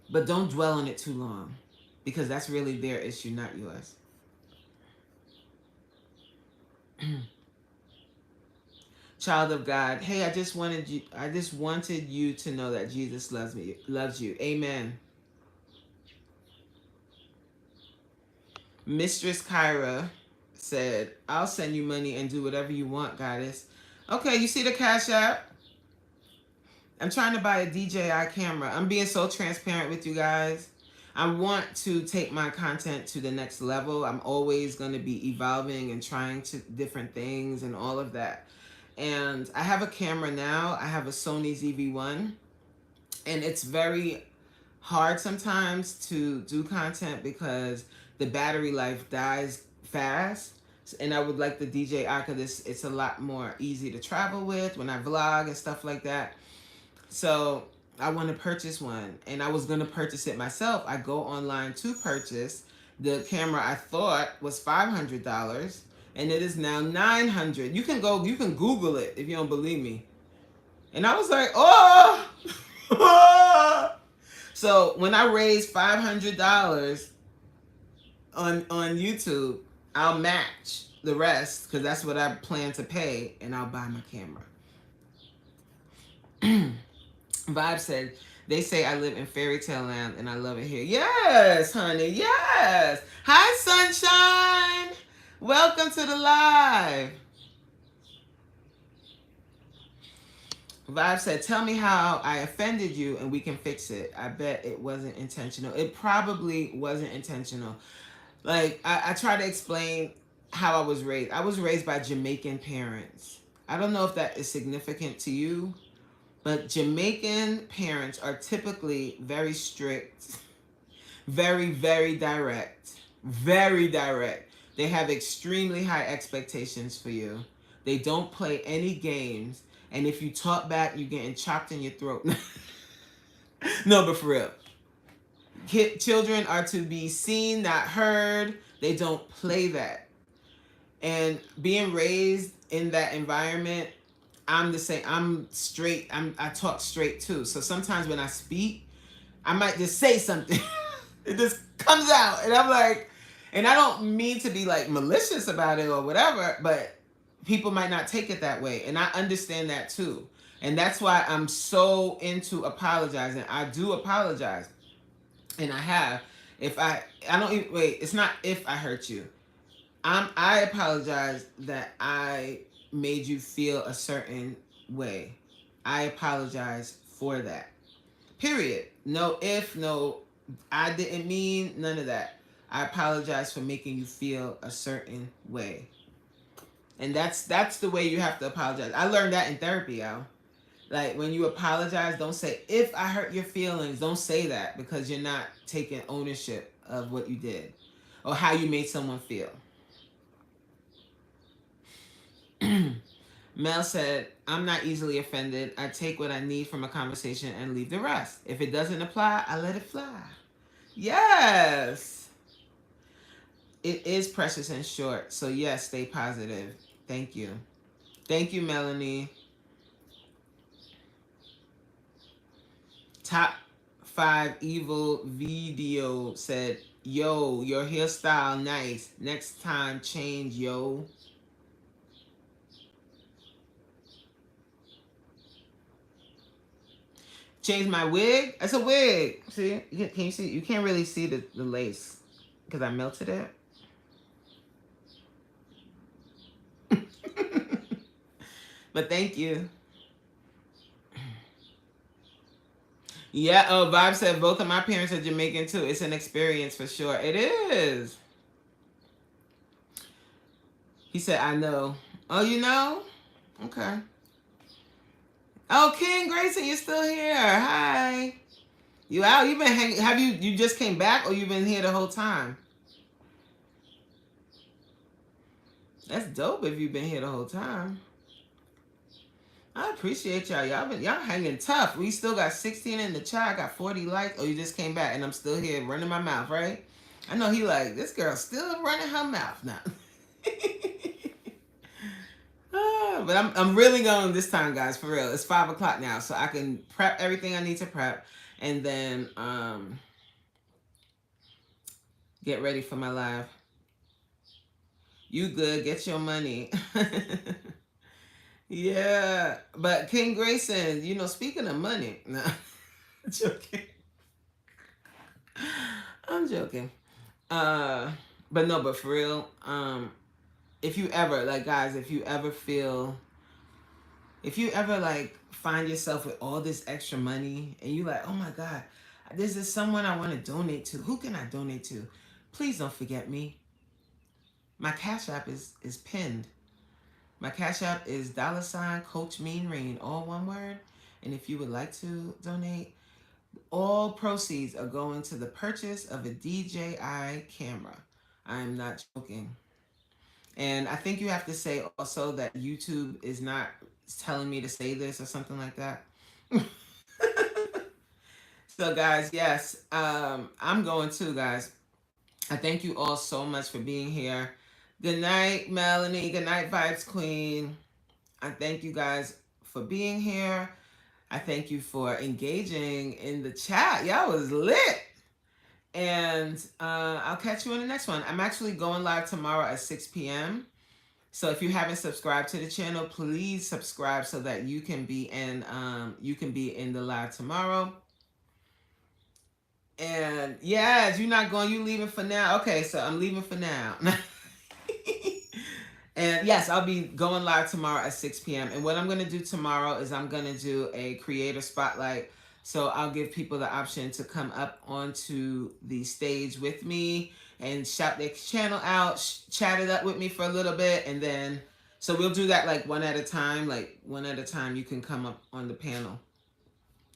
Speaker 1: but don't dwell on it too long, because that's really their issue, not yours. Child of God, hey, I just wanted you to know that Jesus loves you. Amen. Mistress Kyra said, I'll send you money and do whatever you want, goddess. Okay, you see the Cash App? I'm trying to buy a DJI camera. I'm being so transparent with you guys. I want to take my content to the next level. I'm always going to be evolving and trying to different things and all of that. And I have a camera now. I have a Sony ZV-1. And it's very hard sometimes to do content because the battery life dies fast. And I would like the DJI because it's a lot more easy to travel with when I vlog and stuff like that. So I want to purchase one. And I was going to purchase it myself. I go online to purchase. The camera I thought was $500. And it is now $900. You can Google it if you don't believe me. And I was like, oh! So when I raise $500 on YouTube, I'll match the rest because that's what I plan to pay, and I'll buy my camera. Vibe said, they say I live in fairy tale land and I love it here. Yes, honey, yes. Hi, sunshine. Welcome to the live. Vibe said, tell me how I offended you and we can fix it. I bet it wasn't intentional. It probably wasn't intentional. Like, I try to explain how I was raised. I was raised by Jamaican parents. I don't know if that is significant to you, but Jamaican parents are typically very strict, very, very direct, very direct. They have extremely high expectations for you. They don't play any games. And if you talk back, you're getting chopped in your throat. No, but for real. Children are to be seen, not heard. They don't play that. And being raised in that environment, I'm the same. I'm straight. I talk straight too. So sometimes when I speak, I might just say something. It just comes out, and I'm like, and I don't mean to be like malicious about it or whatever, but people might not take it that way, and I understand that too. And that's why I'm so into apologizing. I do apologize, and I have. If I don't even, wait, it's not if I hurt you. I apologize that I made you feel a certain way. I apologize for that. Period. No if, no, I didn't mean none of that. I apologize for making you feel a certain way. And that's the way you have to apologize. I learned that in therapy, y'all. Like, when you apologize, don't say, if I hurt your feelings, don't say that, because you're not taking ownership of what you did or how you made someone feel. Mel said, I'm not easily offended. I take what I need from a conversation and leave the rest. If it doesn't apply, I let it fly. Yes. It is precious and short. So yes, stay positive. Thank you. Thank you, Melanie. Top 5 evil video said, yo, your hairstyle nice. Next time change, yo. Change my wig. It's a wig. See? Can you see? You can't really see the lace because I melted it. But thank you. Yeah, oh, Vibe said both of my parents are Jamaican too. It's an experience for sure. It is. He said, I know. Oh, you know? Okay. Oh, King Grayson, you're still here. Hi. You out? You been hanging? Have you just came back, or you been here the whole time? That's dope if you've been here the whole time. I appreciate y'all. Y'all hanging tough. We still got 16 in the chat. I got 40 likes. Oh, you just came back, and I'm still here running my mouth, right? I know he like, this girl still running her mouth now. But I'm really going this time, guys, for real. It's 5 o'clock now, so I can prep everything I need to prep, and then get ready for my live. You good? Get your money. Yeah, but King Grayson, you know, speaking of money, no, I'm joking. I'm joking. But no, but for real, if you ever, like, guys, if you ever like find yourself with all this extra money and you like, oh my God, this is someone I want to donate to. Who can I donate to? Please don't forget me. My Cash App is pinned. My Cash App is $ Coach Mean Rain, all one word. And if you would like to donate, all proceeds are going to the purchase of a DJI camera. I am not joking. And I think you have to say also that YouTube is not telling me to say this or something like that. So guys, yes, I'm going too, guys. I thank you all so much for being here. Good night, Melanie. Good night, Vibes Queen. I thank you guys for being here. I thank you for engaging in the chat. Y'all was lit. And I'll catch you in the next one. I'm actually going live tomorrow at 6 p.m. So if you haven't subscribed to the channel, please subscribe so that you can be in the live tomorrow. And yeah, you're not going, you leaving for now. Okay, so I'm leaving for now. And yes, I'll be going live tomorrow at 6 p.m. And what I'm going to do tomorrow is I'm going to do a creator spotlight. So I'll give people the option to come up onto the stage with me and shout their channel out, chat it up with me for a little bit. And then, so we'll do that like one at a time. Like one at a time, you can come up on the panel.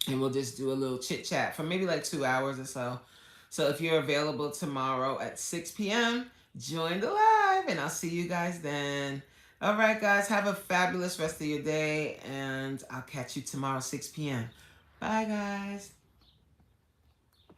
Speaker 1: And we'll just do a little chit chat for maybe like 2 hours or so. So if you're available tomorrow at 6 p.m., join the live and I'll see you guys then. All right, guys, have a fabulous rest of your day and I'll catch you tomorrow 6 p.m. Bye, guys.